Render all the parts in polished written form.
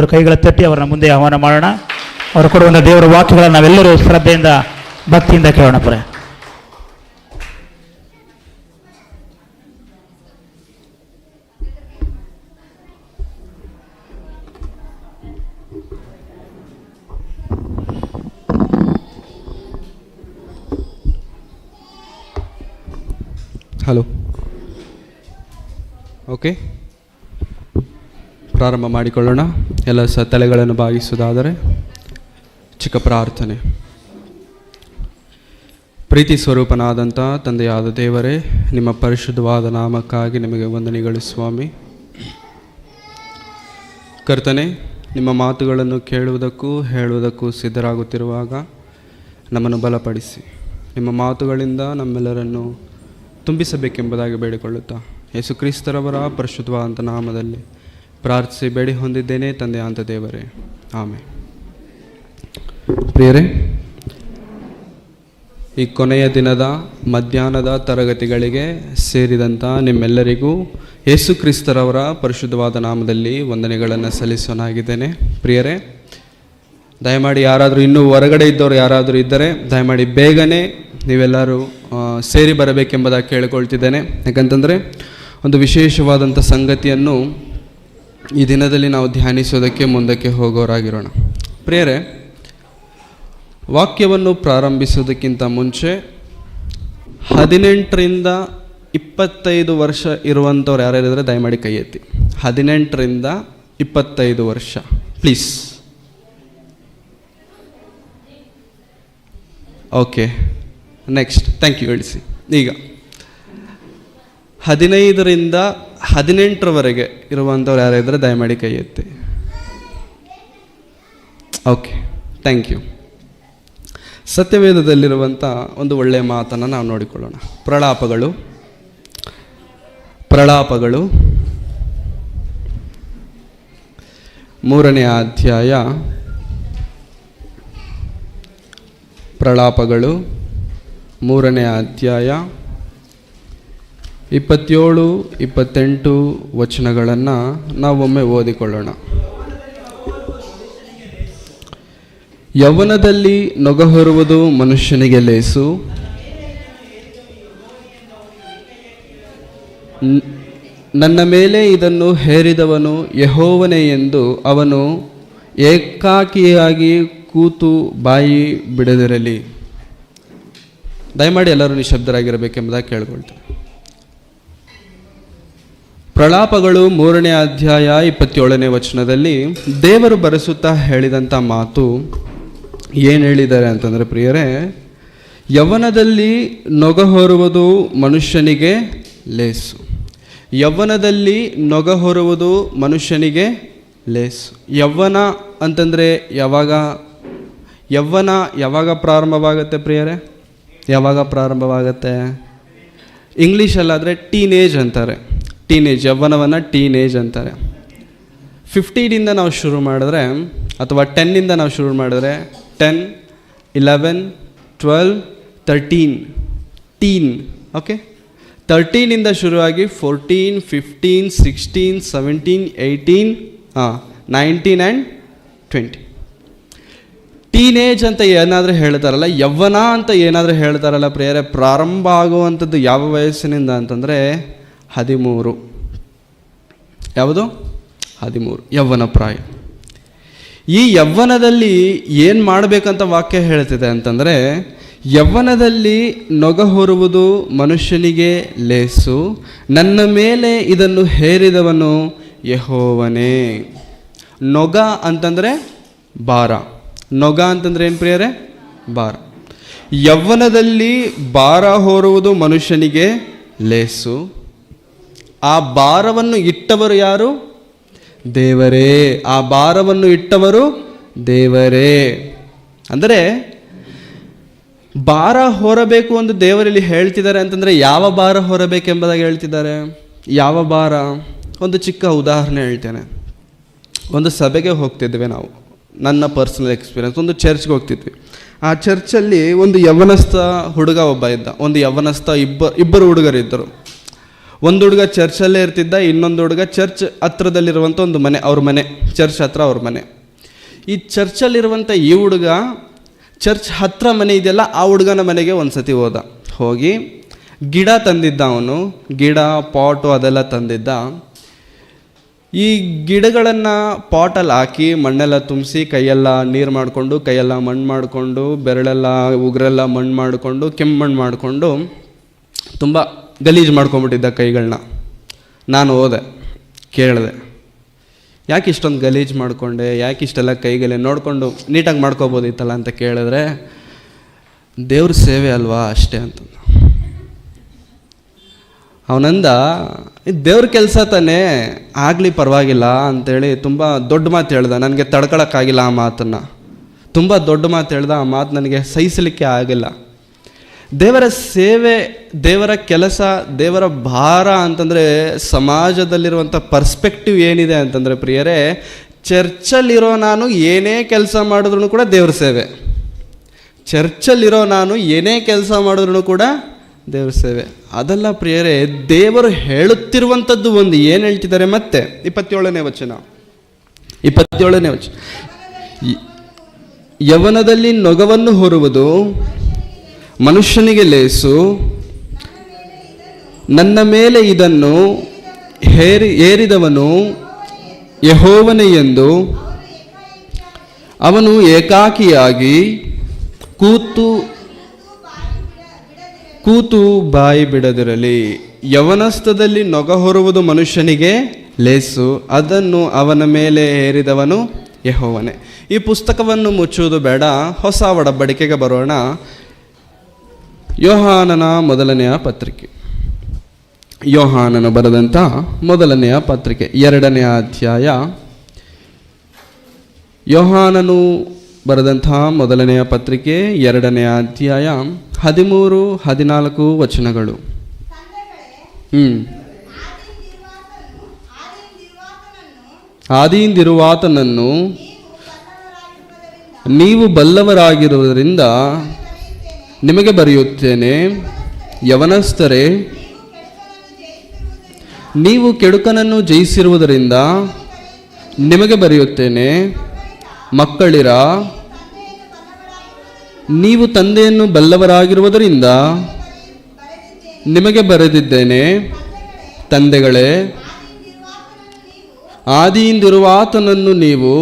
ಅವರ ಕೈಗಳ ತಟ್ಟಿ ಅವರನ್ನ ಮುಂದೆ ಆಹ್ವಾನ ಮಾಡೋಣ. ಅವರು ಕೊಡುವಂಥ ದೇವರ ವಾಕ್ಯಗಳನ್ನು ನಾವೆಲ್ಲರೂ ಶ್ರದ್ಧೆಯಿಂದ ಭಕ್ತಿಯಿಂದ ಕೇಳೋಣ. ಪುರ ಹಲೋ, ಓಕೆ, ಪ್ರಾರಂಭ ಮಾಡಿಕೊಳ್ಳೋಣ. ಎಲ್ಲ ತಲೆಗಳನ್ನು ಬಾಗಿಸುವುದಾದರೆ ಚಿಕ್ಕ ಪ್ರಾರ್ಥನೆ. ಪ್ರೀತಿ ಸ್ವರೂಪನಾದಂಥ ತಂದೆಯಾದ ದೇವರೇ, ನಿಮ್ಮ ಪರಿಶುದ್ಧವಾದ ನಾಮಕ್ಕಾಗಿ ನಿಮಗೆ ವಂದನೆಗಳು ಸ್ವಾಮಿ. ಕರ್ತನೆ, ನಿಮ್ಮ ಮಾತುಗಳನ್ನು ಕೇಳುವುದಕ್ಕೂ ಹೇಳುವುದಕ್ಕೂ ಸಿದ್ಧರಾಗುತ್ತಿರುವಾಗ ನಮ್ಮನ್ನು ಬಲಪಡಿಸಿ ನಿಮ್ಮ ಮಾತುಗಳಿಂದ ನಮ್ಮೆಲ್ಲರನ್ನು ತುಂಬಿಸಬೇಕೆಂಬುದಾಗಿ ಬೇಡಿಕೊಳ್ಳುತ್ತಾ ಯೇಸು ಕ್ರಿಸ್ತರವರ ಪರಿಶುದ್ಧವಾದಂಥ ನಾಮದಲ್ಲಿ ಪ್ರಾರ್ಥಿಸಿ ಬೇಡಿ ಹೊಂದಿದ್ದೇನೆ ತಂದೆ ಅಂತ ದೇವರೇ, ಆಮೇಲೆ. ಪ್ರಿಯರೇ, ಈ ಕೊನೆಯ ದಿನದ ಮಧ್ಯಾಹ್ನದ ತರಗತಿಗಳಿಗೆ ಸೇರಿದಂಥ ನಿಮ್ಮೆಲ್ಲರಿಗೂ ಯೇಸು ಕ್ರಿಸ್ತರವರ ಪರಿಶುದ್ಧವಾದ ನಾಮದಲ್ಲಿ ವಂದನೆಗಳನ್ನು ಸಲ್ಲಿಸೋನಾಗಿದ್ದೇನೆ. ಪ್ರಿಯರೇ, ದಯಮಾಡಿ ಯಾರಾದರೂ ಇನ್ನೂ ಹೊರಗಡೆ ಇದ್ದವರು ಯಾರಾದರೂ ಇದ್ದರೆ ದಯಮಾಡಿ ಬೇಗನೆ ನೀವೆಲ್ಲರೂ ಸೇರಿ ಬರಬೇಕೆಂಬುದಾಗಿ ಕೇಳಿಕೊಳ್ತಿದ್ದೇನೆ. ಯಾಕಂತಂದರೆ ಒಂದು ವಿಶೇಷವಾದಂಥ ಸಂಗತಿಯನ್ನು ಈ ದಿನದಲ್ಲಿ ನಾವು ಧ್ಯಾನಿಸೋದಕ್ಕೆ ಮುಂದಕ್ಕೆ ಹೋಗೋರಾಗಿರೋಣ. ಪ್ರಿಯರೇ, ವಾಕ್ಯವನ್ನು ಪ್ರಾರಂಭಿಸೋದಕ್ಕಿಂತ ಮುಂಚೆ 18ರಿಂದ 25 ವರ್ಷ ಇರುವಂಥವ್ರು ಯಾರ್ಯಾರಿದ್ರೆ ದಯಮಾಡಿ ಕೈ ಎತ್ತಿ. 18ರಿಂದ 25 ವರ್ಷ please. Okay, next, thank you. ಇಳಿಸಿ. ಈಗ 15ರಿಂದ 18ರವರೆಗೆ ಇರುವಂಥವ್ರು ಯಾರಿದ್ರೆ ದಯಮಾಡಿ ಕೈ ಎತ್ತಿ. Okay, thank you. ಸತ್ಯವೇದದಲ್ಲಿರುವಂಥ ಒಂದು ಒಳ್ಳೆಯ ಮಾತನ್ನು ನಾವು ನೋಡಿಕೊಳ್ಳೋಣ. ಪ್ರಲಾಪಗಳು 3ನೇ ಅಧ್ಯಾಯ. ಪ್ರಲಾಪಗಳು 3ನೇ ಅಧ್ಯಾಯ 27, 28 ವಚನಗಳನ್ನು ನಾವೊಮ್ಮೆ ಓದಿಕೊಳ್ಳೋಣ. ಯೌವನದಲ್ಲಿ ನೊಗ ಹೊರುವುದು ಮನುಷ್ಯನಿಗೆ ಲೇಸು, ನನ್ನ ಮೇಲೆ ಇದನ್ನು ಹೇರಿದವನು ಯೆಹೋವನೇ ಎಂದು ಅವನು ಏಕಾಕಿಯಾಗಿ ಕೂತು ಬಾಯಿ ಬಿಡದಿರಲಿ. ದಯಮಾಡಿ ಎಲ್ಲರೂ ನಿಶಬ್ದರಾಗಿರಬೇಕೆಂಬುದಾಗಿ ಕೇಳ್ಕೊಳ್ತೇನೆ. ಪ್ರಲಾಪಗಳು 3ನೇ ಅಧ್ಯಾಯ 27ನೇ ವಚನದಲ್ಲಿ ದೇವರು ಬರೆಸುತ್ತಾ ಹೇಳಿದಂಥ ಮಾತು ಏನು ಹೇಳಿದ್ದಾರೆ ಅಂತಂದರೆ, ಪ್ರಿಯರೇ, ಯೌವನದಲ್ಲಿ ನೊಗ ಹೊರುವುದು ಮನುಷ್ಯನಿಗೆ ಲೇಸು. ಯೌವನದಲ್ಲಿ ನೊಗ ಹೊರುವುದು ಮನುಷ್ಯನಿಗೆ ಲೇಸು. ಯೌವನ ಅಂತಂದರೆ ಯೌವನ ಯಾವಾಗ ಪ್ರಾರಂಭವಾಗುತ್ತೆ ಪ್ರಿಯರೇ? ಯಾವಾಗ ಪ್ರಾರಂಭವಾಗುತ್ತೆ? ಇಂಗ್ಲೀಷಲ್ಲಾದರೆ ಟೀನೇಜ್ ಅಂತಾರೆ. ಟೀನೇಜ್, ಯೌವನವನ್ನು ಟೀನೇಜ್ ಅಂತಾರೆ. 15ರಿಂದ ನಾವು ಶುರು ಮಾಡಿದ್ರೆ ಅಥವಾ 10ನಿಂದ ನಾವು ಶುರು ಮಾಡಿದ್ರೆ 10, 11, 12, 13 ಟೀನ್. ಓಕೆ, 13ನಿಂದ ಶುರುವಾಗಿ 14, 15, 16, 17, 18, 19 ಆ್ಯಂಡ್ 20. ಟೀನೇಜ್ ಅಂತ ಏನಾದರೂ ಹೇಳ್ತಾರಲ್ಲ, ಯೌವನ ಅಂತ ಏನಾದರೂ ಹೇಳ್ತಾರಲ್ಲ ಪ್ರಿಯರೇ, ಪ್ರಾರಂಭ ಆಗುವಂಥದ್ದು ಯಾವ ವಯಸ್ಸಿನಿಂದ ಅಂತಂದರೆ 13. ಯಾವುದು? 13 ಯೌವನ ಪ್ರಾಯ. ಈ ಯೌವನದಲ್ಲಿ ಏನು ಮಾಡಬೇಕಂತ ವಾಕ್ಯ ಹೇಳ್ತಿದೆ ಅಂತಂದರೆ, ಯೌವನದಲ್ಲಿ ನೊಗ ಹೊರುವುದು ಮನುಷ್ಯನಿಗೆ ಲೇಸು, ನನ್ನ ಮೇಲೆ ಇದನ್ನು ಹೇರಿದವನು ಯೆಹೋವನೇ. ನೊಗ ಅಂತಂದರೆ ಭಾರ. ನೊಗ ಅಂತಂದರೆ ಏನು ಪ್ರಿಯರೇ? ಭಾರ. ಯೌವನದಲ್ಲಿ ಭಾರ ಹೊರುವುದು ಮನುಷ್ಯನಿಗೆ ಲೇಸು. ಆ ಭಾರವನ್ನು ಇಟ್ಟವರು ಯಾರು? ದೇವರೇ. ಆ ಭಾರವನ್ನು ಇಟ್ಟವರು ದೇವರೇ. ಅಂದರೆ ಭಾರ ಹೊರಬೇಕು ಅಂತ ದೇವರಲ್ಲಿ ಹೇಳ್ತಿದ್ದಾರೆ ಅಂತಂದರೆ ಯಾವ ಭಾರ ಹೊರಬೇಕೆಂಬುದಾಗಿ ಹೇಳ್ತಿದ್ದಾರೆ? ಯಾವ ಭಾರ? ಒಂದು ಚಿಕ್ಕ ಉದಾಹರಣೆ ಹೇಳ್ತೇನೆ. ಒಂದು ಸಭೆಗೆ ಹೋಗ್ತಿದ್ವಿ ನಾವು. ನನ್ನ ಪರ್ಸನಲ್ ಎಕ್ಸ್ಪೀರಿಯನ್ಸ್, ಒಂದು ಚರ್ಚ್ಗೆ ಹೋಗ್ತಿದ್ವಿ. ಆ ಚರ್ಚಲ್ಲಿ ಒಂದು ಯೌವನಸ್ಥ ಹುಡುಗ ಒಬ್ಬ ಇದ್ದ, ಒಂದು ಯೌವನಸ್ಥ ಇಬ್ಬರು ಹುಡುಗರಿದ್ದರು. ಒಂದು ಹುಡುಗ ಚರ್ಚಲ್ಲೇ ಇರ್ತಿದ್ದ, ಇನ್ನೊಂದು ಹುಡುಗ ಚರ್ಚ್ ಹತ್ರದಲ್ಲಿರುವಂಥ ಒಂದು ಮನೆ, ಅವ್ರ ಮನೆ, ಚರ್ಚ್ ಹತ್ರ ಅವ್ರ ಮನೆ. ಈ ಚರ್ಚಲ್ಲಿರುವಂಥ ಈ ಹುಡುಗ ಚರ್ಚ್ ಹತ್ರ ಮನೆ ಇದೆಯಲ್ಲ, ಆ ಹುಡುಗನ ಮನೆಗೆ ಒಂದು ಸತಿ ಹೋಗಿ ಗಿಡ ತಂದಿದ್ದ. ಅವನು ಗಿಡ ಪಾಟು ಅದೆಲ್ಲ ತಂದಿದ್ದ. ಈ ಗಿಡಗಳನ್ನು ಪಾಟಲ್ಲಿ ಹಾಕಿ ಮಣ್ಣೆಲ್ಲ ತುಂಬಿಸಿ ಕೈಯೆಲ್ಲ ನೀರು ಮಾಡಿಕೊಂಡು, ಕೈಯೆಲ್ಲ ಮಣ್ಣು ಮಾಡಿಕೊಂಡು, ಬೆರಳೆಲ್ಲ ಉಗುರೆಲ್ಲ ಮಣ್ಣು ಮಾಡಿಕೊಂಡು, ಕೆಂಪು ಮಣ್ಣು ಮಾಡಿಕೊಂಡು ತುಂಬ ಗಲೀಜು ಮಾಡ್ಕೊಂಬಿಟ್ಟಿದ್ದ ಕೈಗಳನ್ನ. ನಾನು ಹೋದೆ, ಕೇಳಿದೆ, ಯಾಕೆ ಇಷ್ಟೊಂದು ಗಲೀಜು ಮಾಡಿಕೊಂಡೆ, ಯಾಕೆ ಇಷ್ಟೆಲ್ಲ ಕೈಗೆಲ್ಲ ನೋಡಿಕೊಂಡು ನೀಟಾಗಿ ಮಾಡ್ಕೋಬೋದಿತ್ತಲ್ಲ ಅಂತ ಕೇಳಿದ್ರೆ, ದೇವ್ರ ಸೇವೆ ಅಲ್ವಾ ಅಷ್ಟೇ ಅಂತ. ಅವನಂದ, ದೇವ್ರ ಕೆಲಸ ತಾನೇ, ಆಗಲಿ ಪರವಾಗಿಲ್ಲ ಅಂತೇಳಿ ತುಂಬ ದೊಡ್ಡ ಮಾತು ಹೇಳ್ದ. ನನಗೆ ತಡ್ಕೊಳಕ್ಕಾಗಿಲ್ಲ ಆ ಮಾತನ್ನು. ತುಂಬ ದೊಡ್ಡ ಮಾತು ಹೇಳ್ದ. ಆ ಮಾತು ನನಗೆ ಸಹಿಸಲಿಕ್ಕೆ ಆಗಿಲ್ಲ. ದೇವರ ಸೇವೆ, ದೇವರ ಕೆಲಸ, ದೇವರ ಭಾರ ಅಂತಂದರೆ ಸಮಾಜದಲ್ಲಿರುವಂಥ ಪರ್ಸ್ಪೆಕ್ಟಿವ್ ಏನಿದೆ ಅಂತಂದರೆ ಪ್ರಿಯರೇ, ಚರ್ಚಲ್ಲಿರೋ ನಾನು ಏನೇ ಕೆಲಸ ಮಾಡಿದ್ರೂ ಕೂಡ ದೇವ್ರ ಸೇವೆ. ಚರ್ಚಲ್ಲಿರೋ ನಾನು ಏನೇ ಕೆಲಸ ಮಾಡಿದ್ರೂ ಕೂಡ ದೇವ್ರ ಸೇವೆ. ಅದೆಲ್ಲ ಪ್ರಿಯರೇ, ದೇವರು ಹೇಳುತ್ತಿರುವಂಥದ್ದು ಒಂದು. ಏನು ಹೇಳ್ತಿದ್ದಾರೆ ಮತ್ತೆ 27ನೇ ವಚನ. ಯವನದಲ್ಲಿ ನೊಗವನ್ನು ಹೊರುವುದು ಮನುಷ್ಯನಿಗೆ ಲೇಸು, ನನ್ನ ಮೇಲೆ ಇದನ್ನು ಏರಿದವನು ಯೆಹೋವನೇ ಎಂದು ಅವನು ಏಕಾಕಿಯಾಗಿ ಕೂತು ಬಾಯಿ ಬಿಡದಿರಲಿ. ಯವನಸ್ಥದಲ್ಲಿ ನೊಗ ಹೊರುವುದು ಮನುಷ್ಯನಿಗೆ ಲೇಸು, ಅದನ್ನು ಅವನ ಮೇಲೆ ಹೇರಿದವನು ಯೆಹೋವನೇ. ಈ ಪುಸ್ತಕವನ್ನು ಮುಚ್ಚುವುದು ಬೇಡ, ಹೊಸ ಒಡಂಬಡಿಕೆಗೆ ಬರೋಣ. ಯೋಹಾನನ ಮೊದಲನೆಯ ಪತ್ರಿಕೆ, ಯೋಹಾನನ ಬರೆದಂಥ ಮೊದಲನೆಯ ಪತ್ರಿಕೆ 2ನೇ ಅಧ್ಯಾಯ. ಯೋಹಾನನು ಬರೆದಂತಹ ಮೊದಲನೆಯ ಪತ್ರಿಕೆ 2ನೇ ಅಧ್ಯಾಯ 13-14 ವಚನಗಳು. ಆದಿಯಿಂದಿರುವಾತನನ್ನು ನೀವು ಬಲ್ಲವರಾಗಿರುವುದರಿಂದ ನಿಮಗೆ ಬರೆಯುತ್ತೇನೆ. ಯವನಸ್ಥರೇ, ನೀವು ಕೆಡುಕನನ್ನು ಜಯಿಸಿರುವುದರಿಂದ ನಿಮಗೆ ಬರೆಯುತ್ತೇನೆ. ಮಕ್ಕಳಿರ, ನೀವು ತಂದೆಯನ್ನು ಬಲ್ಲವರಾಗಿರುವುದರಿಂದ ನಿಮಗೆ ಬರೆದಿದ್ದೇನೆ. ತಂದೆಗಳೇ, ಆದಿಯಿಂದಿರುವಾತನನ್ನು ನೀವು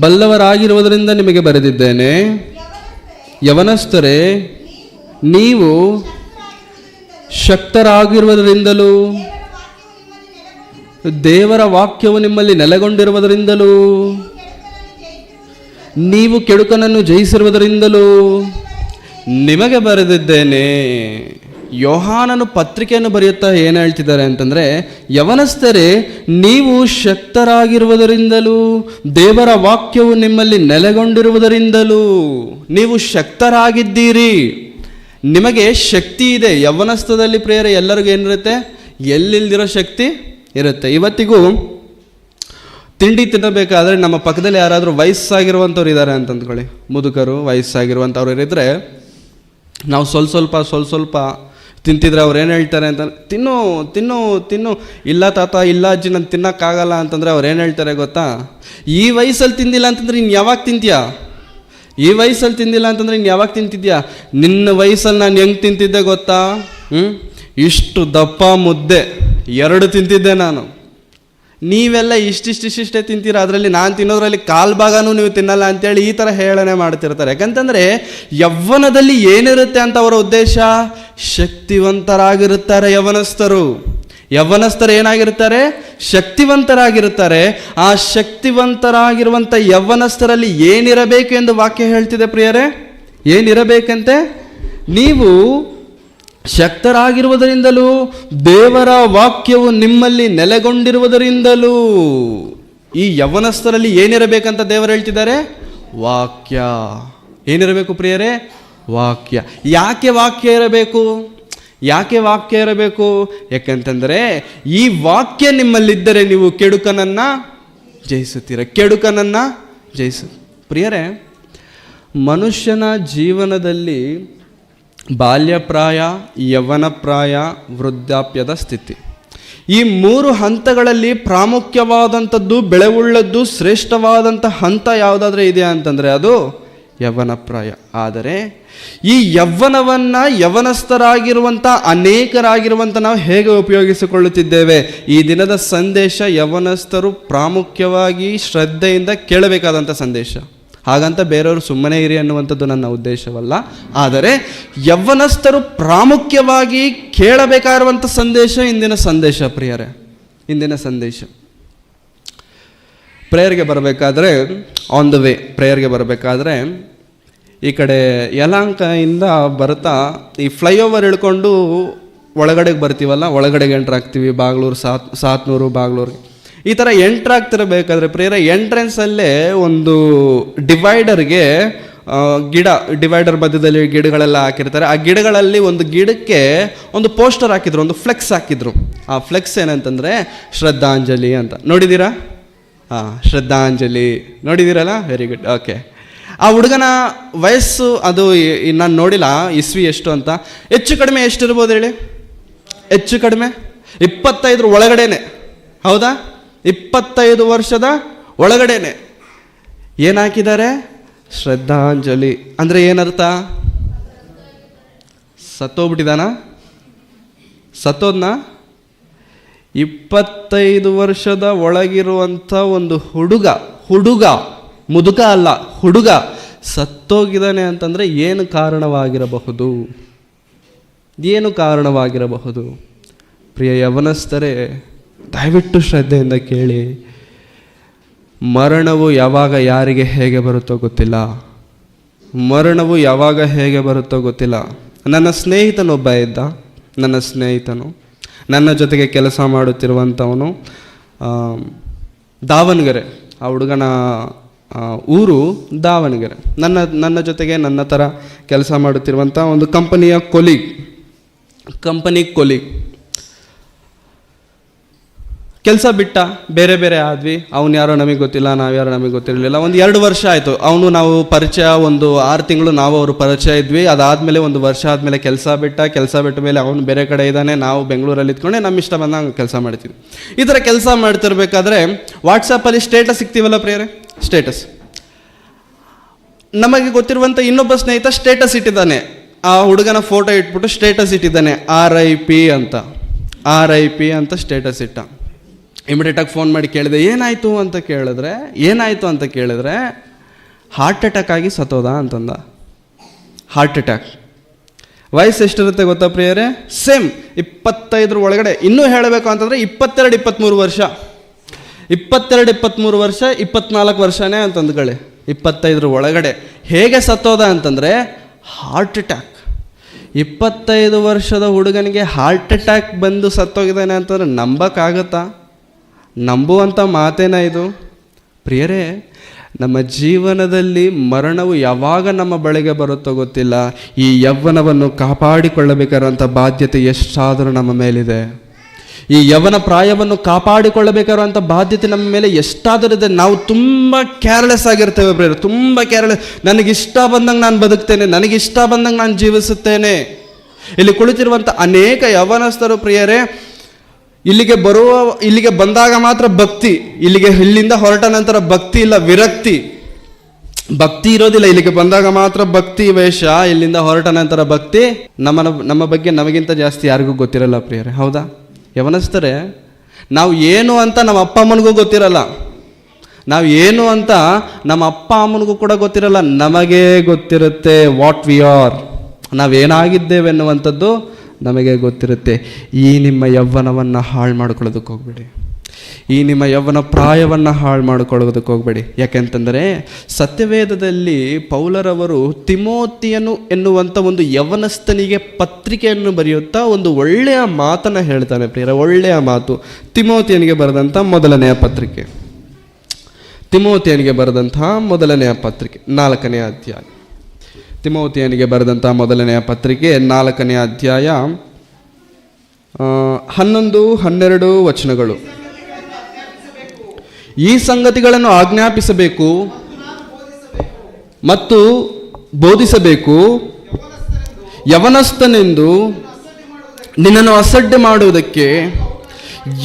ಬಲ್ಲವರಾಗಿರುವುದರಿಂದ ನಿಮಗೆ ಬರೆದಿದ್ದೇನೆ. ಯವನಸ್ಥರೇ, ನೀವು ಶಕ್ತರಾಗಿರುವುದರಿಂದಲೂ ದೇವರ ವಾಕ್ಯವು ನಿಮ್ಮಲ್ಲಿ ನೆಲೆಗೊಂಡಿರುವುದರಿಂದಲೂ ನೀವು ಕೆಡುಕನನ್ನು ಜಯಿಸಿರುವುದರಿಂದಲೂ ನಿಮಗೆ ಬರೆದಿದ್ದೇನೆ. ಯೋಹಾನನು ಪತ್ರಿಕೆಯನ್ನು ಬರೆಯುತ್ತಾ ಏನು ಹೇಳ್ತಿದ್ದಾರೆ ಅಂತಂದರೆ, ಯವನಸ್ಥರೇ, ನೀವು ಶಕ್ತರಾಗಿರುವುದರಿಂದಲೂ ದೇವರ ವಾಕ್ಯವು ನಿಮ್ಮಲ್ಲಿ ನೆಲೆಗೊಂಡಿರುವುದರಿಂದಲೂ ನೀವು ಶಕ್ತರಾಗಿದ್ದೀರಿ. ನಿಮಗೆ ಶಕ್ತಿ ಇದೆ. ಯವನಸ್ಥದಲ್ಲಿ ಪ್ರಿಯರೇ ಎಲ್ಲರಿಗೂ ಏನಿರುತ್ತೆ? ಎಲ್ಲಿಲ್ದಿರೋ ಶಕ್ತಿ ಇರುತ್ತೆ. ಇವತ್ತಿಗೂ ತಿಂಡಿ ತಿನ್ನಬೇಕಾದ್ರೆ ನಮ್ಮ ಪಕ್ಕದಲ್ಲಿ ಯಾರಾದರೂ ವಯಸ್ಸಾಗಿರುವಂಥವ್ರು ಇದ್ದಾರೆ ಅಂತ ಅಂದ್ಕೊಳ್ಳಿ, ಮುದುಕರು ವಯಸ್ಸಾಗಿರುವಂಥವ್ರು ಇರಿದ್ರೆ, ನಾವು ಸ್ವಲ್ಪ ತಿಂತಿದ್ರೆ ಅವ್ರು ಏನು ಹೇಳ್ತಾರೆ ಅಂತ, ತಿನ್ನು ತಿನ್ನು ತಿನ್ನು, ಇಲ್ಲ ತಾತ, ಇಲ್ಲ ಅಜ್ಜಿ, ನಾನು ತಿನ್ನೋಕ್ಕಾಗಲ್ಲ ಅಂತಂದರೆ ಅವ್ರು ಏನು ಹೇಳ್ತಾರೆ ಗೊತ್ತಾ? ಈ ವಯಸ್ಸಲ್ಲಿ ತಿಂದಿಲ್ಲ ಅಂತಂದರೆ ಇನ್ನು ಯಾವಾಗ ತಿಂತೀಯಾ? ಈ ವಯಸ್ಸಲ್ಲಿ ತಿಂದಿಲ್ಲ ಅಂತಂದರೆ ಇನ್ನು ಯಾವಾಗ ತಿಂತಿದ್ಯಾ? ನಿನ್ನ ವಯಸ್ಸಲ್ಲಿ ನಾನು ಹೆಂಗೆ ತಿಂತಿದ್ದೆ ಗೊತ್ತಾ? ಇಷ್ಟು ದಪ್ಪ ಮುದ್ದೆ 2 ತಿಂತಿದ್ದೆ ನಾನು. ನೀವೆಲ್ಲ ಇಷ್ಟಿಷ್ಟೇ ತಿಂತೀರ, ಅದರಲ್ಲಿ ನಾನು ತಿನ್ನೋದ್ರಲ್ಲಿ ಕಾಲು ಭಾಗನೂ ನೀವು ತಿನ್ನಲ್ಲ ಅಂತೇಳಿ ಈ ಥರ ಹೇಳನೆ ಮಾಡ್ತಿರ್ತಾರೆ. ಯಾಕಂತಂದರೆ ಯವ್ವನದಲ್ಲಿ ಏನಿರುತ್ತೆ ಅಂತ ಅವರ ಉದ್ದೇಶ, ಶಕ್ತಿವಂತರಾಗಿರುತ್ತಾರೆ ಯವನಸ್ಥರು. ಯವನಸ್ಥರು ಏನಾಗಿರ್ತಾರೆ? ಶಕ್ತಿವಂತರಾಗಿರುತ್ತಾರೆ. ಆ ಶಕ್ತಿವಂತರಾಗಿರುವಂಥ ಯವನಸ್ಥರಲ್ಲಿ ಏನಿರಬೇಕು ಎಂದು ವಾಕ್ಯ ಹೇಳ್ತಿದೆ ಪ್ರಿಯರೇ. ಏನಿರಬೇಕಂತೆ? ನೀವು ಶಕ್ತರಾಗಿರುವುದರಿಂದಲೂ ದೇವರ ವಾಕ್ಯವು ನಿಮ್ಮಲ್ಲಿ ನೆಲೆಗೊಂಡಿರುವುದರಿಂದಲೂ. ಈ ಯವನಸ್ಥರಲ್ಲಿ ಏನಿರಬೇಕಂತ ದೇವರು ಹೇಳ್ತಿದ್ದಾರೆ? ವಾಕ್ಯ. ಏನಿರಬೇಕು ಪ್ರಿಯರೇ? ವಾಕ್ಯ. ಯಾಕೆ ವಾಕ್ಯ ಇರಬೇಕು? ಯಾಕಂತಂದರೆ ಈ ವಾಕ್ಯ ನಿಮ್ಮಲ್ಲಿದ್ದರೆ ನೀವು ಕೆಡುಕನನ್ನು ಜಯಿಸುತ್ತೀರ. ಪ್ರಿಯರೇ, ಮನುಷ್ಯನ ಜೀವನದಲ್ಲಿ ಬಾಲ್ಯಪ್ರಾಯ, ಯೌವನಪ್ರಾಯ, ವೃದ್ಧಾಪ್ಯದ ಸ್ಥಿತಿ. ಈ 3 ಹಂತಗಳಲ್ಲಿ ಪ್ರಾಮುಖ್ಯವಾದಂಥದ್ದು, ಬೆಳೆವುಳ್ಳದ್ದು, ಶ್ರೇಷ್ಠವಾದಂಥ ಹಂತ ಯಾವುದಾದ್ರೂ ಇದೆಯಾ ಅಂತಂದರೆ ಅದು ಯೌವನಪ್ರಾಯ. ಆದರೆ ಈ ಯೌವನವನ್ನು ಯೌವನಸ್ಥರಾಗಿರುವಂಥ ಅನೇಕರಾಗಿರುವಂಥ ನಾವು ಹೇಗೆ ಉಪಯೋಗಿಸಿಕೊಳ್ಳುತ್ತಿದ್ದೇವೆ? ಈ ದಿನದ ಸಂದೇಶ ಯೌವನಸ್ಥರು ಪ್ರಾಮುಖ್ಯವಾಗಿ ಶ್ರದ್ಧೆಯಿಂದ ಕೇಳಬೇಕಾದಂಥ ಸಂದೇಶ. ಹಾಗಂತ ಬೇರೆಯವರು ಸುಮ್ಮನೆ ಇರಿ ಅನ್ನುವಂಥದ್ದು ನನ್ನ ಉದ್ದೇಶವಲ್ಲ. ಆದರೆ ಯೌವನಸ್ಥರು ಪ್ರಾಮುಖ್ಯವಾಗಿ ಕೇಳಬೇಕಾಗಿರುವಂಥ ಸಂದೇಶ ಇಂದಿನ ಸಂದೇಶ ಪ್ರಿಯರೇ, ಇಂದಿನ ಸಂದೇಶ. ಪ್ರೇಯರ್ಗೆ ಬರಬೇಕಾದ್ರೆ, ಆನ್ ದ ವೇ ಪ್ರೇಯರ್ಗೆ ಬರಬೇಕಾದ್ರೆ ಈ ಕಡೆ ಯಲಹಂಕದಿಂದ ಬರ್ತಾ ಈ ಫ್ಲೈಓವರ್ ಇಳ್ಕೊಂಡು ಒಳಗಡೆಗೆ ಬರ್ತೀವಲ್ಲ, ಒಳಗಡೆಗೆ ಎಂಟ್ರಾಗ್ತೀವಿ, ಬಾಗ್ಲೂರು, ಸಾತ್ನೂರು, ಬಾಗ್ಲೂರಿಗೆ. ಈ ಥರ ಎಂಟ್ರಾಗ್ತಿರಬೇಕಾದ್ರೆ ಪ್ರೇಯರ ಎಂಟ್ರೆನ್ಸಲ್ಲೇ ಒಂದು ಡಿವೈಡರ್ಗೆ ಡಿವೈಡರ್ ಮಧ್ಯದಲ್ಲಿ ಗಿಡಗಳೆಲ್ಲ ಹಾಕಿರ್ತಾರೆ. ಆ ಗಿಡಗಳಲ್ಲಿ ಒಂದು ಗಿಡಕ್ಕೆ ಒಂದು ಪೋಸ್ಟರ್ ಹಾಕಿದ್ರು, ಒಂದು ಫ್ಲೆಕ್ಸ್ ಹಾಕಿದ್ರು. ಆ ಫ್ಲೆಕ್ಸ್ ಏನಂತಂದರೆ ಶ್ರದ್ಧಾಂಜಲಿ ಅಂತ. ನೋಡಿದ್ದೀರಾ? ಶ್ರದ್ಧಾಂಜಲಿ ನೋಡಿದ್ದೀರಲ್ಲ? Very good, okay. ಆ ಹುಡುಗನ ವಯಸ್ಸು ಅದು ನಾನು ನೋಡಿಲ್ಲ ಇಸ್ವಿ ಎಷ್ಟು ಅಂತ. ಹೆಚ್ಚು ಕಡಿಮೆ ಎಷ್ಟಿರ್ಬೋದು ಹೇಳಿ? ಹೆಚ್ಚು ಕಡಿಮೆ 25 ಒಳಗಡೆನೆ. ಹೌದಾ? 25 ವರ್ಷದ ಒಳಗಡೆನೆ. ಏನು ಹಾಕಿದ್ದಾರೆ? ಶ್ರದ್ಧಾಂಜಲಿ. ಅಂದರೆ ಏನರ್ಥ? ಸತ್ತೋಗ್ಬಿಟ್ಟಿದಾನ? ಸತ್ತೋದ್ನ? 25 ವರ್ಷದ ಒಳಗಿರುವಂಥ ಒಂದು ಹುಡುಗ ಮುದುಕ ಅಲ್ಲ, ಹುಡುಗ ಸತ್ತೋಗಿದ್ದಾನೆ ಅಂತಂದರೆ ಏನು ಕಾರಣವಾಗಿರಬಹುದು? ಏನು ಕಾರಣವಾಗಿರಬಹುದು? ಪ್ರಿಯ ಯೌವನಸ್ಥರೇ, ದಯವಿಟ್ಟು ಶ್ರದ್ಧೆಯಿಂದ ಕೇಳಿ. ಮರಣವು ಯಾವಾಗ ಯಾರಿಗೆ ಹೇಗೆ ಬರುತ್ತೋ ಗೊತ್ತಿಲ್ಲ. ಮರಣವು ಯಾವಾಗ ಹೇಗೆ ಬರುತ್ತೋ ಗೊತ್ತಿಲ್ಲ. ನನ್ನ ಸ್ನೇಹಿತನೊಬ್ಬ ಇದ್ದ, ನನ್ನ ಸ್ನೇಹಿತನು ನನ್ನ ಜೊತೆಗೆ ಕೆಲಸ ಮಾಡುತ್ತಿರುವಂಥವನು ದಾವಣಗೆರೆ. ಆ ಹುಡುಗನ ಊರು ದಾವಣಗೆರೆ. ನನ್ನ ಜೊತೆಗೆ ನನ್ನ ಥರ ಕೆಲಸ ಮಾಡುತ್ತಿರುವಂಥ ಒಂದು ಕಂಪನಿ ಕೊಲೀಗ್. ಕೆಲಸ ಬಿಟ್ಟ, ಬೇರೆ ಬೇರೆ ಆದ್ವಿ. ಅವನು ಯಾರೋ ನಮಗೆ ಗೊತ್ತಿಲ್ಲ, ನಾವು ಯಾರೋ ನಮಗೆ ಗೊತ್ತಿರಲಿಲ್ಲ. ಒಂದು 2 ವರ್ಷ ಆಯಿತು. ನಾವು ಪರಿಚಯ, ಒಂದು 6 ತಿಂಗಳು ನಾವು ಅವರು ಪರಿಚಯ ಇದ್ವಿ. ಅದಾದಮೇಲೆ 1 ವರ್ಷ ಆದಮೇಲೆ ಕೆಲಸ ಬಿಟ್ಟ ಮೇಲೆ ಅವನು ಬೇರೆ ಕಡೆ ಇದ್ದಾನೆ, ನಾವು ಬೆಂಗಳೂರಲ್ಲಿ ಇದ್ಕೊಂಡೆ ನಮ್ಮ ಇಷ್ಟ ಬಂದಾಗ ಕೆಲಸ ಮಾಡ್ತೀವಿ. ಈ ಥರ ಕೆಲಸ ಮಾಡ್ತಿರ್ಬೇಕಾದ್ರೆ ವಾಟ್ಸಪ್ಪಲ್ಲಿ ಸ್ಟೇಟಸ್ ಸಿಗ್ತೀವಲ್ಲ ಪ್ರಿಯರೇ, ಸ್ಟೇಟಸ್. ನಮಗೆ ಗೊತ್ತಿರುವಂಥ ಇನ್ನೊಬ್ಬ ಸ್ನೇಹಿತ ಸ್ಟೇಟಸ್ ಇಟ್ಟಿದ್ದಾನೆ. ಆ ಹುಡುಗನ ಫೋಟೋ ಇಟ್ಬಿಟ್ಟು ಸ್ಟೇಟಸ್ ಇಟ್ಟಿದ್ದಾನೆ, RIP ಅಂತ ಸ್ಟೇಟಸ್ ಇಟ್ಟ. ಇಮಿಡಿಯೇಟಾಗಿ ಫೋನ್ ಮಾಡಿ ಕೇಳಿದೆ, ಏನಾಯಿತು ಅಂತ ಕೇಳಿದ್ರೆ ಹಾರ್ಟ್ ಅಟ್ಯಾಕ್ ಆಗಿ ಸತ್ತೋದ ಅಂತಂದ. Heart attack. ವಯಸ್ಸು ಎಷ್ಟಿರುತ್ತೆ ಗೊತ್ತಾ ಪ್ರಿಯರೇ? ಸೇಮ್ 25 ಒಳಗಡೆ. ಇನ್ನೂ ಹೇಳಬೇಕು ಅಂತಂದರೆ 22-23 ವರ್ಷ. 22-23 ವರ್ಷ, 24 ವರ್ಷನೇ ಅಂತಂದ್ಕೊಳ್ಳಿ. 25 ಒಳಗಡೆ ಹೇಗೆ ಸತ್ತೋದ ಅಂತಂದರೆ ಹಾರ್ಟ್ ಅಟ್ಯಾಕ್. 25 ವರ್ಷದ ಹುಡುಗನಿಗೆ ಹಾರ್ಟ್ ಅಟ್ಯಾಕ್ ಬಂದು ಸತ್ತೋಗಿದ್ದಾನೆ ಅಂತಂದರೆ ನಂಬಕ್ಕಾಗತ್ತಾ? ನಂಬುವಂಥ ಮಾತೇನ ಇದು? ಪ್ರಿಯರೇ, ನಮ್ಮ ಜೀವನದಲ್ಲಿ ಮರಣವು ಯಾವಾಗ ನಮ್ಮ ಬಳಿಗೆ ಬರುತ್ತೋ ಗೊತ್ತಿಲ್ಲ. ಈ ಯೌವನವನ್ನು ಕಾಪಾಡಿಕೊಳ್ಳಬೇಕಾದಂಥ ಬಾಧ್ಯತೆ ಎಷ್ಟಾದರೂ ನಮ್ಮ ಮೇಲಿದೆ. ಈ ಯೌವನ ಪ್ರಾಯವನ್ನು ಕಾಪಾಡಿಕೊಳ್ಳಬೇಕಾದಂಥ ಬಾಧ್ಯತೆ ನಮ್ಮ ಮೇಲೆ ಎಷ್ಟಾದರೂ ಇದೆ. ನಾವು ತುಂಬ ಕೇರ್ಲೆಸ್ ಆಗಿರ್ತೇವೆ ಪ್ರಿಯರೇ, ತುಂಬ ಕೇರ್ಲೆಸ್. ನನಗಿಷ್ಟ ಬಂದಂಗೆ ನಾನು ಬದುಕ್ತೇನೆ, ನನಗಿಷ್ಟ ಬಂದಂಗೆ ನಾನು ಜೀವಿಸುತ್ತೇನೆ. ಇಲ್ಲಿ ಕುಳಿತಿರುವಂಥ ಅನೇಕ ಯೌವನಸ್ಥರು ಪ್ರಿಯರೇ, ಇಲ್ಲಿಗೆ ಬಂದಾಗ ಮಾತ್ರ ಭಕ್ತಿ, ಇಲ್ಲಿಂದ ಹೊರಟ ನಂತರ ಭಕ್ತಿ ಇಲ್ಲ, ವಿರಕ್ತಿ. ಭಕ್ತಿ ಇರೋದಿಲ್ಲ. ಇಲ್ಲಿಗೆ ಬಂದಾಗ ಮಾತ್ರ ಭಕ್ತಿ ವೇಷ, ಇಲ್ಲಿಂದ ಹೊರಟ ನಂತರ ಭಕ್ತಿ. ನಮ್ಮ ಬಗ್ಗೆ ನಮಗಿಂತ ಜಾಸ್ತಿ ಯಾರಿಗೂ ಗೊತ್ತಿರಲ್ಲ ಪ್ರಿಯರೇ. ಹೌದಾ? ಯೌವನಸ್ಥರೇ, ನಾವು ಏನು ಅಂತ ನಮ್ಮ ಅಪ್ಪ ಅಮ್ಮನಿಗೂ ಗೊತ್ತಿರಲ್ಲ. ನಾವು ಏನು ಅಂತ ನಮ್ಮ ಅಪ್ಪ ಅಮ್ಮನಿಗೂ ಕೂಡ ಗೊತ್ತಿರಲ್ಲ. ನಮಗೆ ಗೊತ್ತಿರುತ್ತೆ ವಾಟ್ ವಿ ಆರ್, ನಾವೇನಾಗಿದ್ದೇವೆ ಎನ್ನುವಂಥದ್ದು ನಮಗೆ ಗೊತ್ತಿರುತ್ತೆ. ಈ ನಿಮ್ಮ ಯೌವನವನ್ನು ಹಾಳು ಮಾಡ್ಕೊಳ್ಳೋದಕ್ಕೆ ಹೋಗ್ಬೇಡಿ. ಈ ನಿಮ್ಮ ಯೌವನ ಪ್ರಾಯವನ್ನು ಹಾಳು ಮಾಡಿಕೊಳ್ಳೋದಕ್ಕೆ ಹೋಗಬೇಡಿ. ಯಾಕೆಂತಂದರೆ ಸತ್ಯವೇದದಲ್ಲಿ ಪೌಲರವರು ತಿಮೋತಿಯನು ಎನ್ನುವಂಥ ಒಂದು ಯೌವನಸ್ಥನಿಗೆ ಪತ್ರಿಕೆಯನ್ನು ಬರೆಯುತ್ತಾ ಒಂದು ಒಳ್ಳೆಯ ಮಾತನ್ನು ಹೇಳ್ತಾನೆ ಪ್ರಿಯರ. ಒಳ್ಳೆಯ ಮಾತು. ತಿಮೋತಿಯನಿಗೆ ಬರೆದಂಥ ಮೊದಲನೆಯ ಪತ್ರಿಕೆ, ತಿಮೋತಿಯನಿಗೆ ಬರೆದಂತಹ ಮೊದಲನೆಯ ಪತ್ರಿಕೆ 4ನೇ ಅಧ್ಯಾಯ. ತಿಮೋತಿಯನಿಗೆ ಬರೆದಂಥ ಮೊದಲನೆಯ ಪತ್ರಿಕೆ 4ನೇ ಅಧ್ಯಾಯ 11-12 ವಚನಗಳು. ಈ ಸಂಗತಿಗಳನ್ನು ಆಜ್ಞಾಪಿಸಬೇಕು ಮತ್ತು ಬೋಧಿಸಬೇಕು, ಯವನಸ್ಥನೆಂದು ನಿನ್ನನ್ನು ಅಸಡ್ಡೆ ಮಾಡುವುದಕ್ಕೆ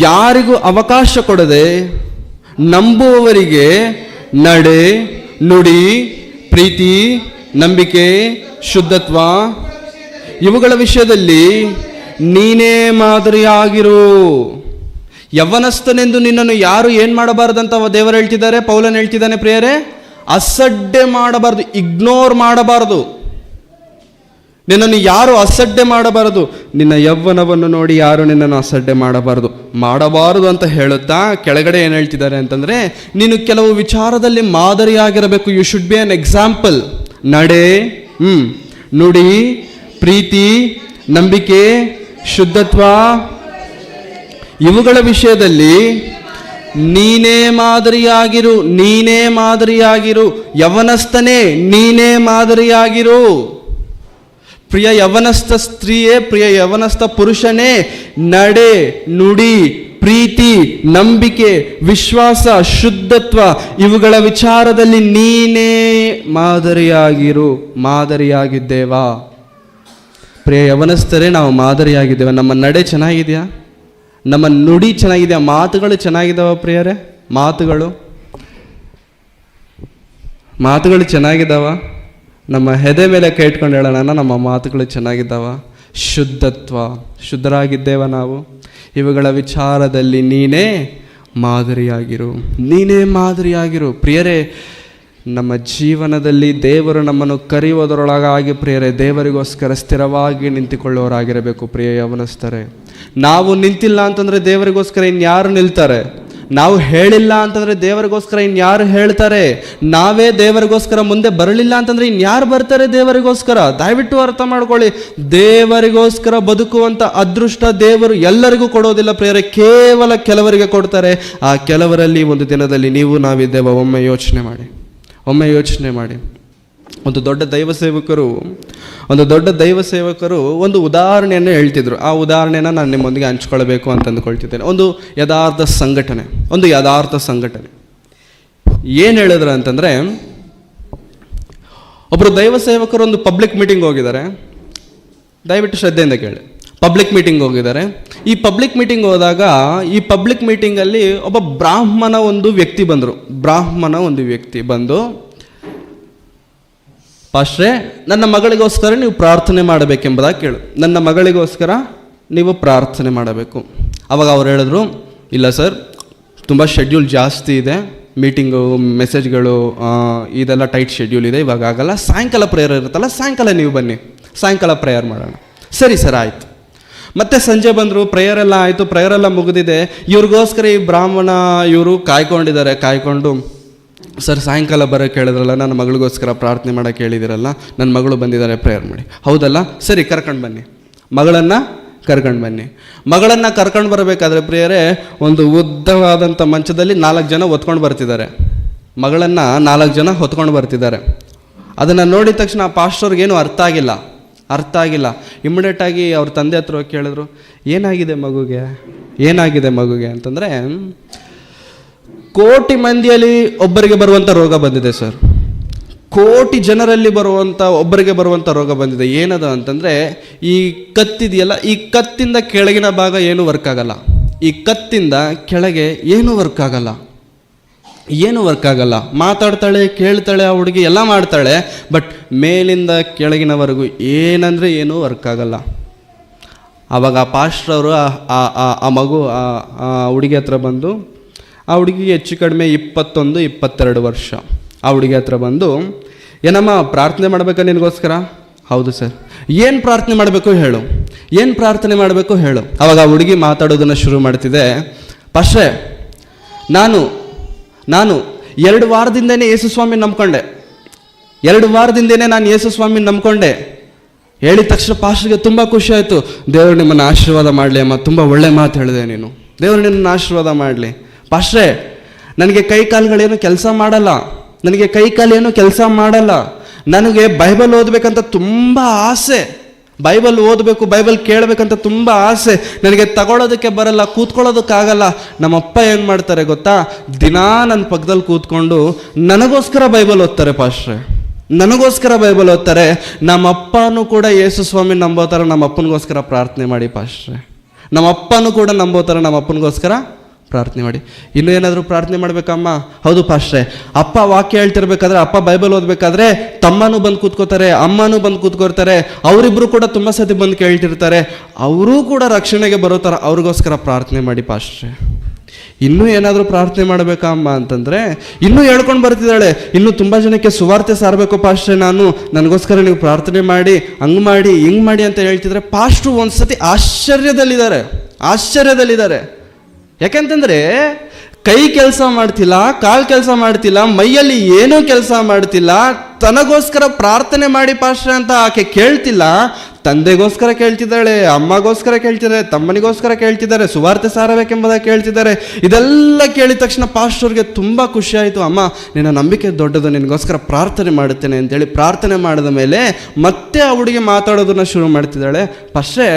ಯಾರಿಗೂ ಅವಕಾಶ ಕೊಡದೆ ನಂಬುವವರಿಗೆ ನಡೆ, ನುಡಿ, ಪ್ರೀತಿ, ನಂಬಿಕೆ, ಶುದ್ಧತ್ವ ಇವುಗಳ ವಿಷಯದಲ್ಲಿ ನೀನೇ ಮಾದರಿಯಾಗಿರು. ಯವನಸ್ಥನೆಂದು ನಿನ್ನನ್ನು ಯಾರು ಏನು ಮಾಡಬಾರ್ದಂತ ದೇವರು ಹೇಳ್ತಿದ್ದಾರೆ, ಪೌಲನ್ ಹೇಳ್ತಿದ್ದಾನೆ ಪ್ರಿಯರೇ, ಅಸಡ್ಡೆ ಮಾಡಬಾರ್ದು, ಇಗ್ನೋರ್ ಮಾಡಬಾರ್ದು. ನಿನ್ನನ್ನು ಯಾರು ಅಸಡ್ಡೆ ಮಾಡಬಾರದು. ನಿನ್ನ ಯೌವನವನ್ನು ನೋಡಿ ಯಾರು ನಿನ್ನನ್ನು ಅಸಡ್ಡೆ ಮಾಡಬಾರದು ಅಂತ ಹೇಳುತ್ತಾ ಕೆಳಗಡೆ ಏನು ಹೇಳ್ತಿದ್ದಾರೆ ಅಂತಂದರೆ, ನೀನು ಕೆಲವು ವಿಚಾರದಲ್ಲಿ ಮಾದರಿಯಾಗಿರಬೇಕು. You should be an example. ನಡೆ, ನುಡಿ, ಪ್ರೀತಿ, ನಂಬಿಕೆ, ಶುದ್ಧತ್ವ ಇವುಗಳ ವಿಷಯದಲ್ಲಿ ನೀನೇ ಮಾದರಿಯಾಗಿರು. ಯವನಸ್ಥನೇ ನೀನೇ ಮಾದರಿಯಾಗಿರು. ಪ್ರಿಯ ಯವನಸ್ಥ ಸ್ತ್ರೀಯೇ, ಪ್ರಿಯ ಯವನಸ್ಥ ಪುರುಷನೇ, ನಡೆ, ನುಡಿ, ಪ್ರೀತಿ, ನಂಬಿಕೆ, ವಿಶ್ವಾಸ, ಶುದ್ಧತ್ವ ಇವುಗಳ ವಿಚಾರದಲ್ಲಿ ನೀನೇ ಮಾದರಿಯಾಗಿದ್ದೇವಾ? ಪ್ರಿಯ ಯವನಸ್ಥರೇ, ನಾವು ಮಾದರಿಯಾಗಿದ್ದೇವೆ. ನಮ್ಮ ನಡೆ ಚೆನ್ನಾಗಿದೆಯಾ? ನಮ್ಮ ನುಡಿ ಚೆನ್ನಾಗಿದೆಯಾ? ಮಾತುಗಳು ಚೆನ್ನಾಗಿದ್ದಾವ ಪ್ರಿಯರೇ? ಮಾತುಗಳು ಚೆನ್ನಾಗಿದ್ದಾವ? ನಮ್ಮ ಹೆದೆ ಮೇಲೆ ಕೈ ಇಟ್ಕೊಂಡು ಹೇಳೋಣ, ನಮ್ಮ ಮಾತುಗಳು ಚೆನ್ನಾಗಿದ್ದಾವ? ಶುದ್ಧರಾಗಿದ್ದೇವ ನಾವು? ಇವುಗಳ ವಿಚಾರದಲ್ಲಿ ನೀನೇ ಮಾದರಿಯಾಗಿರು. ಪ್ರಿಯರೇ, ನಮ್ಮ ಜೀವನದಲ್ಲಿ ದೇವರು ನಮ್ಮನ್ನು ಕರೆಯುವುದರೊಳಗಾಗಿ ಪ್ರಿಯರೇ ದೇವರಿಗೋಸ್ಕರ ಸ್ಥಿರವಾಗಿ ನಿಂತುಕೊಳ್ಳೋರಾಗಿರಬೇಕು. ಪ್ರಿಯ ಯವನಸ್ಥರೇ, ನಾವು ನಿಂತಿಲ್ಲ ಅಂತಂದರೆ ದೇವರಿಗೋಸ್ಕರ ಇನ್ಯಾರು ನಿಲ್ತಾರೆ? ನಾವು ಹೇಳಿಲ್ಲ ಅಂತಂದರೆ ದೇವರಿಗೋಸ್ಕರ ಇನ್ಯಾರು ಹೇಳ್ತಾರೆ? ನಾವೇ ದೇವರಿಗೋಸ್ಕರ ಮುಂದೆ ಬರಲಿಲ್ಲ ಅಂತಂದರೆ ಇನ್ಯಾರು ಬರ್ತಾರೆ ದೇವರಿಗೋಸ್ಕರ? ದಯವಿಟ್ಟು ಅರ್ಥ ಮಾಡ್ಕೊಳ್ಳಿ, ದೇವರಿಗೋಸ್ಕರ ಬದುಕುವಂಥ ಅದೃಷ್ಟ ದೇವರು ಎಲ್ಲರಿಗೂ ಕೊಡೋದಿಲ್ಲ ಪ್ರಿಯರೇ, ಕೇವಲ ಕೆಲವರಿಗೆ ಕೊಡ್ತಾರೆ. ಆ ಕೆಲವರಲ್ಲಿ ಒಂದು ದಿನದಲ್ಲಿ ನೀವು ನಾವಿದ್ದೇವೆ. ಒಮ್ಮೆ ಯೋಚನೆ ಮಾಡಿ. ಒಂದು ದೊಡ್ಡ ದೈವ ಸೇವಕರು ಒಂದು ಉದಾಹರಣೆಯನ್ನು ಹೇಳ್ತಿದ್ರು. ಆ ಉದಾಹರಣೆನ ನಾನು ನಿಮ್ಮೊಂದಿಗೆ ಹಂಚ್ಕೊಳ್ಬೇಕು ಅಂತ ಅಂದ್ಕೊಳ್ತಿದ್ದೇನೆ. ಒಂದು ಯಥಾರ್ಥ ಸಂಘಟನೆ ಏನು ಹೇಳಿದ್ರು ಅಂತಂದರೆ, ಒಬ್ಬರು ದೈವ ಸೇವಕರು ಒಂದು ಪಬ್ಲಿಕ್ ಮೀಟಿಂಗ್ ಹೋಗಿದ್ದಾರೆ. ದಯವಿಟ್ಟು ಶ್ರದ್ಧೆಯಿಂದ ಕೇಳಿ. ಪಬ್ಲಿಕ್ ಮೀಟಿಂಗ್ ಹೋಗಿದ್ದಾರೆ. ಈ ಪಬ್ಲಿಕ್ ಮೀಟಿಂಗ್ ಹೋದಾಗ ಈ ಪಬ್ಲಿಕ್ ಮೀಟಿಂಗಲ್ಲಿ ಒಬ್ಬ ಬ್ರಾಹ್ಮಣ ಒಂದು ವ್ಯಕ್ತಿ ಬಂದು, ಪಾಸ್ಟ್ರೇ, ನನ್ನ ಮಗಳಿಗೋಸ್ಕರ ನೀವು ಪ್ರಾರ್ಥನೆ ಮಾಡಬೇಕೆಂಬುದಾಗಿ ಕೇಳು. ನನ್ನ ಮಗಳಿಗೋಸ್ಕರ ನೀವು ಪ್ರಾರ್ಥನೆ ಮಾಡಬೇಕು. ಅವಾಗ ಅವ್ರು ಹೇಳಿದ್ರು, ಇಲ್ಲ ಸರ್, ತುಂಬ ಶೆಡ್ಯೂಲ್ ಜಾಸ್ತಿ ಇದೆ, ಮೀಟಿಂಗು, ಮೆಸೇಜ್ಗಳು, ಇದೆಲ್ಲ ಟೈಟ್ ಶೆಡ್ಯೂಲ್ ಇದೆ, ಇವಾಗ ಆಗಲ್ಲ. ಸಾಯಂಕಾಲ ಪ್ರೇಯರ್ ಇರುತ್ತಲ್ಲ, ಸಾಯಂಕಾಲ ನೀವು ಬನ್ನಿ, ಸಾಯಂಕಾಲ ಪ್ರೇಯರ್ ಮಾಡೋಣ. ಸರಿ ಸರ್, ಆಯಿತು. ಮತ್ತೆ ಸಂಜೆ ಬಂದರು, ಪ್ರೇಯರೆಲ್ಲ ಆಯಿತು, ಪ್ರೇಯರೆಲ್ಲ ಮುಗಿದಿದೆ. ಇವ್ರಿಗೋಸ್ಕರ ಈ ಬ್ರಾಹ್ಮಣ ಇವರು ಕಾಯ್ಕೊಂಡು, ಸರ್ ಸಾಯಂಕಾಲ ಬರೋಕ್ಕೆ ಹೇಳಿದ್ರಲ್ಲ, ನನ್ನ ಮಗಳಿಗೋಸ್ಕರ ಪ್ರಾರ್ಥನೆ ಮಾಡೋಕ್ಕೆ ಹೇಳಿದಿರಲ್ಲ, ನನ್ನ ಮಗಳು ಬಂದಿದ್ದಾರೆ, ಪ್ರೇಯರ್ ಮಾಡಿ. ಹೌದಲ್ಲ, ಸರಿ, ಕರ್ಕೊಂಡು ಬನ್ನಿ, ಮಗಳನ್ನು ಕರ್ಕೊಂಡು ಬರಬೇಕಾದ್ರೆ ಪ್ರಿಯರೇ, ಒಂದು ಉದ್ದವಾದಂಥ ಮಂಚದಲ್ಲಿ 4 ಜನ ಹೊತ್ಕೊಂಡು ಬರ್ತಿದ್ದಾರೆ. ಮಗಳನ್ನು 4 ಜನ ಹೊತ್ಕೊಂಡು ಬರ್ತಿದ್ದಾರೆ. ಅದನ್ನು ನೋಡಿದ ತಕ್ಷಣ ಆ ಪಾಸ್ಟರ್ಗೇನು ಅರ್ಥ ಆಗಿಲ್ಲ. ಇಮ್ಮಿಡಿಯೇಟಾಗಿ ಅವ್ರ ತಂದೆ ಹತ್ರ ಹೋಗಿ ಕೇಳಿದ್ರು, ಏನಾಗಿದೆ ಮಗುಗೆ ಅಂತಂದರೆ, ಕೋಟಿ ಮಂದಿಯಲ್ಲಿ ಒಬ್ಬರಿಗೆ ಬರುವಂಥ ರೋಗ ಬಂದಿದೆ ಸರ್. ಕೋಟಿ ಜನರಲ್ಲಿ ಒಬ್ಬರಿಗೆ ಬರುವಂಥ ರೋಗ ಬಂದಿದೆ. ಏನದು ಅಂತಂದರೆ, ಈ ಕತ್ತಿದೆಯಲ್ಲ, ಈ ಕತ್ತಿಂದ ಕೆಳಗಿನ ಭಾಗ ಏನೂ ವರ್ಕ್ ಆಗಲ್ಲ. ಈ ಕತ್ತಿಂದ ಕೆಳಗೆ ಏನೂ ವರ್ಕ್ ಆಗಲ್ಲ. ಮಾತಾಡ್ತಾಳೆ, ಕೇಳ್ತಾಳೆ, ಆ ಹುಡುಗಿ ಎಲ್ಲ ಮಾಡ್ತಾಳೆ, ಬಟ್ ಮೇಲಿಂದ ಕೆಳಗಿನವರೆಗೂ ಏನೂ ವರ್ಕ್ ಆಗಲ್ಲ. ಆವಾಗ ಆ ಪಾಸ್ಟ್ರವರು ಆ ಮಗು ಆ ಹುಡುಗಿ ಹತ್ರ ಬಂದು, ಆ ಹುಡುಗಿಗೆ ಹೆಚ್ಚು ಕಡಿಮೆ 21-22 ವರ್ಷ. ಆ ಹುಡುಗಿ ಹತ್ರ ಬಂದು, ಏನಮ್ಮ ಪ್ರಾರ್ಥನೆ ಮಾಡಬೇಕಾ ನಿನಗೋಸ್ಕರ? ಹೌದು ಸರ್. ಏನು ಪ್ರಾರ್ಥನೆ ಮಾಡಬೇಕು ಹೇಳು. ಆವಾಗ ಆ ಹುಡುಗಿ ಮಾತಾಡೋದನ್ನು ಶುರು ಮಾಡ್ತಿದೆ. ಪಾಸ್ಟ್ರೇ, ನಾನು 2 ವಾರದಿಂದನೇ ಯೇಸುಸ್ವಾಮಿ ನಂಬ್ಕೊಂಡೆ. 2 ವಾರದಿಂದನೇ ನಾನು ಯೇಸುಸ್ವಾಮಿ ನಂಬ್ಕೊಂಡೆ. ಹೇಳಿದ ತಕ್ಷಣ ಪಾಸ್ಟ್ರಿಗೆ ತುಂಬ ಖುಷಿ ಆಯಿತು. ದೇವರು ನಿಮ್ಮನ್ನು ಆಶೀರ್ವಾದ ಮಾಡಲಿ ಅಮ್ಮ, ತುಂಬ ಒಳ್ಳೆ ಮಾತು ಹೇಳಿದೆ ನೀನು, ದೇವರು ನಿನ್ನನ್ನು ಆಶೀರ್ವಾದ ಮಾಡಲಿ. ಪಾಸ್ಟ್ರೇ, ನನಗೆ ಕೈ ಕಾಲುಗಳೇನು ಕೆಲಸ ಮಾಡಲ್ಲ. ನನಗೆ ಬೈಬಲ್ ಓದಬೇಕಂತ ತುಂಬ ಆಸೆ. ಬೈಬಲ್ ಓದಬೇಕು, ಬೈಬಲ್ ಕೇಳಬೇಕಂತ ತುಂಬ ಆಸೆ. ನನಗೆ ತಗೊಳ್ಳೋದಕ್ಕೆ ಬರಲ್ಲ, ಕೂತ್ಕೊಳ್ಳೋದಕ್ಕಾಗಲ್ಲ. ನಮ್ಮಪ್ಪ ಏನು ಮಾಡ್ತಾರೆ ಗೊತ್ತಾ? ದಿನಾ ನನ್ನ ಪಕ್ಕದಲ್ಲಿ ಕೂತ್ಕೊಂಡು ನನಗೋಸ್ಕರ ಬೈಬಲ್ ಓದ್ತಾರೆ ಪಾಸ್ಟ್ರೇ. ನನಗೋಸ್ಕರ ಬೈಬಲ್ ಓದ್ತಾರೆ. ನಮ್ಮ ಅಪ್ಪನೂ ಕೂಡ ಯೇಸು ಸ್ವಾಮಿ ನಂಬೋ ಥರ ನಮ್ಮ ಅಪ್ಪನಿಗೋಸ್ಕರ ಪ್ರಾರ್ಥನೆ ಮಾಡಿ ಪಾಸ್ಟ್ರೆ. ನಮ್ಮ ಅಪ್ಪನೂ ಕೂಡ ನಂಬೋ ಥರ ನಮ್ಮ ಅಪ್ಪನಿಗೋಸ್ಕರ ಪ್ರಾರ್ಥನೆ ಮಾಡಿ. ಇನ್ನೂ ಏನಾದರೂ ಪ್ರಾರ್ಥನೆ ಮಾಡಬೇಕಮ್ಮ? ಹೌದು ಪಾಸ್ಟ್ರೆ, ಅಪ್ಪ ವಾಕ್ಯ ಹೇಳ್ತಿರ್ಬೇಕಾದ್ರೆ, ಅಪ್ಪ ಬೈಬಲ್ ಓದಬೇಕಾದ್ರೆ ತಮ್ಮನೂ ಬಂದು ಕೂತ್ಕೋತಾರೆ, ಅಮ್ಮನೂ ಬಂದು ಕೂತ್ಕೊಳ್ತಾರೆ, ಅವರಿಬ್ಬರು ಕೂಡ ತುಂಬ ಸತಿ ಬಂದು ಕೇಳ್ತಿರ್ತಾರೆ, ಅವರೂ ಕೂಡ ರಕ್ಷಣೆಗೆ ಬರೋ ಥರ ಅವ್ರಿಗೋಸ್ಕರ ಪ್ರಾರ್ಥನೆ ಮಾಡಿ ಪಾಸ್ಟ್ರೆ. ಇನ್ನೂ ಏನಾದರೂ ಪ್ರಾರ್ಥನೆ ಮಾಡಬೇಕಾ ಅಮ್ಮ ಅಂತಂದರೆ, ಇನ್ನೂ ಹೇಳ್ಕೊಂಡು ಬರ್ತಿದ್ದಾಳೆ, ಇನ್ನೂ ತುಂಬ ಜನಕ್ಕೆ ಸುವಾರ್ತೆ ಸಾರಬೇಕು ಪಾಸ್ಟ್ರೆ, ನನಗೋಸ್ಕರ ನೀವು ಪ್ರಾರ್ಥನೆ ಮಾಡಿ, ಹಂಗೆ ಮಾಡಿ ಹಿಂಗೆ ಮಾಡಿ ಅಂತ ಹೇಳ್ತಿದ್ರೆ ಪಾಸ್ಟ್ರು ಒಂದು ಸತಿ ಆಶ್ಚರ್ಯದಲ್ಲಿದ್ದಾರೆ. ಯಾಕೆಂತಂದರೆ ಕೈ ಕೆಲಸ ಮಾಡ್ತಿಲ್ಲ, ಕಾಲು ಕೆಲಸ ಮಾಡ್ತಿಲ್ಲ, ಮೈಯಲ್ಲಿ ಏನೂ ಕೆಲಸ ಮಾಡ್ತಿಲ್ಲ, ತನಗೋಸ್ಕರ ಪ್ರಾರ್ಥನೆ ಮಾಡಿ ಪಾಸ್ಟ್ರೆ ಅಂತ ಆಕೆ ಕೇಳ್ತಿಲ್ಲ, ತಂದೆಗೋಸ್ಕರ ಕೇಳ್ತಿದ್ದಾಳೆ, ಅಮ್ಮಗೋಸ್ಕರ ಕೇಳ್ತಿದ್ದಾರೆ, ತಮ್ಮನಿಗೋಸ್ಕರ ಕೇಳ್ತಿದ್ದಾರೆ, ಸುವಾರ್ತೆ ಸಾರಬೇಕೆಂಬುದಾಗಿ ಕೇಳ್ತಿದ್ದಾರೆ. ಇದೆಲ್ಲ ಕೇಳಿದ ತಕ್ಷಣ ಪಾಸ್ಟರ್ಗೆ ತುಂಬ ಖುಷಿ ಆಯಿತು. ಅಮ್ಮ, ನಿನ್ನ ನಂಬಿಕೆ ದೊಡ್ಡದು, ನಿನಗೋಸ್ಕರ ಪ್ರಾರ್ಥನೆ ಮಾಡುತ್ತೇನೆ ಅಂತೇಳಿ ಪ್ರಾರ್ಥನೆ ಮಾಡಿದ ಮೇಲೆ ಮತ್ತೆ ಆ ಹುಡುಗಿ ಮಾತಾಡೋದನ್ನ ಶುರು ಮಾಡ್ತಿದ್ದಾಳೆ. ಪಾಸ್ಟ್ರೆ,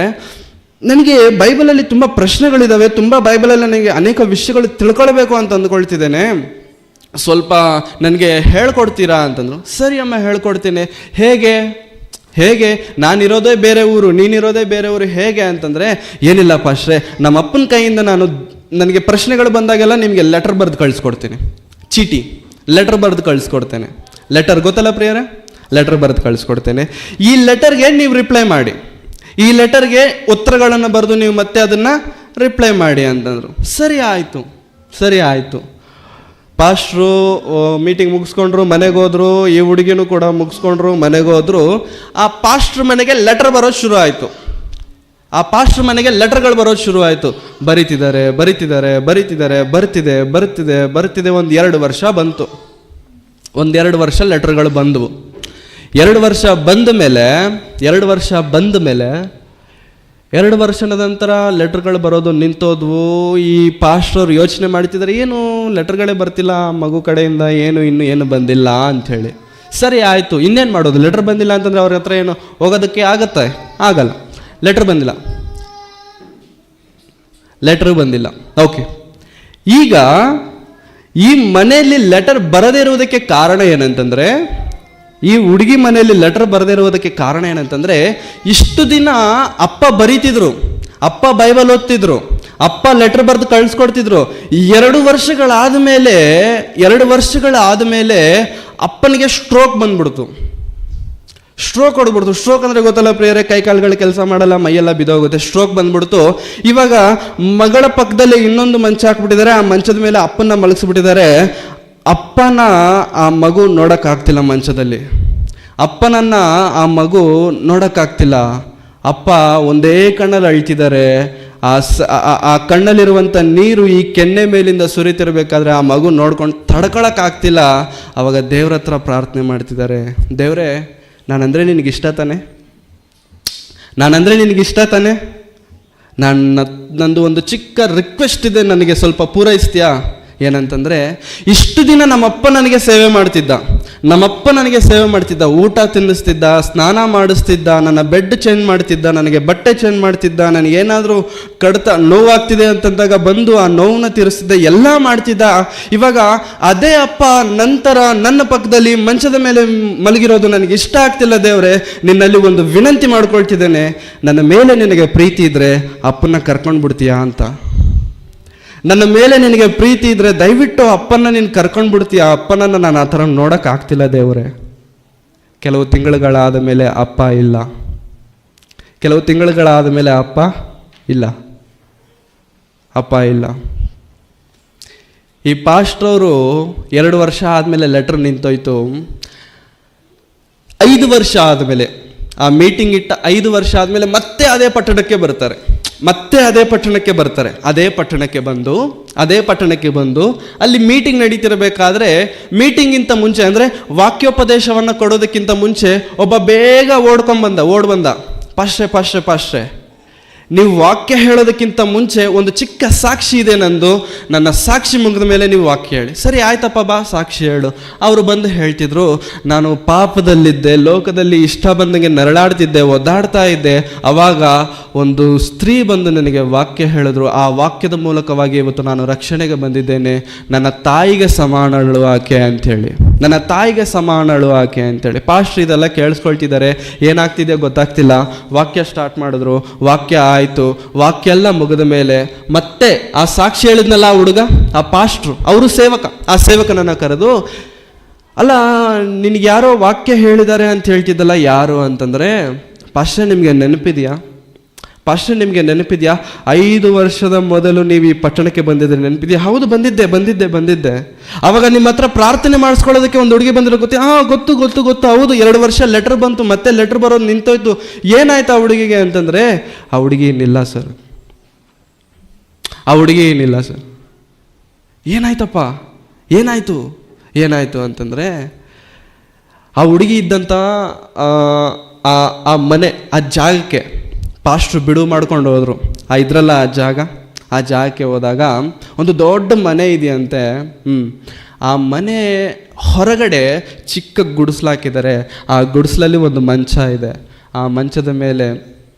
ನನಗೆ ಬೈಬಲಲ್ಲಿ ತುಂಬ ಪ್ರಶ್ನೆಗಳಿದ್ದಾವೆ, ತುಂಬ ಬೈಬಲಲ್ಲಿ ನನಗೆ ಅನೇಕ ವಿಷಯಗಳು ತಿಳ್ಕೊಳ್ಬೇಕು ಅಂತ ಅಂದ್ಕೊಳ್ತಿದ್ದೇನೆ, ಸ್ವಲ್ಪ ನನಗೆ ಹೇಳ್ಕೊಡ್ತೀರಾ ಅಂತಂದರು. ಸರಿ ಅಮ್ಮ, ಹೇಳ್ಕೊಡ್ತೀನಿ. ಹೇಗೆ ನಾನಿರೋದೇ ಬೇರೆ ಊರು, ನೀನಿರೋದೇ ಬೇರೆ ಊರು, ಹೇಗೆ ಅಂತಂದರೆ, ಏನಿಲ್ಲ ಪಾಸ್ಟ್ರೆ, ನಮ್ಮ ಅಪ್ಪನ ಕೈಯಿಂದ ನನಗೆ ಪ್ರಶ್ನೆಗಳು ಬಂದಾಗೆಲ್ಲ ನಿಮಗೆ ಲೆಟರ್ ಬರೆದು ಕಳಿಸ್ಕೊಡ್ತೀನಿ, ಚೀಟಿ ಲೆಟರ್ ಬರೆದು ಕಳಿಸ್ಕೊಡ್ತೇನೆ. ಲೆಟರ್ ಗೊತ್ತಲ್ಲ ಪ್ರಿಯರೇ? ಲೆಟರ್ ಬರೆದು ಕಳಿಸ್ಕೊಡ್ತೇನೆ. ಈ ಲೆಟರ್ಗೆ ನೀವು ರಿಪ್ಲೈ ಮಾಡಿ, ಈ ಲೆಟರ್ಗೆ ಉತ್ತರಗಳನ್ನು ಬರೆದು ನೀವು ಮತ್ತೆ ಅದನ್ನು ರಿಪ್ಲೈ ಮಾಡಿ ಅಂತಂದರು. ಸರಿ ಆಯಿತು. ಪಾಸ್ಟ್ರು ಮೀಟಿಂಗ್ ಮುಗಿಸ್ಕೊಂಡ್ರು, ಮನೆಗೆ ಹೋದ್ರು. ಈ ಹುಡುಗಿನೂ ಕೂಡ ಮುಗಿಸ್ಕೊಂಡ್ರು, ಮನೆಗೆ ಹೋದ್ರು. ಆ ಪಾಸ್ಟ್ರ್ ಮನೆಗೆ ಲೆಟರ್ ಬರೋದು ಶುರು ಆಯಿತು. ಆ ಪಾಸ್ಟ್ರ್ ಮನೆಗೆ ಲೆಟರ್ಗಳು ಬರೋದು ಶುರು ಆಯಿತು. ಬರಿತಿದ್ದಾರೆ. ಒಂದು 2 ವರ್ಷ ಬಂತು. 2 ವರ್ಷ ಲೆಟರ್ಗಳು ಬಂದವು. 2 ವರ್ಷ ಬಂದ ಮೇಲೆ 2 ವರ್ಷದ ನಂತರ ಲೆಟರ್ಗಳು ಬರೋದು ನಿಂತೋದ್ವು. ಈ ಪಾಸ್ಟರ್ ಯೋಚನೆ ಮಾಡ್ತಿದ್ದಾರೆ, ಏನು ಲೆಟರ್ಗಳೇ ಬರ್ತಿಲ್ಲ ಮಗು ಕಡೆಯಿಂದ, ಏನು ಬಂದಿಲ್ಲ ಅಂಥೇಳಿ. ಸರಿ ಆಯಿತು, ಇನ್ನೇನು ಮಾಡೋದು? ಲೆಟರ್ ಬಂದಿಲ್ಲ ಅಂತಂದರೆ ಅವ್ರ ಹತ್ರ ಏನು ಹೋಗೋದಕ್ಕೆ ಆಗಲ್ಲ. ಲೆಟರ್ ಬಂದಿಲ್ಲ. ಓಕೆ, ಈಗ ಈ ಮನೆಯಲ್ಲಿ ಲೆಟರ್ ಬರದೇ ಇರುವುದಕ್ಕೆ ಕಾರಣ ಏನಂತಂದರೆ, ಈ ಹುಡುಗಿ ಮನೆಯಲ್ಲಿ ಲೆಟರ್ ಬರದೇ ಇರುವುದಕ್ಕೆ ಕಾರಣ ಏನಂತಂದರೆ, ಇಷ್ಟು ದಿನ ಅಪ್ಪ ಬರೀತಿದ್ರು, ಅಪ್ಪ ಬೈಬಲ್ ಓದ್ತಿದ್ರು, ಅಪ್ಪ ಲೆಟರ್ ಬರೆದು ಕಳಿಸ್ಕೊಡ್ತಿದ್ರು. 2 ವರ್ಷಗಳಾದ ಮೇಲೆ ಅಪ್ಪನಿಗೆ ಸ್ಟ್ರೋಕ್ ಬಂದ್ಬಿಡ್ತು. ಸ್ಟ್ರೋಕ್ ಅಂದರೆ ಗೊತ್ತಲ್ಲ ಪ್ರಿಯರೇ, ಕೈಕಾಲುಗಳು ಕೆಲಸ ಮಾಡಲ್ಲ, ಮೈಯೆಲ್ಲ ಬಿದ್ದೋಗುತ್ತೆ. ಸ್ಟ್ರೋಕ್ ಬಂದ್ಬಿಡ್ತು. ಇವಾಗ ಮಗಳ ಪಕ್ಕದಲ್ಲಿ ಇನ್ನೊಂದು ಮಂಚ ಹಾಕ್ಬಿಟ್ಟಿದ್ದಾರೆ. ಆ ಮಂಚದ ಮೇಲೆ ಅಪ್ಪನ ಮಲಗಿಸ್ಬಿಟ್ಟಿದ್ದಾರೆ. ಅಪ್ಪನ ಆ ಮಗು ನೋಡೋಕ್ಕಾಗ್ತಿಲ್ಲ ಮಂಚದಲ್ಲಿ. ಅಪ್ಪನನ್ನು ಆ ಮಗು ನೋಡೋಕ್ಕಾಗ್ತಿಲ್ಲ. ಅಪ್ಪ ಒಂದೇ ಕಣ್ಣಲ್ಲಿ ಅಳ್ತಿದ್ದಾರೆ. ಆ ಕಣ್ಣಲ್ಲಿರುವಂಥ ನೀರು ಈ ಕೆನ್ನೆ ಮೇಲಿಂದ ಸುರಿತಿರ್ಬೇಕಾದ್ರೆ ಆ ಮಗು ನೋಡ್ಕೊಂಡು ತಡ್ಕೊಳಕ್ಕಾಗ್ತಿಲ್ಲ. ಅವಾಗ ದೇವ್ರ ಹತ್ರ ಪ್ರಾರ್ಥನೆ ಮಾಡ್ತಿದ್ದಾರೆ, ದೇವ್ರೇ, ನಾನಂದರೆ ನಿನಗಿಷ್ಟ ತಾನೆ? ನಂದು ಒಂದು ಚಿಕ್ಕ ರಿಕ್ವೆಸ್ಟ್ ಇದೆ, ನನಗೆ ಸ್ವಲ್ಪ ಪೂರೈಸ್ತೀಯಾ? ಏನಂತಂದರೆ, ಇಷ್ಟು ದಿನ ನಮ್ಮಪ್ಪ ನನಗೆ ಸೇವೆ ಮಾಡ್ತಿದ್ದ, ಊಟ ತಿನ್ನಿಸ್ತಿದ್ದ, ಸ್ನಾನ ಮಾಡಿಸ್ತಿದ್ದ, ನನ್ನ ಬೆಡ್ ಚೇಂಜ್ ಮಾಡ್ತಿದ್ದ, ನನಗೆ ಬಟ್ಟೆ ಚೇಂಜ್ ಮಾಡ್ತಿದ್ದ, ನನಗೇನಾದರೂ ನೋವಾಗ್ತಿದೆ ಅಂತಂದಾಗ ಬಂದು ಆ ನೋವನ್ನ ತೀರಿಸ್ತಿದ್ದ, ಎಲ್ಲ ಮಾಡ್ತಿದ್ದ. ಇವಾಗ ಅದೇ ಅಪ್ಪ ನಂತರ ನನ್ನ ಪಕ್ಕದಲ್ಲಿ ಮಂಚದ ಮೇಲೆ ಮಲಗಿರೋದು ನನಗೆ ಇಷ್ಟ ಆಗ್ತಿಲ್ಲ. ದೇವರೇ, ನಿನ್ನಲ್ಲಿ ಒಂದು ವಿನಂತಿ ಮಾಡ್ಕೊಳ್ತಿದ್ದೇನೆ, ನನ್ನ ಮೇಲೆ ನಿನಗೆ ಪ್ರೀತಿ ಇದ್ದರೆ ಅಪ್ಪನ ಕರ್ಕೊಂಡು ಬಿಡ್ತೀಯಾ ಅಂತ. ನನ್ನ ಮೇಲೆ ನಿನಗೆ ಪ್ರೀತಿ ಇದ್ದರೆ ದಯವಿಟ್ಟು ಅಪ್ಪನ ನೀನು ಕರ್ಕೊಂಡು ಬಿಡ್ತೀಯ. ಅಪ್ಪನನ್ನು ನಾನು ಆ ಥರ ನೋಡೋಕ್ಕಾಗ್ತಿಲ್ಲ ದೇವರೇ. ಕೆಲವು ತಿಂಗಳುಗಳಾದ ಮೇಲೆ ಅಪ್ಪ ಇಲ್ಲ. ಈ ಪಾಸ್ಟ್ರವರು 2 ವರ್ಷ ಆದಮೇಲೆ ಲೆಟರ್ ನಿಂತೋಯ್ತು. 5 ವರ್ಷ ಆದಮೇಲೆ, ಆ ಮೀಟಿಂಗ್ ಇಟ್ಟ 5 ವರ್ಷ ಆದಮೇಲೆ ಮತ್ತೆ ಅದೇ ಪಟ್ಟಣಕ್ಕೆ ಬರ್ತಾರೆ. ಅದೇ ಪಟ್ಟಣಕ್ಕೆ ಬಂದು ಅಲ್ಲಿ ಮೀಟಿಂಗ್ ನಡೀತಿರಬೇಕಾದ್ರೆ, ಮೀಟಿಂಗಿಂತ ಮುಂಚೆ ಅಂದರೆ ವಾಕ್ಯೋಪದೇಶವನ್ನು ಕೊಡೋದಕ್ಕಿಂತ ಮುಂಚೆ ಒಬ್ಬ ಬೇಗ ಓಡ್ ಬಂದ. ಪಾಸ್ಟ್ರೆ, ನೀವು ವಾಕ್ಯ ಹೇಳೋದಕ್ಕಿಂತ ಮುಂಚೆ ಒಂದು ಚಿಕ್ಕ ಸಾಕ್ಷಿ ಇದೆ ನಂದು, ನನ್ನ ಸಾಕ್ಷಿ ಮುಗಿದ ಮೇಲೆ ನೀವು ವಾಕ್ಯ ಹೇಳಿ. ಸರಿ ಆಯ್ತಪ್ಪ, ಬಾ ಸಾಕ್ಷಿ ಹೇಳು. ಅವರು ಬಂದು ಹೇಳ್ತಿದ್ರು, ನಾನು ಪಾಪದಲ್ಲಿದ್ದೆ, ಲೋಕದಲ್ಲಿ ಇಷ್ಟ ಬಂದಂಗೆ ನರಳಾಡ್ತಿದ್ದೆ, ಒದ್ದಾಡ್ತಾ ಇದ್ದೆ. ಅವಾಗ ಒಂದು ಸ್ತ್ರೀ ಬಂದು ನನಗೆ ವಾಕ್ಯ ಹೇಳಿದ್ರು. ಆ ವಾಕ್ಯದ ಮೂಲಕವಾಗಿ ಇವತ್ತು ನಾನು ರಕ್ಷಣೆಗೆ ಬಂದಿದ್ದೇನೆ. ನನ್ನ ತಾಯಿಗೆ ಸಮಾನಳು ಆಕೆ ಅಂಥೇಳಿ. ನನ್ನ ತಾಯಿಗೆ ಸಮಾನಳು ಆಕೆ ಅಂತೇಳಿ. ಪಾಸ್ಟ್ರ್ ಇದೆಲ್ಲ ಕೇಳಿಸ್ಕೊಳ್ತಿದ್ದಾರೆ, ಏನಾಗ್ತಿದೆ ಗೊತ್ತಾಗ್ತಿಲ್ಲ. ವಾಕ್ಯ ಸ್ಟಾರ್ಟ್ ಮಾಡಿದ್ರು, ವಾಕ್ಯ ಆಯಿತು, ವಾಕ್ಯ ಎಲ್ಲ ಮುಗಿದ ಮೇಲೆ ಮತ್ತೆ ಆ ಸಾಕ್ಷಿ ಹೇಳಿದ್ನಲ್ಲ ಆ ಹುಡುಗ, ಆ ಪಾಸ್ಟ್ರು, ಅವರು ಸೇವಕ, ಆ ಸೇವಕನನ್ನು ಕರೆದು, ಅಲ್ಲ ನಿನಗೆ ಯಾರೋ ವಾಕ್ಯ ಹೇಳಿದ್ದಾರೆ ಅಂತ ಹೇಳ್ತಿದ್ದಲ್ಲ, ಯಾರು ಅಂತಂದರೆ, ಪಾಸ್ಟ್ರೆ ನಿಮಗೆ ನೆನಪಿದೆಯಾ? ಪಾಸ್ಟ್ರೆ ನಿಮಗೆ ನೆನಪಿದೆಯಾ 5 ವರ್ಷದ ಮೊದಲು ನೀವು ಈ ಪಟ್ಟಣಕ್ಕೆ ಬಂದಿದ್ರೆ ನೆನಪಿದೆಯಾ? ಹೌದು ಬಂದಿದ್ದೆ. ಅವಾಗ ನಿಮ್ಮ ಹತ್ರ ಪ್ರಾರ್ಥನೆ ಮಾಡಿಸ್ಕೊಳ್ಳೋದಕ್ಕೆ ಒಂದು ಹುಡುಗಿ ಬಂದಿರೋ ಗೊತ್ತು. ಹೌದು 2 ವರ್ಷ ಲೆಟರ್ ಬಂತು, ಮತ್ತೆ ಲೆಟರ್ ಬರೋದು ನಿಂತೋಯ್ತು. ಏನಾಯ್ತು ಆ ಹುಡುಗಿಗೆ ಅಂತಂದರೆ, ಆ ಹುಡುಗಿ ಏನಿಲ್ಲ ಸರ್. ಏನಾಯ್ತಪ್ಪ? ಏನಾಯ್ತು ಅಂತಂದರೆ, ಆ ಹುಡುಗಿ ಇದ್ದಂಥ ಆ ಮನೆ, ಆ ಜಾಗಕ್ಕೆ ಪಾಸ್ಟ್ರು ಬಿಡುವು ಮಾಡ್ಕೊಂಡು ಹೋದರು. ಆ ಜಾಗಕ್ಕೆ ಹೋದಾಗ ಒಂದು ದೊಡ್ಡ ಮನೆ ಇದೆಯಂತೆ. ಆ ಮನೆ ಹೊರಗಡೆ ಚಿಕ್ಕ ಗುಡಿಸ್ಲಾಕಿದ್ದಾರೆ. ಆ ಗುಡಿಸ್ಲಲ್ಲಿ ಒಂದು ಮಂಚ ಇದೆ. ಆ ಮಂಚದ ಮೇಲೆ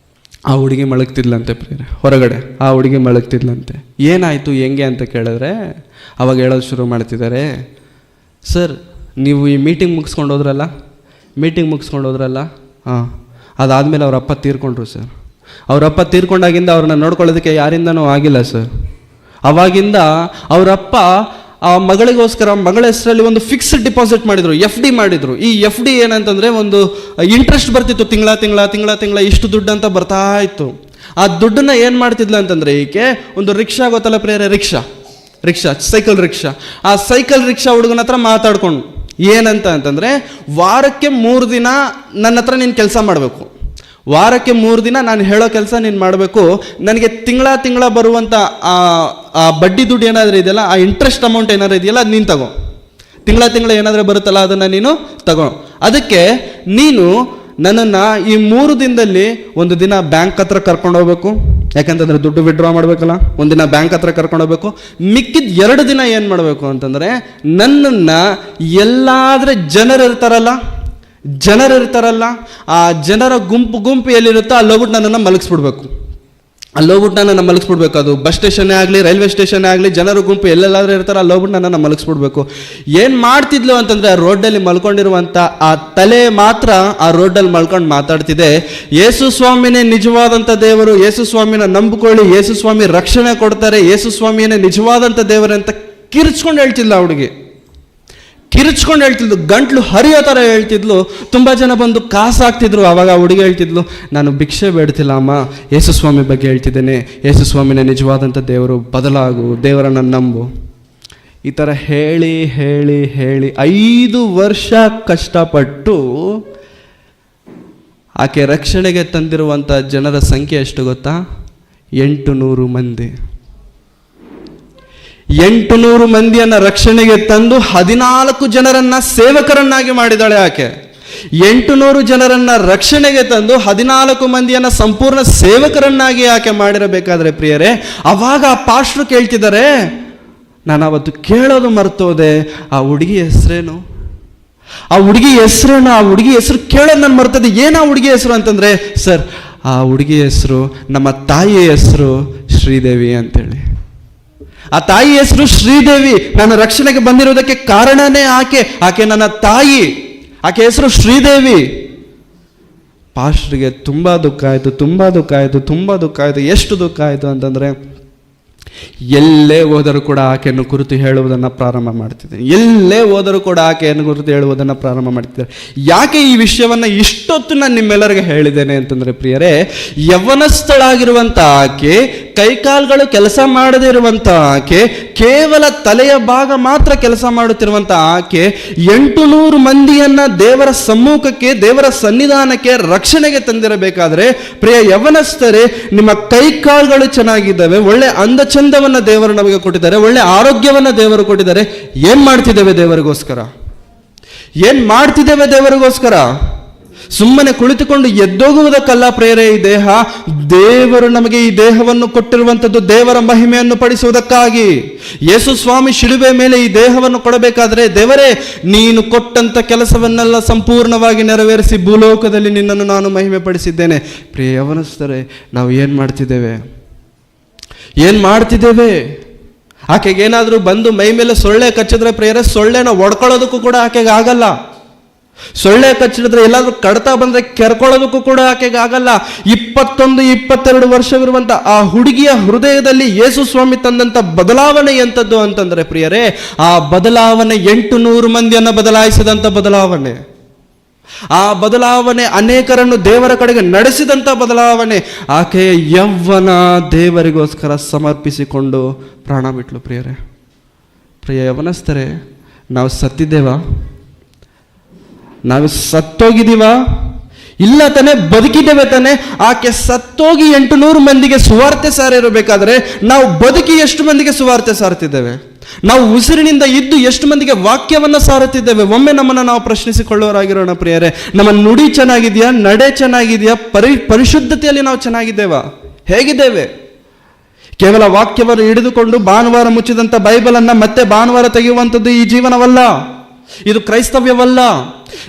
ಆ ಹುಡುಗಿ ಮಲಗ್ತಿದ್ಲಂತೆ ಪ್ರಿಯರೇ. ಹೊರಗಡೆ ಆ ಹುಡುಗಿ ಮಲಗ್ತಿದ್ಲಂತೆ. ಏನಾಯಿತು ಹೆಂಗೆ ಅಂತ ಕೇಳಿದ್ರೆ, ಅವಾಗ ಹೇಳೋದು ಶುರು ಮಾಡ್ತಿದ್ದಾರೆ, ಸರ್ ನೀವು ಈ ಮೀಟಿಂಗ್ ಮುಗಿಸ್ಕೊಂಡು ಹೋದ್ರಲ್ಲ, ಹಾಂ, ಅದಾದಮೇಲೆ ಅವ್ರ ಅಪ್ಪ ತೀರ್ಕೊಂಡ್ರು ಸರ್. ಅವರಪ್ಪ ತೀರ್ಕೊಂಡಾಗಿಂದ ಅವ್ರನ್ನ ನೋಡ್ಕೊಳ್ಳೋದಕ್ಕೆ ಯಾರಿಂದನೂ ಆಗಿಲ್ಲ ಸರ್. ಅವಾಗಿಂದ ಅವರಪ್ಪ ಆ ಮಗಳಿಗೋಸ್ಕರ ಮಗಳ ಹೆಸರಲ್ಲಿ ಒಂದು ಫಿಕ್ಸ್ಡ್ ಡಿಪಾಸಿಟ್ ಮಾಡಿದರು, FD ಮಾಡಿದರು. ಈ FD ಏನಂತಂದರೆ, ಒಂದು ಇಂಟ್ರೆಸ್ಟ್ ಬರ್ತಿತ್ತು, ತಿಂಗಳ ಇಷ್ಟು ದುಡ್ಡು ಅಂತ ಬರ್ತಾ ಇತ್ತು. ಆ ದುಡ್ಡನ್ನ ಏನು ಮಾಡ್ತಿದ್ಲ ಅಂತಂದರೆ, ಈಕೆ ಒಂದು ರಿಕ್ಷಾ ಗೊತ್ತಲ್ಲ ಪ್ರೇರೆ, ರಿಕ್ಷಾ ಸೈಕಲ್ ರಿಕ್ಷಾ, ಆ ಸೈಕಲ್ ರಿಕ್ಷಾ ಹುಡುಗನ ಹತ್ರ ಮಾತಾಡ್ಕೊಂಡು ಏನಂತ ಅಂತಂದರೆ, ವಾರಕ್ಕೆ 3 ದಿನ ನನ್ನ ಹತ್ರ ನೀನು ಕೆಲಸ ಮಾಡಬೇಕು, ವಾರಕ್ಕೆ 3 ದಿನ ನಾನು ಹೇಳೋ ಕೆಲಸ ನೀನು ಮಾಡಬೇಕು, ನನಗೆ ತಿಂಗಳ ಬರುವಂಥ ಆ ಬಡ್ಡಿ ದುಡ್ಡು ಏನಾದರೂ ಇದೆಯಲ್ಲ, ಆ ಇಂಟ್ರೆಸ್ಟ್ ಅಮೌಂಟ್ ಏನಾದ್ರು ಇದೆಯಲ್ಲ, ಅದು ನೀನು ತಗೋ. ತಿಂಗಳ ಏನಾದರೂ ಬರುತ್ತಲ್ಲ ಅದನ್ನು ನೀನು ತಗೋ. ಅದಕ್ಕೆ ನೀನು ನನ್ನನ್ನು ಈ 3 ದಿನದಲ್ಲಿ ಒಂದು ದಿನ ಬ್ಯಾಂಕ್ ಹತ್ರ ಕರ್ಕೊಂಡು ಹೋಗ್ಬೇಕು, ಯಾಕಂತಂದರೆ ದುಡ್ಡು ವಿಡ್ರಾ ಮಾಡಬೇಕಲ್ಲ, ಒಂದಿನ ಬ್ಯಾಂಕ್ ಹತ್ರ ಕರ್ಕೊಂಡು ಹೋಗ್ಬೇಕು. ಮಿಕ್ಕಿದ 2 ದಿನ ಏನು ಮಾಡಬೇಕು ಅಂತಂದರೆ, ನನ್ನನ್ನು ಎಲ್ಲಾದರೆ ಜನರು ಇರ್ತಾರಲ್ಲ, ಆ ಜನರ ಗುಂಪು ಎಲ್ಲಿರುತ್ತೋ ಅಲ್ಲೋಗ್ಬಿಟ್ಟು ನನ್ನನ್ನು ಮಲಗಿಸ್ಬಿಡ್ಬೇಕು. ಅದು ಬಸ್ ಸ್ಟೇಷನ್ನೇ ಆಗಲಿ, ರೈಲ್ವೆ ಸ್ಟೇಷನ್ನೇ ಆಗಲಿ, ಜನರ ಗುಂಪು ಎಲ್ಲೆಲ್ಲಾದ್ರೂ ಇರ್ತಾರೆ, ಅಲ್ಲೋಗ್ಬಿಟ್ಟು ನನ್ನನ್ನು ಮಲಗಿಸ್ಬಿಡ್ಬೇಕು. ಏನು ಮಾಡ್ತಿದ್ಲು ಅಂತಂದರೆ, ಆ ರೋಡಲ್ಲಿ ಮಲ್ಕೊಂಡಿರುವಂಥ ಆ ತಲೆ ಮಾತ್ರ ಆ ರೋಡಲ್ಲಿ ಮಲ್ಕೊಂಡು ಮಾತಾಡ್ತಿದೆ, ಯೇಸು ಸ್ವಾಮಿನೇ ನಿಜವಾದಂಥ ದೇವರು, ಯೇಸು ಸ್ವಾಮಿನ ನಂಬಿಕೊಳ್ಳಿ, ಯೇಸು ಸ್ವಾಮಿ ರಕ್ಷಣೆ ಕೊಡ್ತಾರೆ, ಯೇಸು ಸ್ವಾಮಿಯೇ ನಿಜವಾದಂಥ ದೇವರು ಅಂತ ಕಿರ್ಚ್ಕೊಂಡು ಹೇಳ್ತಿಲ್ಲ ಆ ಹುಡುಗಿ. ಗಂಟ್ಲು ಹರಿಯೋ ಥರ ಹೇಳ್ತಿದ್ಲು. ತುಂಬ ಜನ ಬಂದು ಕಾಸು ಹಾಕ್ತಿದ್ರು. ಆವಾಗ ಹುಡುಗಿ ಹೇಳ್ತಿದ್ಲು, ನಾನು ಭಿಕ್ಷೆ ಬೇಡ್ತಿಲ್ಲ ಅಮ್ಮ, ಯೇಸು ಸ್ವಾಮಿ ಬಗ್ಗೆ ಹೇಳ್ತಿದ್ದೇನೆ, ಯೇಸು ಸ್ವಾಮಿನೇ ನಿಜವಾದಂಥ ದೇವರು, ಬದಲಾಗು, ದೇವರನ್ನು ನಂಬು. ಈ ಥರ ಹೇಳಿ 5 ವರ್ಷ ಕಷ್ಟಪಟ್ಟು ಆಕೆ ರಕ್ಷಣೆಗೆ ತಂದಿರುವಂಥ ಜನರ ಸಂಖ್ಯೆ ಎಷ್ಟು ಗೊತ್ತಾ? 800 ಮಂದಿ. 800 ಮಂದಿಯನ್ನು ರಕ್ಷಣೆಗೆ ತಂದು 14 ಜನರನ್ನ ಸೇವಕರನ್ನಾಗಿ ಮಾಡಿದಾಳೆ ಆಕೆ. 800 ಜನರನ್ನ ರಕ್ಷಣೆಗೆ ತಂದು 14 ಮಂದಿಯನ್ನ ಸಂಪೂರ್ಣ ಸೇವಕರನ್ನಾಗಿ ಆಕೆ ಮಾಡಿರಬೇಕಾದ್ರೆ ಪ್ರಿಯರೇ, ಅವಾಗ ಆ ಪಾಸ್ಟ್ರು ಕೇಳ್ತಿದ್ದಾರೆ, ನಾನು ಅವತ್ತು ಕೇಳೋದು ಮರ್ತೋದೆ, ಆ ಹುಡುಗಿ ಹೆಸರೇನು? ಆ ಹುಡುಗಿ ಹೆಸರು ಕೇಳೋದು ನಾನು ಮರ್ತದೆ. ಏನು ಆ ಹುಡುಗಿ ಹೆಸರು ಅಂತಂದ್ರೆ, ಸರ್ ಆ ಹುಡುಗಿ ಹೆಸರು, ನಮ್ಮ ತಾಯಿಯ ಹೆಸರು ಶ್ರೀದೇವಿ ಅಂತೇಳಿ. ಆ ತಾಯಿ ಹೆಸರು ಶ್ರೀದೇವಿ. ನಾನು ರಕ್ಷಣೆಗೆ ಬಂದಿರೋದಕ್ಕೆ ಕಾರಣನೇ ಆಕೆ ನನ್ನ ತಾಯಿ, ಆಕೆ ಹೆಸರು ಶ್ರೀದೇವಿ. ಪಾಸ್ಟ್ರಿಗೆ ತುಂಬ ದುಃಖ ಆಯಿತು. ಎಷ್ಟು ದುಃಖ ಆಯಿತು ಅಂತಂದರೆ, ಎಲ್ಲೇ ಹೋದರೂ ಕೂಡ ಆಕೆಯನ್ನು ಕುರಿತು ಹೇಳುವುದನ್ನು ಪ್ರಾರಂಭ ಮಾಡ್ತಿದ್ದೇನೆ. ಯಾಕೆ ಈ ವಿಷಯವನ್ನು ಇಷ್ಟೊತ್ತು ನಾನು ನಿಮ್ಮೆಲ್ಲರಿಗೆ ಹೇಳಿದ್ದೇನೆ ಅಂತಂದರೆ ಪ್ರಿಯರೇ, ಯವನಸ್ಥಳಾಗಿರುವಂಥ ಆಕೆ, ಕೈಕಾಲುಗಳು ಕೆಲಸ ಮಾಡದೇ ಇರುವಂಥ ಆಕೆ, ಕೇವಲ ತಲೆಯ ಭಾಗ ಮಾತ್ರ ಕೆಲಸ ಮಾಡುತ್ತಿರುವಂಥ ಆಕೆ 800 ಮಂದಿಯನ್ನ ದೇವರ ಸಮ್ಮುಖಕ್ಕೆ, ದೇವರ ಸನ್ನಿಧಾನಕ್ಕೆ ರಕ್ಷಣೆಗೆ ತಂದಿರಬೇಕಾದ್ರೆ, ಪ್ರಿಯ ಯವನಸ್ಥರೇ, ನಿಮ್ಮ ಕೈಕಾಲುಗಳು ಚೆನ್ನಾಗಿದ್ದಾವೆ, ಒಳ್ಳೆ ಚಂದವನ್ನ ದೇವರು ನಮಗೆ ಕೊಟ್ಟಿದ್ದಾರೆ, ಒಳ್ಳೆ ಆರೋಗ್ಯವನ್ನ ದೇವರು ಕೊಟ್ಟಿದ್ದಾರೆ. ಏನ್ ಮಾಡ್ತಿದ್ದೇವೆ ದೇವರಿಗೋಸ್ಕರ? ಸುಮ್ಮನೆ ಕುಳಿತುಕೊಂಡು ಎದ್ದೋಗುವುದಕ್ಕಲ್ಲ ಪ್ರೇರೆ ಈ ದೇಹ. ದೇವರು ನಮಗೆ ಈ ದೇಹವನ್ನು ಕೊಟ್ಟಿರುವಂಥದ್ದು ದೇವರ ಮಹಿಮೆಯನ್ನು ಪಡಿಸುವುದಕ್ಕಾಗಿ. ಯೇಸು ಸ್ವಾಮಿ ಶಿಲುಬೆ ಮೇಲೆ ಈ ದೇಹವನ್ನು ಕೊಡಬೇಕಾದ್ರೆ, ದೇವರೇ ನೀನು ಕೊಟ್ಟಂತ ಕೆಲಸವನ್ನೆಲ್ಲ ಸಂಪೂರ್ಣವಾಗಿ ನೆರವೇರಿಸಿ ಭೂಲೋಕದಲ್ಲಿ ನಿನ್ನನ್ನು ನಾನು ಮಹಿಮೆ ಪಡಿಸಿದ್ದೇನೆ. ಪ್ರಿಯ ಯವನಸ್ಥರೇ, ನಾವು ಏನ್ ಮಾಡ್ತಿದ್ದೇವೆ? ಆಕೆಗೆ ಏನಾದರೂ ಬಂದು ಮೈ ಮೇಲೆ ಸೊಳ್ಳೆ ಕಚ್ಚಿದ್ರೆ ಪ್ರಿಯರೇ, ಸೊಳ್ಳೆನ ಒಡ್ಕೊಳ್ಳೋದಕ್ಕೂ ಕೂಡ ಆಕೆಗೆ ಆಗಲ್ಲ. ಸೊಳ್ಳೆ ಕಚ್ಚಿದ್ರೆ ಎಲ್ಲಾದ್ರೂ ಕಡ್ತಾ ಬಂದ್ರೆ ಕೆರ್ಕೊಳ್ಳೋದಕ್ಕೂ ಕೂಡ ಆಕೆಗೆ ಆಗಲ್ಲ. 21-22 ವರ್ಷವಿರುವಂತ ಆ ಹುಡುಗಿಯ ಹೃದಯದಲ್ಲಿ ಯೇಸು ಸ್ವಾಮಿ ತಂದಂತ ಬದಲಾವಣೆ ಎಂಥದ್ದು ಅಂತಂದ್ರೆ ಪ್ರಿಯರೇ, ಆ ಬದಲಾವಣೆ 800 ಮಂದಿಯನ್ನು ಬದಲಾಯಿಸಿದಂತ ಬದಲಾವಣೆ. ಆ ಬದಲಾವಣೆ ಅನೇಕರನ್ನು ದೇವರ ಕಡೆಗೆ ನಡೆಸಿದಂತ ಬದಲಾವಣೆ. ಆಕೆಯ ಯೌವನ ದೇವರಿಗೋಸ್ಕರ ಸಮರ್ಪಿಸಿಕೊಂಡು ಪ್ರಾಣ ಬಿಟ್ಲು. ಪ್ರಿಯ ಯೌವನಸ್ಥರೇ, ನಾವು ಸತ್ತಿದ್ದೇವಾ? ನಾವು ಸತ್ತೋಗಿದ್ದೀವ? ಇಲ್ಲ ತಾನೆ, ಬದುಕಿದ್ದೇವೆ ತಾನೆ. ಆಕೆ ಸತ್ತೋಗಿ 800 ಮಂದಿಗೆ ಸುವಾರ್ತೆ ಸಾರಿರಬೇಕಾದ್ರೆ ನಾವು ಬದುಕಿ ಎಷ್ಟು ಮಂದಿಗೆ ಸುವಾರ್ತೆ ಸಾರುತ್ತಿದ್ದೇವೆ? ನಾವು ಉಸಿರಿನಿಂದ ಇದ್ದು ಎಷ್ಟು ಮಂದಿಗೆ ವಾಕ್ಯವನ್ನು ಸಾರುತ್ತಿದ್ದೇವೆ? ಒಮ್ಮೆ ನಮ್ಮನ್ನು ನಾವು ಪ್ರಶ್ನಿಸಿಕೊಳ್ಳೋರಾಗಿರೋಣ ಪ್ರಿಯರೇ. ನಮ್ಮ ನುಡಿ ಚೆನ್ನಾಗಿದೆಯಾ? ನಡೆ ಚೆನ್ನಾಗಿದೆಯಾ? ಪರಿಶುದ್ಧತೆಯಲ್ಲಿ ನಾವು ಚೆನ್ನಾಗಿದ್ದೇವಾ? ಹೇಗಿದ್ದೇವೆ? ಕೇವಲ ವಾಕ್ಯವನ್ನು ಹಿಡಿದುಕೊಂಡು ಭಾನುವಾರ ಮುಚ್ಚಿದಂಥ ಬೈಬಲನ್ನು ಮತ್ತೆ ಭಾನುವಾರ ತೆಗೆಯುವಂಥದ್ದು ಈ ಜೀವನವಲ್ಲ, ಇದು ಕ್ರೈಸ್ತವ್ಯವಲ್ಲ.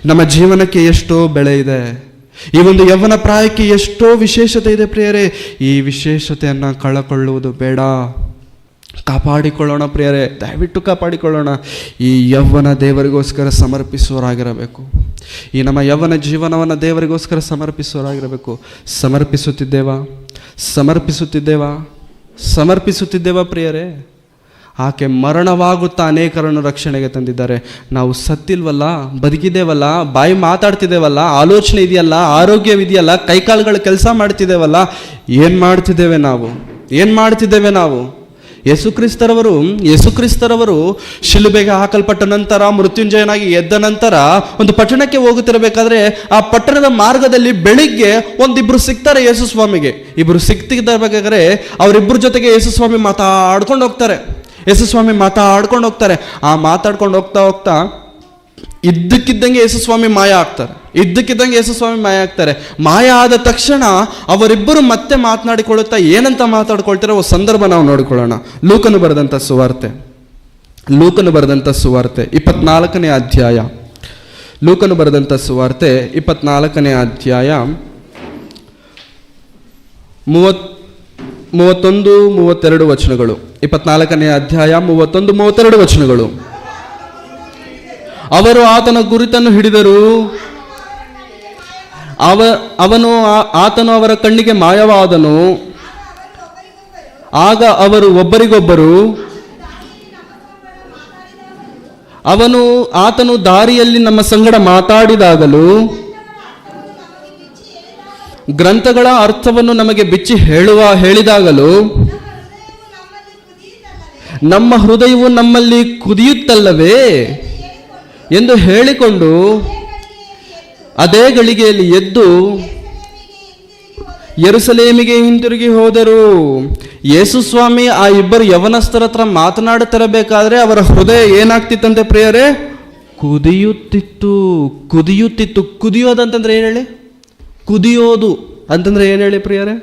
ನಮ್ಮ ಜೀವನಕ್ಕೆ ಎಷ್ಟೋ ಬೆಳೆ ಇದೆ. ಈ ಒಂದು ಯೌವನ ಪ್ರಾಯಕ್ಕೆ ಎಷ್ಟೋ ವಿಶೇಷತೆ ಇದೆ ಪ್ರಿಯರೇ. ಈ ವಿಶೇಷತೆಯನ್ನು ಕಳಕೊಳ್ಳುವುದು ಬೇಡ. ಕಾಪಾಡಿಕೊಳ್ಳೋಣ ಪ್ರಿಯರೇ, ದಯವಿಟ್ಟು ಕಾಪಾಡಿಕೊಳ್ಳೋಣ. ಈ ಯೌವನ ದೇವರಿಗೋಸ್ಕರ ಸಮರ್ಪಿಸುವವರಾಗಿರಬೇಕು. ಈ ನಮ್ಮ ಯೌವನ ಜೀವನವನ್ನು ದೇವರಿಗೋಸ್ಕರ ಸಮರ್ಪಿಸುವವರಾಗಿರಬೇಕು. ಸಮರ್ಪಿಸುತ್ತಿದ್ದೇವಾ ಪ್ರಿಯರೇ? ಆಕೆ ಮರಣವಾಗುತ್ತಾ ಅನೇಕರನ್ನು ರಕ್ಷಣೆಗೆ ತಂದಿದ್ದಾರೆ. ನಾವು ಸತ್ತಿಲ್ವಲ್ಲ, ಬದುಕಿದ್ದೇವಲ್ಲ, ಬಾಯಿ ಮಾತಾಡ್ತಿದ್ದೇವಲ್ಲ, ಆಲೋಚನೆ ಇದೆಯಲ್ಲ, ಆರೋಗ್ಯವಿದೆಯಲ್ಲ, ಕೈಕಾಲುಗಳು ಕೆಲಸ ಮಾಡ್ತಿದ್ದೇವಲ್ಲ. ಏನು ಮಾಡ್ತಿದ್ದೇವೆ ನಾವು? ಯೇಸುಕ್ರಿಸ್ತರವರು ಶಿಲುಬೆಗೆ ಹಾಕಲ್ಪಟ್ಟ ನಂತರ, ಮೃತ್ಯುಂಜಯನಾಗಿ ಎದ್ದ ನಂತರ ಒಂದು ಪಟ್ಟಣಕ್ಕೆ ಹೋಗುತ್ತಿರಬೇಕಾದ್ರೆ ಆ ಪಟ್ಟಣದ ಮಾರ್ಗದಲ್ಲಿ ಬೆಳಿಗ್ಗೆ ಒಂದಿಬ್ರು ಸಿಗ್ತಾರೆ ಯೇಸು ಸ್ವಾಮಿಗೆ. ಇಬ್ರು ಸಿಗ್ತಿದ್ದಬೇಕಾದ್ರೆ ಅವರಿಬ್ಬರ ಜೊತೆಗೆ ಯೇಸು ಸ್ವಾಮಿ ಮಾತಾಡ್ಕೊಂಡು ಹೋಗ್ತಾರೆ. ಆ ಮಾತಾಡ್ಕೊಂಡು ಹೋಗ್ತಾ ಇದ್ದಕ್ಕಿದ್ದಂಗೆ ಯೇಸು ಸ್ವಾಮಿ ಮಾಯ ಆಗ್ತಾರೆ. ಮಾಯ ಆದ ತಕ್ಷಣ ಅವರಿಬ್ಬರು ಮತ್ತೆ ಮಾತನಾಡಿಕೊಳ್ಳುತ್ತಾ ಏನಂತ ಮಾತಾಡ್ಕೊಳ್ತಾರೆ ಒಂದು ಸಂದರ್ಭ ನಾವು ನೋಡಿಕೊಳ್ಳೋಣ. ಲೂಕನು ಬರೆದಂಥ ಸುವಾರ್ತೆ 24ನೇ ಅಧ್ಯಾಯ. ಲೂಕನು ಬರೆದಂಥ ಸುವಾರ್ತೆ 24ನೇ ಅಧ್ಯಾಯ 31-32 ವಚನಗಳು. 24ನೇ ಅಧ್ಯಾಯ 31-32 ವಚನಗಳು. ಅವರು ಆತನ ಗುರುತನ್ನು ಹಿಡಿದರು. ಆತನು ಅವರ ಕಣ್ಣಿಗೆ ಮಾಯವಾದನು. ಆಗ ಅವರು ಒಬ್ಬರಿಗೊಬ್ಬರು, ಆತನು ದಾರಿಯಲ್ಲಿ ನಮ್ಮ ಸಂಗಡ ಮಾತಾಡಿದಾಗಲೂ ಗ್ರಂಥಗಳ ಅರ್ಥವನ್ನು ನಮಗೆ ಬಿಚ್ಚಿ ಹೇಳಿದಾಗಲೂ ನಮ್ಮ ಹೃದಯವು ನಮ್ಮಲ್ಲಿ ಕುದಿಯುತ್ತಲ್ಲವೇ ಎಂದು ಹೇಳಿಕೊಂಡು ಅದೇ ಗಳಿಗೆಯಲ್ಲಿ ಎದ್ದು ಯೆರೂಸಲೇಮಿಗೆ ಹಿಂತಿರುಗಿ ಹೋದರು. ಯೇಸು ಸ್ವಾಮಿ ಆ ಇಬ್ಬರು ಯವನಸ್ಥರ ಹತ್ರ ಮಾತನಾಡುತ್ತಿರಬೇಕಾದ್ರೆ ಅವರ ಹೃದಯ ಏನಾಗ್ತಿತ್ತಂತೆ ಪ್ರಿಯರೇ? ಕುದಿಯುತ್ತಿತ್ತು. ಕುದಿಯೋದಂತಂದ್ರೆ ಏನು ಹೇಳಿ? ಕುದಿಯೋದು ಅಂತಂದ್ರೆ ಏನು ಹೇಳಿ ಪ್ರಿಯರೇ?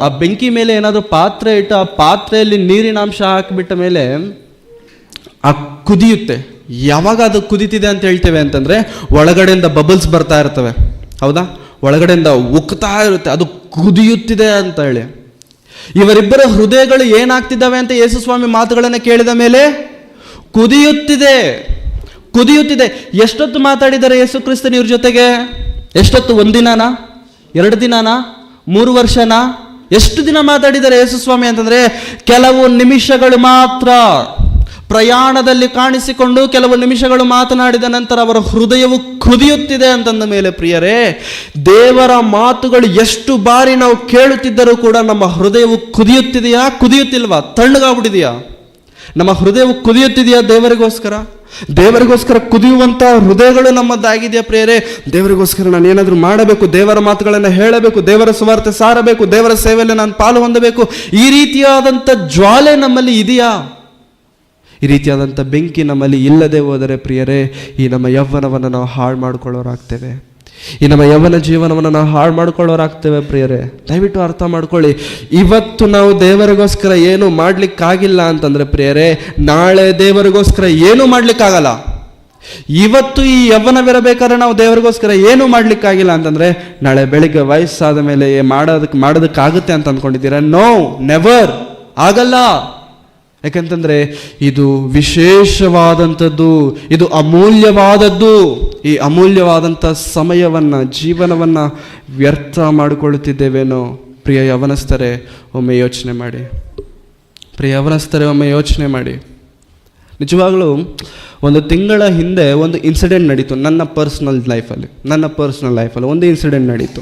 ಆ ಬೆಂಕಿ ಮೇಲೆ ಏನಾದರೂ ಪಾತ್ರೆ ಇಟ್ಟು ಆ ಪಾತ್ರೆಯಲ್ಲಿ ನೀರಿನ ಅಂಶ ಹಾಕಿಬಿಟ್ಟ ಮೇಲೆ ಆ ಕುದಿಯುತ್ತೆ. ಯಾವಾಗ ಅದು ಕುದಿತಿದೆ ಅಂತ ಹೇಳ್ತೇವೆ ಅಂತಂದ್ರೆ ಒಳಗಡೆಯಿಂದ ಬಬಲ್ಸ್ ಬರ್ತಾ ಇರ್ತವೆ, ಹೌದಾ? ಒಳಗಡೆಯಿಂದ ಉಕ್ತಾ ಇರುತ್ತೆ, ಅದು ಕುದಿಯುತ್ತಿದೆ ಅಂತ ಹೇಳಿ. ಇವರಿಬ್ಬರ ಹೃದಯಗಳು ಏನಾಗ್ತಿದ್ದಾವೆ ಅಂತ ಯೇಸು ಸ್ವಾಮಿ ಮಾತುಗಳನ್ನು ಕೇಳಿದ ಮೇಲೆ ಕುದಿಯುತ್ತಿದೆ. ಎಷ್ಟೊತ್ತು ಮಾತಾಡಿದ್ದಾರೆ ಯೇಸು ಕ್ರಿಸ್ತನ ಇವ್ರ ಜೊತೆಗೆ? ಎಷ್ಟೊತ್ತು? 1 ದಿನನಾ? 2 ದಿನನಾ? 3 ವರ್ಷನಾ? ಎಷ್ಟು ದಿನ ಮಾತಾಡಿದ್ದಾರೆ ಯೇಸು ಸ್ವಾಮಿ ಅಂತಂದ್ರೆ ಕೆಲವು ನಿಮಿಷಗಳು ಮಾತ್ರ. ಪ್ರಯಾಣದಲ್ಲಿ ಕಾಣಿಸಿಕೊಂಡು ಕೆಲವು ನಿಮಿಷಗಳು ಮಾತನಾಡಿದ ನಂತರ ಅವರ ಹೃದಯವು ಕುದಿಯುತ್ತಿದೆ ಅಂತಂದ ಮೇಲೆ ಪ್ರಿಯರೇ, ದೇವರ ಮಾತುಗಳು ಎಷ್ಟು ಬಾರಿ ನಾವು ಕೇಳುತ್ತಿದ್ದರೂ ಕೂಡ ನಮ್ಮ ಹೃದಯವು ಕುದಿಯುತ್ತಿಲ್ವಾ? ತಣ್ಣಗಾಗ್ಬಿಟ್ಟಿದೆಯಾ? ನಮ್ಮ ಹೃದಯವು ಕುದಿಯುತ್ತಿದೆಯಾ? ದೇವರಿಗೋಸ್ಕರ ಕುದಿಯುವಂಥ ಹೃದಯಗಳು ನಮ್ಮದಾಗಿದೆಯಾ ಪ್ರಿಯರೇ? ದೇವರಿಗೋಸ್ಕರ ನಾನು ಏನಾದರೂ ಮಾಡಬೇಕು, ದೇವರ ಮಾತುಗಳನ್ನು ಹೇಳಬೇಕು, ದೇವರ ಸುವಾರ್ತೆ ಸಾರಬೇಕು, ದೇವರ ಸೇವೆಯಲ್ಲಿ ನಾನು ಪಾಲು ಹೊಂದಬೇಕು, ಈ ರೀತಿಯಾದಂಥ ಜ್ವಾಲೆ ನಮ್ಮಲ್ಲಿ ಇದೆಯಾ? ಈ ರೀತಿಯಾದಂಥ ಬೆಂಕಿ ನಮ್ಮಲ್ಲಿ ಇಲ್ಲದೆ ಹೋದರೆ ಪ್ರಿಯರೇ, ಈ ನಮ್ಮ ಯೌವನವನ್ನು ನಾವು ಹಾಳು ಮಾಡಿಕೊಳ್ಳೋರಾಗ್ತೇವೆ. ಈ ನಮ್ಮ ಯೌವನ ಜೀವನವನ್ನು ನಾವು ಹಾಳು ಮಾಡಿಕೊಳ್ಳೋರಾಗ್ತೇವೆ ಪ್ರಿಯರೇ. ದಯವಿಟ್ಟು ಅರ್ಥ ಮಾಡ್ಕೊಳ್ಳಿ. ಇವತ್ತು ನಾವು ದೇವರಿಗೋಸ್ಕರ ಏನು ಮಾಡ್ಲಿಕ್ಕಾಗಿಲ್ಲ ಅಂತಂದ್ರೆ ಪ್ರಿಯರೇ, ನಾಳೆ ದೇವರಿಗೋಸ್ಕರ ಏನೂ ಮಾಡ್ಲಿಕ್ಕಾಗಲ್ಲ. ಇವತ್ತು ಈ ಯೌವನವಿರಬೇಕಾದ್ರೆ ನಾವು ದೇವರಿಗೋಸ್ಕರ ಏನೂ ಮಾಡ್ಲಿಕ್ಕಾಗಿಲ್ಲ ಅಂತಂದ್ರೆ ನಾಳೆ ಬೆಳಿಗ್ಗೆ ವಯಸ್ಸಾದ ಮೇಲೆ ಮಾಡೋದಕ್ಕಾಗುತ್ತೆ ಅಂತ ಅಂದ್ಕೊಂಡಿದ್ದೀರಾ? ನೋ, ನೆವರ್, ಆಗಲ್ಲ. ಯಾಕಂತಂದ್ರೆ ಇದು ವಿಶೇಷವಾದಂಥದ್ದು, ಇದು ಅಮೂಲ್ಯವಾದದ್ದು. ಈ ಅಮೂಲ್ಯವಾದಂಥ ಸಮಯವನ್ನ, ಜೀವನವನ್ನ ವ್ಯರ್ಥ ಮಾಡಿಕೊಳ್ಳುತ್ತಿದ್ದೇವೇನೋ? ಪ್ರಿಯ ಯವನಸ್ಥರೇ, ಒಮ್ಮೆ ಯೋಚನೆ ಮಾಡಿ. ಪ್ರಿಯ ಯವನಸ್ಥರೇ, ಒಮ್ಮೆ ಯೋಚನೆ ಮಾಡಿ. ನಿಜವಾಗ್ಲೂ ಒಂದು ತಿಂಗಳ ಹಿಂದೆ ಒಂದು ಇನ್ಸಿಡೆಂಟ್ ನಡೀತು ನನ್ನ ಪರ್ಸ್ನಲ್ ಲೈಫಲ್ಲಿ ಒಂದು ಇನ್ಸಿಡೆಂಟ್ ನಡೀತು.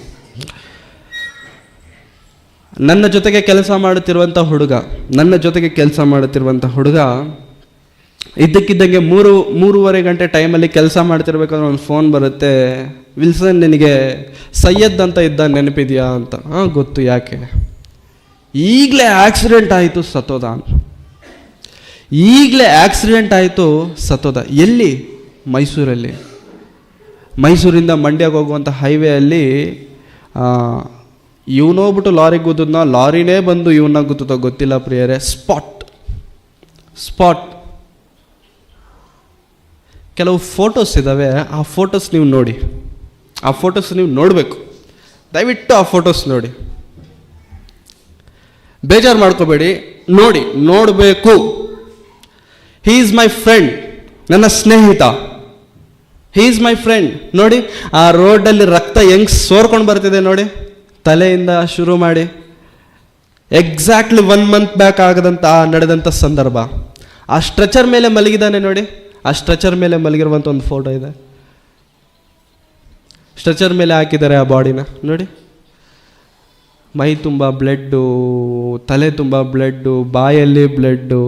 ನನ್ನ ಜೊತೆಗೆ ಕೆಲಸ ಮಾಡುತ್ತಿರುವಂಥ ಹುಡುಗ ಇದ್ದಕ್ಕಿದ್ದಂಗೆ 3-3.5 ಗಂಟೆ ಟೈಮಲ್ಲಿ ಕೆಲಸ ಮಾಡ್ತಿರ್ಬೇಕಾದ್ರೆ ಒಂದು ಫೋನ್ ಬರುತ್ತೆ. ವಿಲ್ಸನ್, ನಿನಗೆ ಸೈಯದ್ ಅಂತ ಇದ್ದ ನೆನಪಿದೆಯಾ ಅಂತ. ಹಾಂ, ಗೊತ್ತು. ಯಾಕೆ? ಈಗಲೇ ಆಕ್ಸಿಡೆಂಟ್ ಆಯಿತು, ಸತ್ತೋದ. ಎಲ್ಲಿ? ಮೈಸೂರಿಂದ ಮಂಡ್ಯಕ್ಕೆ ಹೋಗುವಂಥ ಹೈವೇಯಲ್ಲಿ ಇವನೋಗ್ಬಿಟ್ಟು ಲಾರಿಗೆ ಗುದ್ದದ್ನ, ಲಾರಿನೇ ಬಂದು ಇವನ್ನ ಗುತ್ತೋ ಗೊತ್ತಿಲ್ಲ ಪ್ರಿಯರೇ. ಸ್ಪಾಟ್. ಕೆಲವು ಫೋಟೋಸ್ ಇದ್ದಾವೆ, ಆ ಫೋಟೋಸ್ ನೀವು ನೋಡಿ, ಆ ಫೋಟೋಸ್ ನೀವು ನೋಡಬೇಕು. ದಯವಿಟ್ಟು ಆ ಫೋಟೋಸ್ ನೋಡಿ, ಬೇಜಾರು ಮಾಡ್ಕೋಬೇಡಿ, ನೋಡಬೇಕು. ಹೀ ಈಸ್ ಮೈ ಫ್ರೆಂಡ್, ನನ್ನ ಸ್ನೇಹಿತ. ನೋಡಿ, ಆ ರೋಡಲ್ಲಿ ರಕ್ತ ಹೆಂಗ್ ಸೋರ್ಕೊಂಡು ಬರ್ತಿದೆ ನೋಡಿ, ತಲೆಯಿಂದ ಶುರು ಮಾಡಿ. ಎಕ್ಸಾಕ್ಟ್ಲಿ 1 ಮಂತ್ ಬ್ಯಾಕ್ ನಡೆದಂಥ ಸಂದರ್ಭ. ಆ ಸ್ಟ್ರೆಚರ್ ಮೇಲೆ ಮಲಗಿದ್ದಾನೆ ನೋಡಿ, ಆ ಸ್ಟ್ರೆಚರ್ ಮೇಲೆ ಮಲಗಿರುವಂಥ ಒಂದು ಫೋಟೋ ಇದೆ. ಸ್ಟ್ರೆಚರ್ ಮೇಲೆ ಹಾಕಿದ್ದಾರೆ ಆ ಬಾಡಿನ ನೋಡಿ. ಮೈ ತುಂಬ ಬ್ಲಡ್ಡು, ತಲೆ ತುಂಬ ಬ್ಲಡ್ಡು, ಬಾಯಲ್ಲಿ ಬ್ಲಡ್ಡು.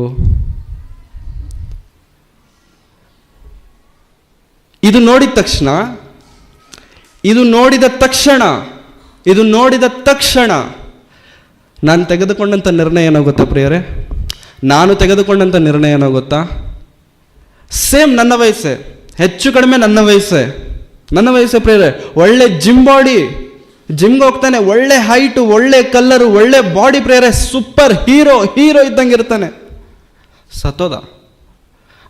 ಇದು ನೋಡಿದ ತಕ್ಷಣ ನಾನು ತೆಗೆದುಕೊಂಡಂಥ ನಿರ್ಣಯ ಏನೋ ಗೊತ್ತಾ ಪ್ರಿಯರೇ? ಸೇಮ್ ನನ್ನ ವಯಸ್ಸೇ, ಹೆಚ್ಚು ಕಡಿಮೆ ನನ್ನ ವಯಸ್ಸೇ ಪ್ರಿಯರೇ. ಒಳ್ಳೆ ಜಿಮ್ ಬಾಡಿ, ಜಿಮ್ಗೆ ಹೋಗ್ತಾನೆ, ಒಳ್ಳೆ ಹೈಟು, ಒಳ್ಳೆ ಕಲ್ಲರು, ಒಳ್ಳೆ ಬಾಡಿ ಪ್ರಿಯರೇ. ಸೂಪರ್ ಹೀರೋ ಇದ್ದಂಗೆ ಇರ್ತಾನೆ. ಸತ್ತೋದ.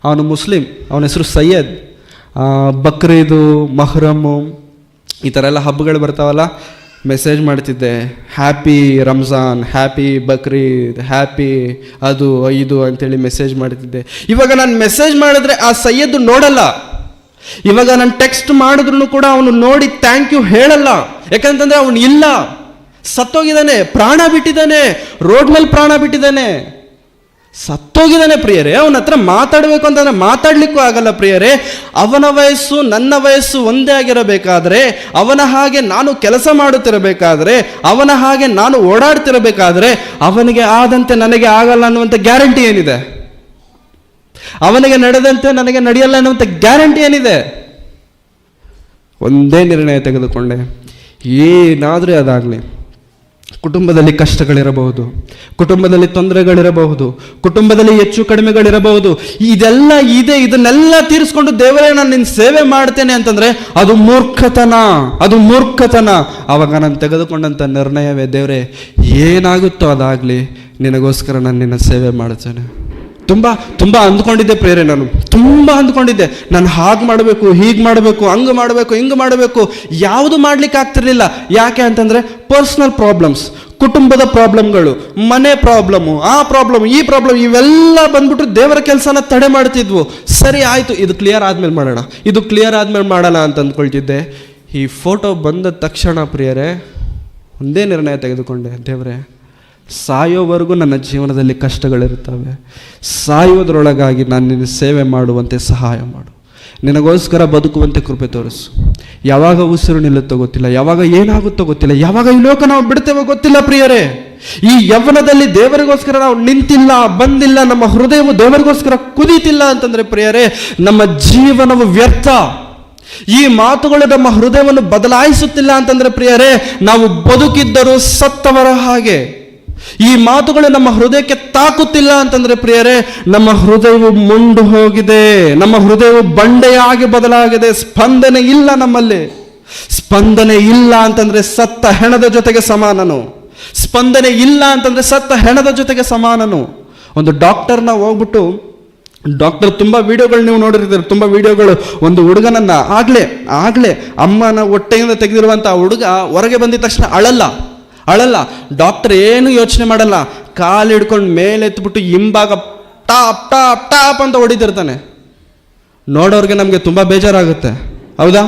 ಅವನು ಮುಸ್ಲಿಂ, ಅವನ ಹೆಸರು ಸೈಯದ್. ಬಕ್ರೀದು, ಮೊಹರಮ್ಮು, ಈ ಥರ ಎಲ್ಲ ಹಬ್ಬಗಳು ಬರ್ತಾವಲ್ಲ, ಮೆಸೇಜ್ ಮಾಡ್ತಿದ್ದೆ, happy Ramzan, happy Bakrid, happy ಅದು ಇದು ಅಂತೇಳಿ ಮೆಸೇಜ್ ಮಾಡ್ತಿದ್ದೆ. ಇವಾಗ ನಾನು ಮೆಸೇಜ್ ಮಾಡಿದ್ರೆ ಆ ಸೈಯದ್ ನೋಡಲ್ಲ. ಇವಾಗ ನಾನು ಟೆಕ್ಸ್ಟ್ ಮಾಡಿದ್ರು ಕೂಡ ಅವನು ನೋಡಿ ಥ್ಯಾಂಕ್ ಯು ಹೇಳಲ್ಲ. ಯಾಕಂತಂದ್ರೆ ಅವನು ಇಲ್ಲ, ಸತ್ತೋಗಿದ್ದಾನೆ, ಪ್ರಾಣ ಬಿಟ್ಟಿದ್ದಾನೆ, ರೋಡ್ ಮೇಲೆ ಪ್ರಾಣ ಬಿಟ್ಟಿದ್ದಾನೆ, ಸತ್ತೋಗಿದ್ದಾನೆ ಪ್ರಿಯರೇ. ಅವನ ಹತ್ರ ಮಾತಾಡಬೇಕು ಅಂತಂದ್ರೆ ಮಾತಾಡ್ಲಿಕ್ಕೂ ಆಗಲ್ಲ ಪ್ರಿಯರೇ. ಅವನ ವಯಸ್ಸು ನನ್ನ ವಯಸ್ಸು ಒಂದೇ ಆಗಿರಬೇಕಾದ್ರೆ, ಅವನ ಹಾಗೆ ನಾನು ಕೆಲಸ ಮಾಡುತ್ತಿರಬೇಕಾದ್ರೆ, ಅವನ ಹಾಗೆ ನಾನು ಓಡಾಡ್ತಿರಬೇಕಾದ್ರೆ, ಅವನಿಗೆ ಆದಂತೆ ನನಗೆ ಆಗಲ್ಲ ಅನ್ನುವಂಥ ಗ್ಯಾರಂಟಿ ಏನಿದೆ? ಅವನಿಗೆ ನಡೆದಂತೆ ನನಗೆ ನಡೆಯಲ್ಲ ಅನ್ನುವಂಥ ಗ್ಯಾರಂಟಿ ಏನಿದೆ? ಒಂದೇ ನಿರ್ಣಯ ತೆಗೆದುಕೊಂಡೆ, ಏನಾದರೂ ಅದಾಗಲಿ. ಕುಟುಂಬದಲ್ಲಿ ಕಷ್ಟಗಳಿರಬಹುದು, ಕುಟುಂಬದಲ್ಲಿ ತೊಂದರೆಗಳಿರಬಹುದು, ಕುಟುಂಬದಲ್ಲಿ ಹೆಚ್ಚು ಕಡಿಮೆಗಳಿರಬಹುದು. ಇದೆಲ್ಲ ಇದೆ, ಇದನ್ನೆಲ್ಲ ತೀರಿಸ್ಕೊಂಡು ದೇವರೇ ನಾನು ನಿನ್ನ ಸೇವೆ ಮಾಡ್ತೇನೆ ಅಂತಂದ್ರೆ ಅದು ಮೂರ್ಖತನ. ಆವಾಗ ನಾನು ತೆಗೆದುಕೊಂಡಂಥ ನಿರ್ಣಯವೇ, ದೇವರೇ ಏನಾಗುತ್ತೋ ಅದಾಗಲಿ, ನಿನಗೋಸ್ಕರ ನಾನು ನಿನ್ನ ಸೇವೆ ಮಾಡ್ತೇನೆ. ತುಂಬ ಅಂದ್ಕೊಂಡಿದ್ದೆ ಪ್ರೇರೆ, ನಾನು ಹಾಗೆ ಮಾಡಬೇಕು, ಹೀಗೆ ಮಾಡಬೇಕು, ಹಂಗೆ ಮಾಡಬೇಕು, ಹಿಂಗೆ ಮಾಡಬೇಕು, ಯಾವುದು ಮಾಡ್ಲಿಕ್ಕೆ ಆಗ್ತಿರ್ಲಿಲ್ಲ. ಯಾಕೆ ಅಂತಂದರೆ ಪರ್ಸ್ನಲ್ ಪ್ರಾಬ್ಲಮ್ಸ್, ಕುಟುಂಬದ ಪ್ರಾಬ್ಲಮ್ಗಳು, ಮನೆ ಪ್ರಾಬ್ಲಮ್ಮು, ಆ ಪ್ರಾಬ್ಲಮ್, ಈ ಪ್ರಾಬ್ಲಮ್, ಇವೆಲ್ಲ ಬಂದ್ಬಿಟ್ಟು ದೇವರ ಕೆಲಸನ ತಡೆ ಮಾಡ್ತಿದ್ವು. ಸರಿ ಆಯಿತು, ಇದು ಕ್ಲಿಯರ್ ಆದಮೇಲೆ ಮಾಡೋಣ ಅಂತ ಅಂದ್ಕೊಳ್ತಿದ್ದೆ. ಈ ಫೋಟೋ ಬಂದ ತಕ್ಷಣ ಪ್ರಿಯರೇ ಒಂದೇ ನಿರ್ಣಯ ತೆಗೆದುಕೊಂಡೆ, ದೇವರೇ ಸಾಯೋವರೆಗೂ ನನ್ನ ಜೀವನದಲ್ಲಿ ಕಷ್ಟಗಳಿರ್ತವೆ, ಸಾಯುವುದರೊಳಗಾಗಿ ನಾನು ನಿನ್ನ ಸೇವೆ ಮಾಡುವಂತೆ ಸಹಾಯ ಮಾಡು, ನಿನಗೋಸ್ಕರ ಬದುಕುವಂತೆ ಕೃಪೆ ತೋರಿಸು. ಯಾವಾಗ ಉಸಿರು ನಿಲ್ಲುತ್ತೋ ಗೊತ್ತಿಲ್ಲ, ಯಾವಾಗ ಏನಾಗುತ್ತೋ ಗೊತ್ತಿಲ್ಲ, ಯಾವಾಗ ಈ ಲೋಕ ನಾವು ಬಿಡ್ತೇವೋ ಗೊತ್ತಿಲ್ಲ ಪ್ರಿಯರೇ. ಈ ಯೌವನದಲ್ಲಿ ದೇವರಿಗೋಸ್ಕರ ನಾವು ನಿಂತಿಲ್ಲ, ಬಂದಿಲ್ಲ, ನಮ್ಮ ಹೃದಯವು ದೇವರಿಗೋಸ್ಕರ ಕುದೀತಿಲ್ಲ ಅಂತಂದ್ರೆ ಪ್ರಿಯರೇ, ನಮ್ಮ ಜೀವನವು ವ್ಯರ್ಥ. ಈ ಮಾತುಗಳು ನಮ್ಮ ಹೃದಯವನ್ನು ಬದಲಾಯಿಸುತ್ತಿಲ್ಲ ಅಂತಂದ್ರೆ ಪ್ರಿಯರೇ, ನಾವು ಬದುಕಿದ್ದರೂ ಸತ್ತವರ ಹಾಗೆ. ಈ ಮಾತುಗಳು ನಮ್ಮ ಹೃದಯಕ್ಕೆ ತಾಕುತ್ತಿಲ್ಲ ಅಂತಂದ್ರೆ ಪ್ರಿಯರೇ, ನಮ್ಮ ಹೃದಯವು ಮುಂಡು ಹೋಗಿದೆ, ನಮ್ಮ ಹೃದಯವು ಬಂಡೆಯಾಗಿ ಬದಲಾಗಿದೆ. ಸ್ಪಂದನೆ ಇಲ್ಲ ನಮ್ಮಲ್ಲಿ. ಸ್ಪಂದನೆ ಇಲ್ಲ ಅಂತಂದ್ರೆ ಸತ್ತ ಹೆಣದ ಜೊತೆಗೆ ಸಮಾನನು. ಒಂದು ಡಾಕ್ಟರ್ನ ಹೋಗ್ಬಿಟ್ಟು ಡಾಕ್ಟರ್ ತುಂಬ ವಿಡಿಯೋಗಳು ನೀವು ನೋಡಿರ್ತೀರ, ತುಂಬ ವಿಡಿಯೋಗಳು. ಒಂದು ಹುಡುಗನನ್ನ ಆಗ್ಲೇ ಅಮ್ಮನ ಹೊಟ್ಟೆಯಿಂದ ತೆಗೆದಿರುವಂಥ ಹುಡುಗ ಹೊರಗೆ ಬಂದಿದ ತಕ್ಷಣ ಅಳಲ್ಲ. ಡಾಕ್ಟರ್ ಏನು ಯೋಚನೆ ಮಾಡಲ್ಲ, ಕಾಲು ಹಿಡ್ಕೊಂಡು ಮೇಲೆತ್ಬಿಟ್ಟು ಹಿಂಭಾಗ ಟಾಪ್ ಟಾಪ್ ಟಾಪ್ ಅಂತ ಹೊಡಿತಿರ್ತಾನೆ. ನೋಡೋರಿಗೆ ನಮಗೆ ತುಂಬ ಬೇಜಾರಾಗುತ್ತೆ, ಹೌದಾ?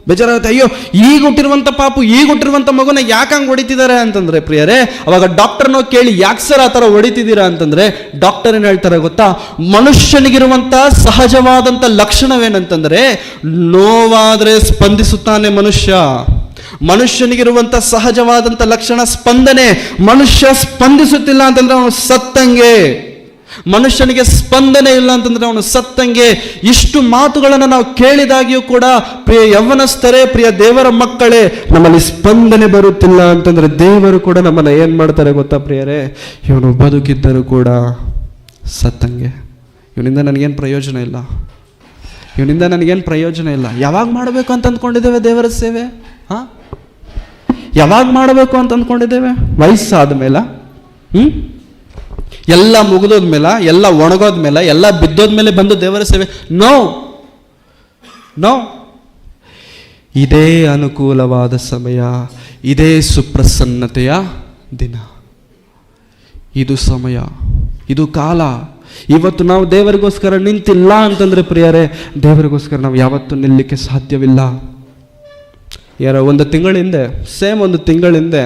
ಬೇಜಾರಾಗುತ್ತೆ. ಅಯ್ಯೋ, ಈಗ ಹುಟ್ಟಿರುವಂಥ ಮಗುನ ಯಾಕೆ ಹಂಗೆ ಹೊಡಿತಿದ್ದಾರೆ ಅಂತಂದ್ರೆ ಪ್ರಿಯರೇ, ಅವಾಗ ಡಾಕ್ಟರ್ನೋ ಕೇಳಿ ಯಾಕೆ ಸರ್ ಆ ಥರ ಹೊಡಿತಿದ್ದೀರಾ ಅಂತಂದ್ರೆ ಡಾಕ್ಟರ್ ಏನು ಹೇಳ್ತಾರೆ ಗೊತ್ತಾ? ಮನುಷ್ಯನಿಗಿರುವಂಥ ಸಹಜವಾದಂಥ ಲಕ್ಷಣವೇನಂತಂದ್ರೆ ನೋವಾದರೆ ಸ್ಪಂದಿಸುತ್ತಾನೆ ಮನುಷ್ಯನಿಗಿರುವಂಥ ಸಹಜವಾದಂಥ ಲಕ್ಷಣ ಸ್ಪಂದನೆ. ಮನುಷ್ಯ ಸ್ಪಂದಿಸುತ್ತಿಲ್ಲ ಅಂತಂದ್ರೆ ಅವನು ಸತ್ತಂಗೆ. ಮನುಷ್ಯನಿಗೆ ಸ್ಪಂದನೆ ಇಲ್ಲ ಅಂತಂದ್ರೆ ಅವನು ಸತ್ತಂಗೆ. ಇಷ್ಟು ಮಾತುಗಳನ್ನು ನಾವು ಕೇಳಿದಾಗಿಯೂ ಕೂಡ ಪ್ರಿಯ ಯೌವನಸ್ಥರೇ, ಪ್ರಿಯ ದೇವರ ಮಕ್ಕಳೇ, ನಮ್ಮಲ್ಲಿ ಸ್ಪಂದನೆ ಬರುತ್ತಿಲ್ಲ ಅಂತಂದ್ರೆ ದೇವರು ಕೂಡ ನಮ್ಮನ್ನ ಏನ್ ಮಾಡ್ತಾರೆ ಗೊತ್ತಾ ಪ್ರಿಯರೇ? ಇವನು ಬದುಕಿದ್ದರೂ ಕೂಡ ಸತ್ತಂಗೆ. ಇವನಿಂದ ನನಗೇನು ಪ್ರಯೋಜನ ಇಲ್ಲ. ಯಾವಾಗ ಮಾಡಬೇಕು ಅಂತ ಅಂದ್ಕೊಂಡಿದ್ದೇವೆ ದೇವರ ಸೇವೆ? ಯಾವಾಗ ಮಾಡಬೇಕು ಅಂತ ಅಂದ್ಕೊಂಡಿದ್ದೇವೆ? ವಯಸ್ಸಾದ ಮೇಲೆ, ಎಲ್ಲ ಮುಗಿದೋದ್ಮೇಲೆ, ಎಲ್ಲ ಒಣಗೋದ್ಮೇಲೆ, ಎಲ್ಲ ಬಿದ್ದೋದ್ಮೇಲೆ ಬಂದು ದೇವರ ಸೇವೆ? ನೋ. ಇದೇ ಅನುಕೂಲವಾದ ಸಮಯ, ಇದೇ ಸುಪ್ರಸನ್ನತೆಯ ದಿನ, ಇದು ಸಮಯ, ಇದು ಕಾಲ. ಇವತ್ತು ನಾವು ದೇವರಿಗೋಸ್ಕರ ನಿಂತಿಲ್ಲ ಅಂತಂದ್ರೆ ಪ್ರಿಯರೇ, ದೇವರಿಗೋಸ್ಕರ ನಾವು ಯಾವತ್ತೂ ನಿಲ್ಲಕ್ಕೆ ಸಾಧ್ಯವಿಲ್ಲ. ಒಂದು ತಿಂಗಳ ಹಿಂದೆ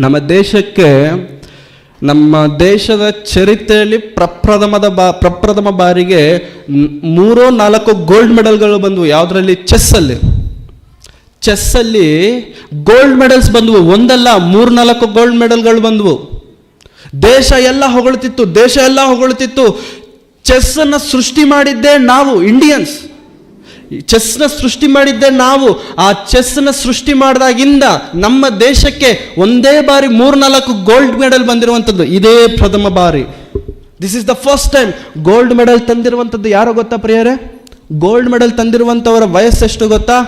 ನಮ್ಮ ದೇಶಕ್ಕೆ, ನಮ್ಮ ದೇಶದ ಚರಿತ್ರೆಯಲ್ಲಿ ಪ್ರಪ್ರಥಮ ಬಾರಿಗೆ 3-4 ಗೋಲ್ಡ್ ಮೆಡಲ್ಗಳು ಬಂದವು. ಯಾವುದರಲ್ಲಿ? ಚೆಸ್ಸಲ್ಲಿ ಗೋಲ್ಡ್ ಮೆಡಲ್ಸ್ ಬಂದವು. ಒಂದಲ್ಲ 3-4 ಗೋಲ್ಡ್ ಮೆಡಲ್ಗಳು ಬಂದವು. ದೇಶ ಎಲ್ಲ ಹೊಗಳುತ್ತಿತ್ತು. ಚೆಸ್ಸನ್ನು ಸೃಷ್ಟಿ ಮಾಡಿದ್ದೇ ನಾವು, ಇಂಡಿಯನ್ಸ್. ಚೆಸ್ನ ಸೃಷ್ಟಿ ಮಾಡಿದ್ದೆ ನಾವು. ಆ ಚೆಸ್ನ ಸೃಷ್ಟಿ ಮಾಡಿದಾಗಿಂದ ನಮ್ಮ ದೇಶಕ್ಕೆ ಒಂದೇ ಬಾರಿ 3-4 ಗೋಲ್ಡ್ ಮೆಡಲ್ ಬಂದಿರುವಂಥದ್ದು ಇದೇ ಪ್ರಥಮ ಬಾರಿ. This is the first time. Gold medal ತಂದಿರುವಂಥದ್ದು ಯಾರೋ ಗೊತ್ತಾ ಪ್ರಿಯರೇ? ಗೋಲ್ಡ್ ಮೆಡಲ್ ತಂದಿರುವಂಥವರ ವಯಸ್ಸೆಷ್ಟು ಗೊತ್ತಾ?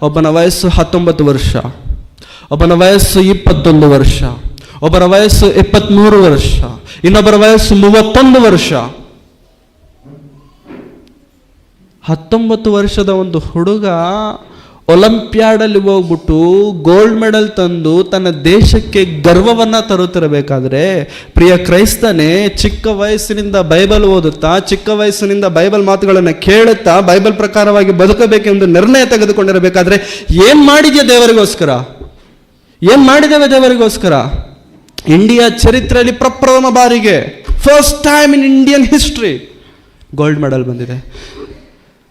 ಒಬ್ಬನ ವಯಸ್ಸು 19 ವರ್ಷ, ಒಬ್ಬನ ವಯಸ್ಸು 21 ವರ್ಷ, ಒಬ್ಬರ ವಯಸ್ಸು 23 ವರ್ಷ, ಇನ್ನೊಬ್ಬರ ವಯಸ್ಸು 31 ವರ್ಷ. 19 ವರ್ಷದ ಒಂದು ಹುಡುಗ ಒಲಿಂಪಿಯಾಡಲ್ಲಿ ಹೋಗ್ಬಿಟ್ಟು ಗೋಲ್ಡ್ ಮೆಡಲ್ ತಂದು ತನ್ನ ದೇಶಕ್ಕೆ ಗರ್ವವನ್ನು ತರುತ್ತಿರಬೇಕಾದ್ರೆ, ಪ್ರಿಯ ಕ್ರೈಸ್ತನೇ, ಚಿಕ್ಕ ವಯಸ್ಸಿನಿಂದ ಬೈಬಲ್ ಓದುತ್ತಾ, ಚಿಕ್ಕ ವಯಸ್ಸಿನಿಂದ ಬೈಬಲ್ ಮಾತುಗಳನ್ನು ಕೇಳುತ್ತಾ, ಬೈಬಲ್ ಪ್ರಕಾರವಾಗಿ ಬದುಕಬೇಕೆಂದು ನಿರ್ಣಯ ತೆಗೆದುಕೊಂಡಿರಬೇಕಾದ್ರೆ ಏನು ಮಾಡಿದೆಯಾ ದೇವರಿಗೋಸ್ಕರ? ಏನು ಮಾಡಿದ್ದೇವೆ ದೇವರಿಗೋಸ್ಕರ? ಇಂಡಿಯಾ ಚರಿತ್ರೆಯಲ್ಲಿ ಪ್ರಪ್ರಥಮ ಬಾರಿಗೆ, first time in Indian history, gold medal ಬಂದಿದೆ.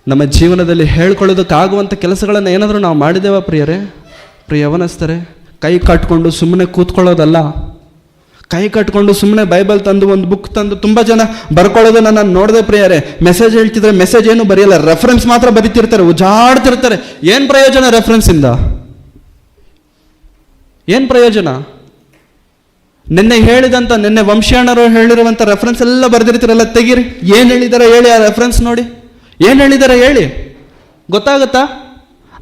ನಮ್ಮ ಜೀವನದಲ್ಲಿ ಹೇಳ್ಕೊಳ್ಳೋದಕ್ಕಾಗುವಂಥ ಕೆಲಸಗಳನ್ನು ಏನಾದರೂ ನಾವು ಮಾಡಿದ್ದೇವ ಪ್ರಿಯರೇ? ಪ್ರಿಯ ಯೌವನಸ್ಥರೇ, ಕೈ ಕಟ್ಕೊಂಡು ಸುಮ್ಮನೆ ಕೂತ್ಕೊಳ್ಳೋದಲ್ಲ. ಕೈ ಕಟ್ಕೊಂಡು ಸುಮ್ಮನೆ ಬೈಬಲ್ ತಂದು ಒಂದು ಬುಕ್ ತಂದು ತುಂಬ ಜನ ಬರ್ಕೊಳ್ಳೋದನ್ನು ನಾನು ನೋಡಿದೆ ಪ್ರಿಯರೇ. ಮೆಸೇಜ್ ಹೇಳ್ತಿದ್ರೆ ಮೆಸೇಜ್ ಏನು ಬರೆಯಲ್ಲ, ರೆಫರೆನ್ಸ್ ಮಾತ್ರ ಬರೀತಿರ್ತಾರೆ, ಉಜಾಡ್ತಿರ್ತಾರೆ. ಏನು ಪ್ರಯೋಜನ ರೆಫರೆನ್ಸಿಂದ? ಏನು ಪ್ರಯೋಜನ? ನಿನ್ನೆ ವಂಶೀಯಣ್ಣರು ಹೇಳಿರುವಂಥ ರೆಫರೆನ್ಸ್ ಎಲ್ಲ ಬರೆದಿರ್ತೀರಲ್ಲ, ತೆಗೀರಿ. ಏನು ಹೇಳಿದ್ದಾರೆ ಹೇಳಿ, ಆ ರೆಫರೆನ್ಸ್ ನೋಡಿ. ಏನು ಹೇಳಿದ್ದಾರೆ ಹೇಳಿ, ಗೊತ್ತಾಗುತ್ತಾ?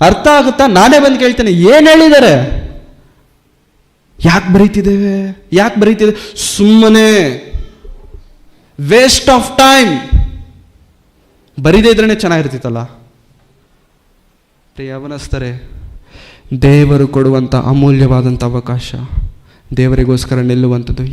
ಅರ್ಥ ಆಗುತ್ತಾ? ನಾನೇ ಬಂದು ಕೇಳ್ತೇನೆ, ಏನು ಹೇಳಿದ್ದಾರೆ? ಯಾಕೆ ಬರೀತಿದ್ದೇವೆ? ಸುಮ್ಮನೆ ವೇಸ್ಟ್ ಆಫ್ ಟೈಮ್. ಬರೀದೇ ಇದ್ರೇ ಚೆನ್ನಾಗಿರ್ತಿತ್ತಲ್ಲ. ಯೌವನಸ್ಥರೇ, ದೇವರು ಕೊಡುವಂಥ ಅಮೂಲ್ಯವಾದಂಥ ಅವಕಾಶ, ದೇವರಿಗೋಸ್ಕರ ನಿಲ್ಲುವಂಥದ್ದು.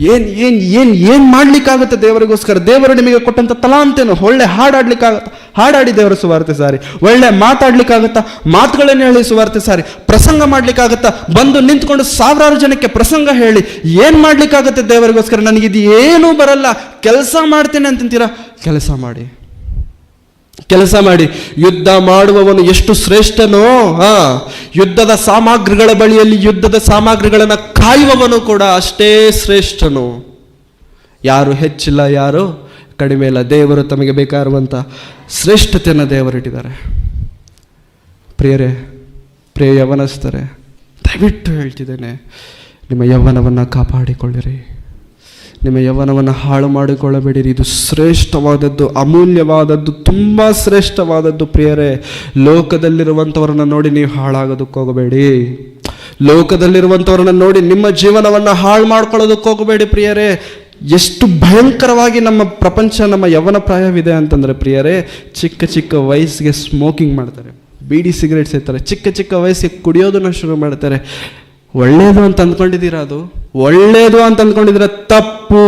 ಏನು ಮಾಡ್ಲಿಕ್ಕಾಗುತ್ತೆ ದೇವರಿಗೋಸ್ಕರ? ದೇವರು ನಿಮಗೆ ಕೊಟ್ಟಂಥ ತಲಾಂತೇನು? ಒಳ್ಳೆ ಹಾಡಾಡ್ಲಿಕ್ಕಾಗತ್ತಾ? ಹಾಡಾಡಿ ದೇವರ ಸುವಾರ್ತೆ ಸಾರಿ. ಒಳ್ಳೆ ಮಾತಾಡ್ಲಿಕ್ಕಾಗತ್ತಾ? ಮಾತುಗಳನ್ನು ಹೇಳಿ ಸುವಾರ್ತೆ ಸಾರಿ. ಪ್ರಸಂಗ ಮಾಡ್ಲಿಕ್ಕಾಗತ್ತಾ? ಬಂದು ನಿಂತ್ಕೊಂಡು 1000 ಜನಕ್ಕೆ ಪ್ರಸಂಗ ಹೇಳಿ. ಏನು ಮಾಡ್ಲಿಕ್ಕಾಗತ್ತೆ ದೇವರಿಗೋಸ್ಕರ? ನನಗಿದು ಏನೂ ಬರಲ್ಲ, ಕೆಲಸ ಮಾಡ್ತೇನೆ ಅಂತೀರಾ? ಕೆಲಸ ಮಾಡಿ. ಯುದ್ಧ ಮಾಡುವವನು ಎಷ್ಟು ಶ್ರೇಷ್ಠನೋ, ಯುದ್ಧದ ಸಾಮಗ್ರಿಗಳ ಬಳಿಯಲ್ಲಿ ಯುದ್ಧದ ಸಾಮಗ್ರಿಗಳನ್ನು ಕಾಯುವವನು ಕೂಡ ಅಷ್ಟೇ ಶ್ರೇಷ್ಠನು. ಯಾರು ಹೆಚ್ಚಿಲ್ಲ, ಯಾರು ಕಡಿಮೆ ಇಲ್ಲ. ದೇವರು ತಮಗೆ ಬೇಕಾಗಿರುವಂಥ ಶ್ರೇಷ್ಠತೆಯನ್ನು ದೇವರಿಟ್ಟಿದ್ದಾರೆ. ಪ್ರಿಯರೇ, ಪ್ರಿಯ ಯೌವನಸ್ಥರೇ, ದಯವಿಟ್ಟು ಹೇಳ್ತಿದ್ದೇನೆ, ನಿಮ್ಮ ಯೌವನವನ್ನು ಕಾಪಾಡಿಕೊಳ್ಳಿರಿ. ನಿಮ್ಮ ಯೌವನವನ್ನು ಹಾಳು ಮಾಡಿಕೊಳ್ಳಬೇಡಿರಿ. ಇದು ಶ್ರೇಷ್ಠವಾದದ್ದು, ಅಮೂಲ್ಯವಾದದ್ದು, ತುಂಬ ಶ್ರೇಷ್ಠವಾದದ್ದು. ಪ್ರಿಯರೇ, ಲೋಕದಲ್ಲಿರುವಂಥವ್ರನ್ನ ನೋಡಿ ನೀವು ಹಾಳಾಗೋದಕ್ಕೆ ಹೋಗಬೇಡಿ. ಲೋಕದಲ್ಲಿರುವಂಥವ್ರನ್ನ ನೋಡಿ ನಿಮ್ಮ ಜೀವನವನ್ನು ಹಾಳು ಮಾಡ್ಕೊಳ್ಳೋದಕ್ಕೆ ಹೋಗಬೇಡಿ ಪ್ರಿಯರೇ. ಎಷ್ಟು ಭಯಂಕರವಾಗಿ ನಮ್ಮ ಪ್ರಪಂಚ, ನಮ್ಮ ಯೌವನ ಪ್ರಾಯವಿದೆ ಅಂತಂದರೆ ಪ್ರಿಯರೇ, ಚಿಕ್ಕ ಚಿಕ್ಕ ವಯಸ್ಸಿಗೆ ಸ್ಮೋಕಿಂಗ್ ಮಾಡ್ತಾರೆ, ಬೀಡಿ ಸಿಗರೇಟ್ ಸೇರ್ತಾರೆ, ಚಿಕ್ಕ ಚಿಕ್ಕ ವಯಸ್ಸಿಗೆ ಕುಡಿಯೋದನ್ನ ಶುರು ಮಾಡ್ತಾರೆ. ಒಳ್ಳೆಯದು ಅಂತ ಅಂದ್ಕೊಂಡಿದ್ದೀರಾ? ಅದು ಒಳ್ಳೆಯದು ಅಂತ ಅಂದ್ಕೊಂಡಿದ್ದೀರಾ? ತಪ್ಪು.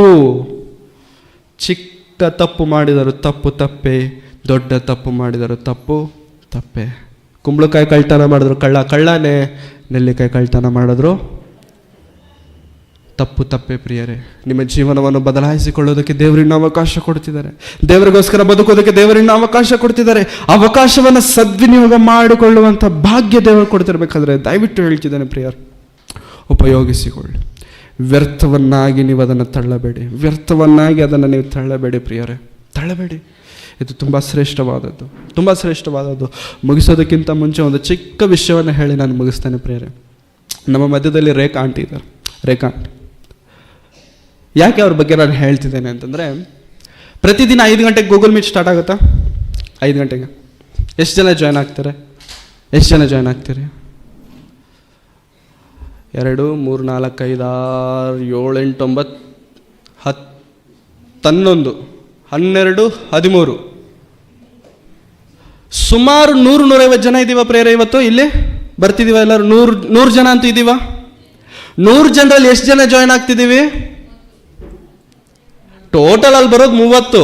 ಚಿಕ್ಕ ತಪ್ಪು ಮಾಡಿದರು ತಪ್ಪು ತಪ್ಪೇ, ದೊಡ್ಡ ತಪ್ಪು ಮಾಡಿದರು ತಪ್ಪು ತಪ್ಪೇ. ಕುಂಬಳಕಾಯಿ ಕಳ್ತನ ಮಾಡಿದ್ರು ಕಳ್ಳನೇ, ನೆಲ್ಲಿಕಾಯಿ ಕಳ್ತನ ಮಾಡಿದ್ರು ತಪ್ಪು ತಪ್ಪೇ. ಪ್ರಿಯರೇ, ನಿಮ್ಮ ಜೀವನವನ್ನು ಬದಲಾಯಿಸಿಕೊಳ್ಳೋದಕ್ಕೆ ದೇವರಿನ್ನ ಅವಕಾಶ ಕೊಡ್ತಿದ್ದಾರೆ. ದೇವರಿಗೋಸ್ಕರ ಬದುಕೋದಕ್ಕೆ ದೇವರಿನ್ನ ಅವಕಾಶ ಕೊಡ್ತಿದ್ದಾರೆ. ಅವಕಾಶವನ್ನು ಸದ್ವಿನಿಯೋಗ ಮಾಡಿಕೊಳ್ಳುವಂಥ ಭಾಗ್ಯ ದೇವರು ಕೊಡ್ತಿರ್ಬೇಕಾದ್ರೆ ದಯವಿಟ್ಟು ಹೇಳ್ತಿದ್ದಾನೆ ಪ್ರಿಯರ್, ಉಪಯೋಗಿಸಿಕೊಳ್ಳಿ. ವ್ಯರ್ಥವನ್ನಾಗಿ ನೀವು ಅದನ್ನು ತಳ್ಳಬೇಡಿ, ವ್ಯರ್ಥವನ್ನಾಗಿ ಅದನ್ನು ನೀವು ತಳ್ಳಬೇಡಿ ಪ್ರಿಯರೇ, ತಳ್ಳಬೇಡಿ. ಇದು ತುಂಬ ಶ್ರೇಷ್ಠವಾದದ್ದು, ತುಂಬ ಶ್ರೇಷ್ಠವಾದದ್ದು. ಮುಗಿಸೋದಕ್ಕಿಂತ ಮುಂಚೆ ಒಂದು ಚಿಕ್ಕ ವಿಷಯವನ್ನು ಹೇಳಿ ನಾನು ಮುಗಿಸ್ತೇನೆ ಪ್ರಿಯರೇ. ನಮ್ಮ ಮಧ್ಯದಲ್ಲಿ ರೇಖಾ ಆಂಟಿ ಇದ್ದಾರೆ. ರೇಖಾ ಆಂಟಿ, ಯಾಕೆ ಅವ್ರ ಬಗ್ಗೆ ನಾನು ಹೇಳ್ತಿದ್ದೇನೆ ಅಂತಂದರೆ, ಪ್ರತಿದಿನ 5 ಗಂಟೆಗೆ ಗೂಗಲ್ ಮೀಟ್ ಸ್ಟಾರ್ಟ್ ಆಗುತ್ತಾ? 5 ಗಂಟೆಗೆ ಎಷ್ಟು ಜನ ಜಾಯ್ನ್ ಆಗ್ತಾರೆ? ಎಷ್ಟು ಜನ ಜಾಯ್ನ್ ಆಗ್ತೀರಿ? 2, 3, 4, 5, 6, 7, 8, 9, 10, 11, 12, 13, ಸುಮಾರು 100-150 ಜನ ಇದ್ದೀವ ಪ್ರೇರ. ಇವತ್ತು ಇಲ್ಲಿ ಬರ್ತಿದ್ದೀವ ಎಲ್ಲರೂ? 100 ಜನ ಅಂತೂ ಇದ್ದೀವ. 100 ಜನರಲ್ಲಿ ಎಷ್ಟು ಜನ ಜಾಯ್ನ್ ಆಗ್ತಿದ್ದೀವಿ? ಟೋಟಲ್ ಅಲ್ಲಿ ಬರೋದು 30,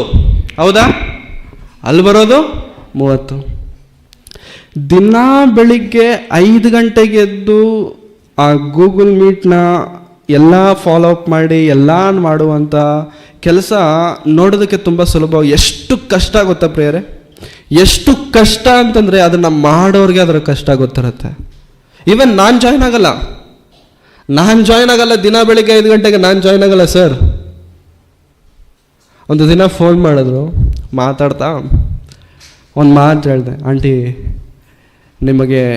ಹೌದಾ? ಅಲ್ಲಿ ಬರೋದು 30. ದಿನ ಬೆಳಿಗ್ಗೆ 5 ಗಂಟೆಗೆ ಎದ್ದು ಆ ಗೂಗಲ್ ಮೀಟ್ನ ಎಲ್ಲ ಫಾಲೋ ಅಪ್ ಮಾಡಿ ಎಲ್ಲ ಮಾಡುವಂಥ ಕೆಲಸ ನೋಡೋದಕ್ಕೆ ತುಂಬ ಸುಲಭ. ಎಷ್ಟು ಕಷ್ಟ ಗೊತ್ತಾ ಪ್ರಿಯರೇ? ಎಷ್ಟು ಕಷ್ಟ ಅಂತಂದರೆ ಅದನ್ನು ಮಾಡೋರಿಗೆ ಅದರ ಕಷ್ಟ ಗೊತ್ತಿರುತ್ತೆ. ಈವನ್ ನಾನು ಜಾಯ್ನ್ ಆಗಲ್ಲ ದಿನ ಬೆಳಿಗ್ಗೆ 5 ಗಂಟೆಗೆ ನಾನು ಜಾಯ್ನ್ ಆಗಲ್ಲ ಸರ್. ಒಂದು ದಿನ ಫೋನ್ ಮಾಡಿದ್ರು, ಮಾತಾಡ್ತಾ ಒಂದು ಮಾತು ಹೇಳಿದೆ, ಆಂಟಿ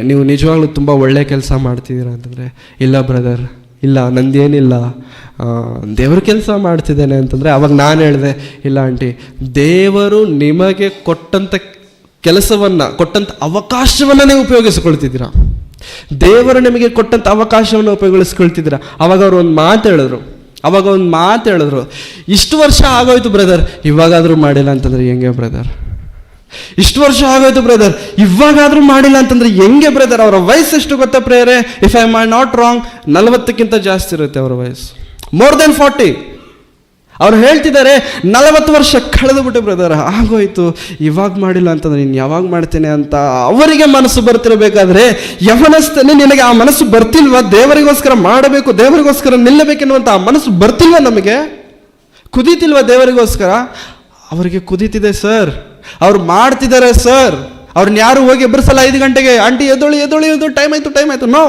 ನೀವು ನಿಜವಾಗ್ಲೂ ತುಂಬ ಒಳ್ಳೆ ಕೆಲಸ ಮಾಡ್ತಿದ್ದೀರ ಅಂತಂದರೆ, ಇಲ್ಲ ಬ್ರದರ್, ಇಲ್ಲ ನಂದೇನಿಲ್ಲ, ದೇವ್ರ ಕೆಲಸ ಮಾಡ್ತಿದ್ದೇನೆ ಅಂತಂದರೆ, ಅವಾಗ ನಾನು ಹೇಳಿದೆ, ಇಲ್ಲ ಆಂಟಿ, ದೇವರು ನಿಮಗೆ ಕೊಟ್ಟಂಥ ಕೆಲಸವನ್ನು, ಕೊಟ್ಟಂಥ ಅವಕಾಶವನ್ನು ನೀವು ಉಪಯೋಗಿಸ್ಕೊಳ್ತಿದ್ದೀರಾ. ದೇವರು ನಿಮಗೆ ಕೊಟ್ಟಂಥ ಅವಕಾಶವನ್ನು ಉಪಯೋಗಿಸ್ಕೊಳ್ತಿದ್ದೀರಾ. ಅವಾಗ ಅವರು ಒಂದು ಮಾತು ಹೇಳಿದ್ರು, ಇಷ್ಟು ವರ್ಷ ಆಗೋಯ್ತು ಬ್ರದರ್, ಇವಾಗಾದರೂ ಮಾಡಿಲ್ಲ ಅಂತಂದರೆ ಹೆಂಗೆ ಬ್ರದರ್? ಇಷ್ಟು ವರ್ಷ ಆಗೋಯ್ತು ಬ್ರದರ್, ಇವಾಗಾದರೂ ಮಾಡಿಲ್ಲ ಅಂತಂದ್ರೆ ಹೆಂಗೆ ಬ್ರದರ್? ಅವರ ವಯಸ್ಸು ಎಷ್ಟು ಗೊತ್ತಾ ಪ್ರೇಯರೇ? If I am not wrong, 40ಕ್ಕಿಂತ ಜಾಸ್ತಿ ಇರುತ್ತೆ ಅವರ ವಯಸ್ಸು, ಮೋರ್ ದೆನ್ 40. ಅವ್ರು ಹೇಳ್ತಿದ್ದಾರೆ 40 ವರ್ಷ ಕಳೆದು ಬಿಟ್ಟು ಬ್ರದರ್, ಆಗೋಯ್ತು, ಇವಾಗ ಮಾಡಿಲ್ಲ ಅಂತಂದ್ರೆ ನೀನು ಯಾವಾಗ ಮಾಡ್ತೇನೆ ಅಂತ ಅವರಿಗೆ ಮನಸ್ಸು ಬರ್ತಿರಬೇಕಾದ್ರೆ, ಯವನಸ್ಥನೇ ನಿನಗೆ ಆ ಮನಸ್ಸು ಬರ್ತಿಲ್ವಾ? ದೇವರಿಗೋಸ್ಕರ ಮಾಡಬೇಕು, ದೇವರಿಗೋಸ್ಕರ ನಿಲ್ಲಬೇಕೆನ್ನುವಂಥ ಆ ಮನಸ್ಸು ಬರ್ತಿಲ್ವಾ? ನಮಗೆ ಕುದೀತಿಲ್ವಾ ದೇವರಿಗೋಸ್ಕರ? ಅವರಿಗೆ ಕುದೀತಿದೆ ಸರ್, ಅವ್ರು ಮಾಡ್ತಿದ್ದಾರೆ ಸರ್. ಅವ್ರನ್ನ ಯಾರು ಹೋಗಿ ಎಬ್ಬರಿಸಲ್ಲ 5 ಗಂಟೆಗೆ, ಆಂಟಿ ಎದ್ದೊಳಿ ಟೈಮ್ ಆಯಿತು. ನೋ,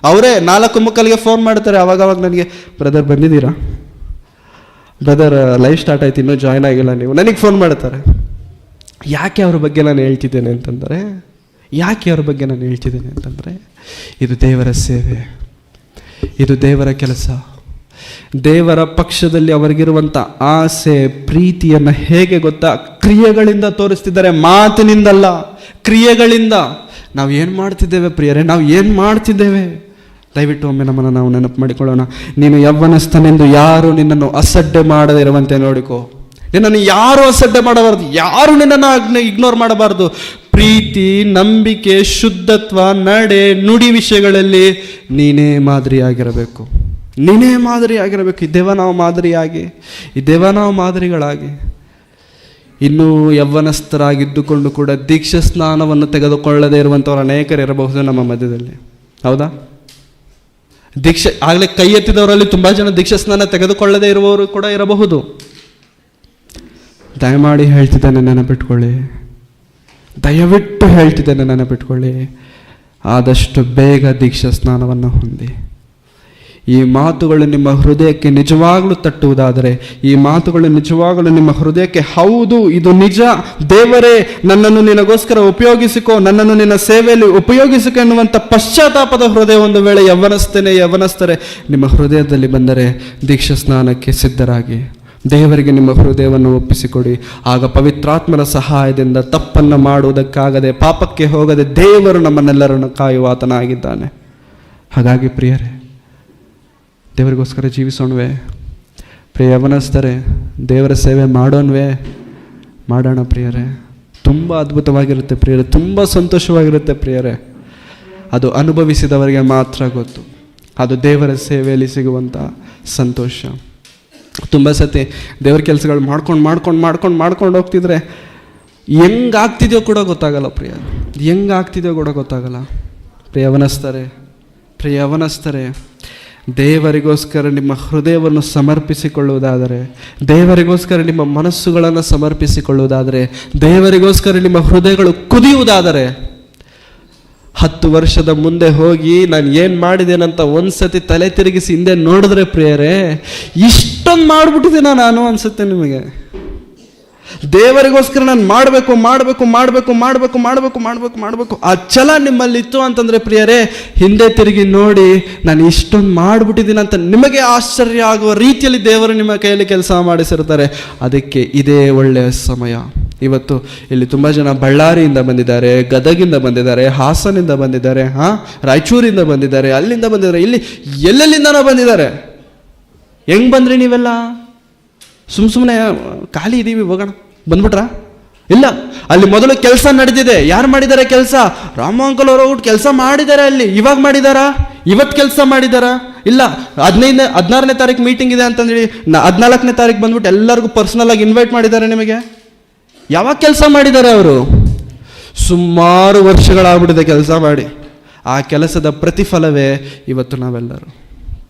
ಅವರೇ 4:45 ಫೋನ್ ಮಾಡ್ತಾರೆ. ಅವಾಗ ನನಗೆ, ಬ್ರದರ್ ಬಂದಿದ್ದೀರಾ ಬ್ರದರ್, ಲೈವ್ ಸ್ಟಾರ್ಟ್ ಆಯ್ತು, ಇನ್ನೂ ಜಾಯ್ನ್ ಆಗಿಲ್ಲ ನೀವು, ನನಗೆ ಫೋನ್ ಮಾಡ್ತಾರೆ. ಯಾಕೆ ಅವ್ರ ಬಗ್ಗೆ ನಾನು ಹೇಳ್ತಿದ್ದೇನೆ ಅಂತಂದರೆ, ಇದು ದೇವರ ಸೇವೆ, ಇದು ದೇವರ ಕೆಲಸ. ದೇವರ ಪಕ್ಷದಲ್ಲಿ ಅವರಿಗಿರುವಂಥ ಆಸೆ, ಪ್ರೀತಿಯನ್ನು ಹೇಗೆ ಗೊತ್ತಾ? ಕ್ರಿಯೆಗಳಿಂದ ತೋರಿಸ್ತಿದ್ದಾರೆ, ಮಾತಿನಿಂದಲ್ಲ, ಕ್ರಿಯೆಗಳಿಂದ. ನಾವು ಏನು ಮಾಡ್ತಿದ್ದೇವೆ ಪ್ರಿಯರೇ? ನಾವು ಏನು ಮಾಡ್ತಿದ್ದೇವೆ? ದಯವಿಟ್ಟು ಒಮ್ಮೆ ನಮ್ಮನ್ನು ನಾವು ನೆನಪು ಮಾಡಿಕೊಳ್ಳೋಣ. ನೀನು ಯವ್ವನಸ್ಥನೆಂದು ಯಾರು ನಿನ್ನನ್ನು ಅಸಡ್ಡೆ ಮಾಡದೇ ಇರುವಂತೆ ನೋಡಿಕೋ. ನಿನ್ನನ್ನು ಯಾರು ಅಸಡ್ಡೆ ಮಾಡಬಾರ್ದು, ಯಾರು ನಿನ್ನನ್ನು ಇಗ್ನೋರ್ ಮಾಡಬಾರ್ದು. ಪ್ರೀತಿ, ನಂಬಿಕೆ, ಶುದ್ಧತ್ವ, ನಡೆ, ನುಡಿ ವಿಷಯಗಳಲ್ಲಿ ನೀನೇ ಮಾದರಿಯಾಗಿರಬೇಕು. ಈ ದೇವ ನಾವು ಮಾದರಿಗಳಾಗಿ. ಇನ್ನೂ ಯವ್ವನಸ್ಥರಾಗಿದ್ದುಕೊಂಡು ಕೂಡ ದೀಕ್ಷಾ ಸ್ನಾನವನ್ನು ತೆಗೆದುಕೊಳ್ಳದೇ ಇರುವಂಥವ್ರು ಅನೇಕರು ಇರಬಹುದು ನಮ್ಮ ಮಧ್ಯದಲ್ಲಿ, ಹೌದಾ? ಆಗಲೇ ಕೈ ಎತ್ತಿದವರಲ್ಲಿ ತುಂಬ ಜನ ದೀಕ್ಷಾ ಸ್ನಾನ ತೆಗೆದುಕೊಳ್ಳದೇ ಇರುವವರು ಕೂಡ ಇರಬಹುದು. ದಯಮಾಡಿ ಹೇಳ್ತಿದ್ದೇನೆ, ನೆನಪಿಟ್ಕೊಳ್ಳಿ, ದಯವಿಟ್ಟು ಹೇಳ್ತಿದ್ದೇನೆ, ನೆನಪಿಟ್ಕೊಳ್ಳಿ. ಆದಷ್ಟು ಬೇಗ ದೀಕ್ಷಾ ಸ್ನಾನವನ್ನು ಹೊಂದಿ. ಈ ಮಾತುಗಳು ನಿಮ್ಮ ಹೃದಯಕ್ಕೆ ನಿಜವಾಗ್ಲೂ ತಟ್ಟುವುದಾದರೆ, ಈ ಮಾತುಗಳು ನಿಜವಾಗಲೂ ನಿಮ್ಮ ಹೃದಯಕ್ಕೆ ಹೌದು ಇದು ನಿಜ, ದೇವರೇ ನನ್ನನ್ನು ನಿನಗೋಸ್ಕರ ಉಪಯೋಗಿಸಿಕೋ, ನನ್ನನ್ನು ನಿನ್ನ ಸೇವೆಯಲ್ಲಿ ಉಪಯೋಗಿಸಿಕೋ ಎನ್ನುವಂಥ ಪಶ್ಚಾತ್ತಾಪದ ಹೃದಯ ಒಂದು ವೇಳೆ ಯವ್ವನಸ್ಥರೇ ನಿಮ್ಮ ಹೃದಯದಲ್ಲಿ ಬಂದರೆ, ದೀಕ್ಷಾ ಸ್ನಾನಕ್ಕೆ ಸಿದ್ಧರಾಗಿ ದೇವರಿಗೆ ನಿಮ್ಮ ಹೃದಯವನ್ನು ಒಪ್ಪಿಸಿಕೊಡಿ. ಆಗ ಪವಿತ್ರಾತ್ಮನ ಸಹಾಯದಿಂದ ತಪ್ಪನ್ನು ಮಾಡುವುದಕ್ಕಾಗದೆ, ಪಾಪಕ್ಕೆ ಹೋಗದೆ ದೇವರು ನಮ್ಮನ್ನೆಲ್ಲರನ್ನು ಕಾಯುವ ಆತನಾಗಿದ್ದಾನೆ. ಹಾಗಾಗಿ ಪ್ರಿಯರೇ, ದೇವರಿಗೋಸ್ಕರ ಜೀವಿಸೋಣವೇ? ಪ್ರಿಯ ಯವನಸ್ಥರೇ, ದೇವರ ಸೇವೆ ಮಾಡೋಣವೇ? ಮಾಡೋಣ ಪ್ರಿಯರೇ. ತುಂಬ ಅದ್ಭುತವಾಗಿರುತ್ತೆ ಪ್ರಿಯರೇ, ತುಂಬ ಸಂತೋಷವಾಗಿರುತ್ತೆ ಪ್ರಿಯರೇ. ಅದು ಅನುಭವಿಸಿದವರಿಗೆ ಮಾತ್ರ ಗೊತ್ತು, ಅದು ದೇವರ ಸೇವೆಯಲ್ಲಿ ಸಿಗುವಂಥ ಸಂತೋಷ. ತುಂಬ ಸತಿ ದೇವರ ಕೆಲಸಗಳು ಮಾಡ್ಕೊಂಡು ಹೋಗ್ತಿದ್ರೆ ಹೆಂಗಾಗ್ತಿದೆಯೋ ಕೂಡ ಗೊತ್ತಾಗಲ್ಲ ಪ್ರಿಯ, ಹೆಂಗಾಗ್ತಿದೆಯೋ ಕೂಡ ಗೊತ್ತಾಗಲ್ಲ. ಪ್ರಿಯ ಯವನಸ್ಥರೇ, ದೇವರಿಗೋಸ್ಕರ ನಿಮ್ಮ ಹೃದಯವನ್ನು ಸಮರ್ಪಿಸಿಕೊಳ್ಳುವುದಾದರೆ, ದೇವರಿಗೋಸ್ಕರ ನಿಮ್ಮ ಮನಸ್ಸುಗಳನ್ನು ಸಮರ್ಪಿಸಿಕೊಳ್ಳುವುದಾದರೆ, ದೇವರಿಗೋಸ್ಕರ ನಿಮ್ಮ ಹೃದಯಗಳು ಕುದಿಯುವುದಾದರೆ, 10 ವರ್ಷದ ಮುಂದೆ ಹೋಗಿ ನಾನು ಏನು ಮಾಡಿದ್ದೇನಂತ ಒಂದ್ಸತಿ ತಲೆ ತಿರುಗಿಸಿ ಹಿಂದೆ ನೋಡಿದ್ರೆ ಪ್ರಿಯರೇ, ಇಷ್ಟೊಂದು ಮಾಡಿಬಿಟ್ಟಿದ್ದೀನ ನಾನು ಅನ್ಸುತ್ತೆ ನಿಮಗೆ. ದೇವರಿಗೋಸ್ಕರ ನಾನು ಮಾಡಬೇಕು ಆ ಛಲ ನಿಮ್ಮಲ್ಲಿತ್ತು ಅಂತಂದರೆ ಪ್ರಿಯರೇ, ಹಿಂದೆ ತಿರುಗಿ ನೋಡಿ ನಾನು ಇಷ್ಟೊಂದು ಮಾಡಿಬಿಟ್ಟಿದ್ದೀನಿ ಅಂತ ನಿಮಗೆ ಆಶ್ಚರ್ಯ ಆಗುವ ರೀತಿಯಲ್ಲಿ ದೇವರು ನಿಮ್ಮ ಕೈಯಲ್ಲಿ ಕೆಲಸ ಮಾಡಿಸಿರ್ತಾರೆ. ಅದಕ್ಕೆ ಇದೇ ಒಳ್ಳೆಯ ಸಮಯ. ಇವತ್ತು ಇಲ್ಲಿ ತುಂಬ ಜನ ಬಳ್ಳಾರಿಯಿಂದ ಬಂದಿದ್ದಾರೆ, ಗದಗಿಂದ ಬಂದಿದ್ದಾರೆ, ಹಾಸನಿಂದ ಬಂದಿದ್ದಾರೆ, ರಾಯಚೂರಿಂದ ಬಂದಿದ್ದಾರೆ, ಅಲ್ಲಿಂದ ಬಂದಿದ್ದಾರೆ, ಇಲ್ಲಿ ಎಲ್ಲೆಲ್ಲಿಂದನೋ ಬಂದಿದ್ದಾರೆ. ಹೆಂಗೆ ಬಂದ್ರಿ ನೀವೆಲ್ಲ? ಸುಮ್ಮನೆ ಖಾಲಿ ಇದ್ದೀವಿ ಹೋಗೋಣ ಬಂದ್ಬಿಟ್ರಾ? ಇಲ್ಲ, ಅಲ್ಲಿ ಮೊದಲು ಕೆಲಸ ನಡೆದಿದೆ. ಯಾರು ಮಾಡಿದ್ದಾರೆ ಕೆಲಸ? ರಾಮ ಅಂಕಲ್ ಅವರು ಹೋಗ್ಬಿಟ್ಟು ಕೆಲಸ ಮಾಡಿದ್ದಾರೆ ಅಲ್ಲಿ. ಇವಾಗ ಮಾಡಿದಾರಾ? ಇವತ್ತು ಕೆಲಸ ಮಾಡಿದಾರಾ? ಇಲ್ಲ, 16ನೇ ತಾರೀಕು ಮೀಟಿಂಗ್ ಇದೆ ಅಂತಂದೇಳಿ 14ನೇ ತಾರೀಕು ಬಂದ್ಬಿಟ್ಟು ಎಲ್ಲರಿಗೂ ಪರ್ಸನಲ್ ಆಗಿ ಇನ್ವೈಟ್ ಮಾಡಿದ್ದಾರೆ ನಿಮಗೆ. ಯಾವಾಗ ಕೆಲಸ ಮಾಡಿದ್ದಾರೆ ಅವರು? ಸುಮಾರು ವರ್ಷಗಳಾಗ್ಬಿಟ್ಟಿದೆ ಕೆಲಸ ಮಾಡಿ. ಆ ಕೆಲಸದ ಪ್ರತಿಫಲವೇ ಇವತ್ತು ನಾವೆಲ್ಲರೂ,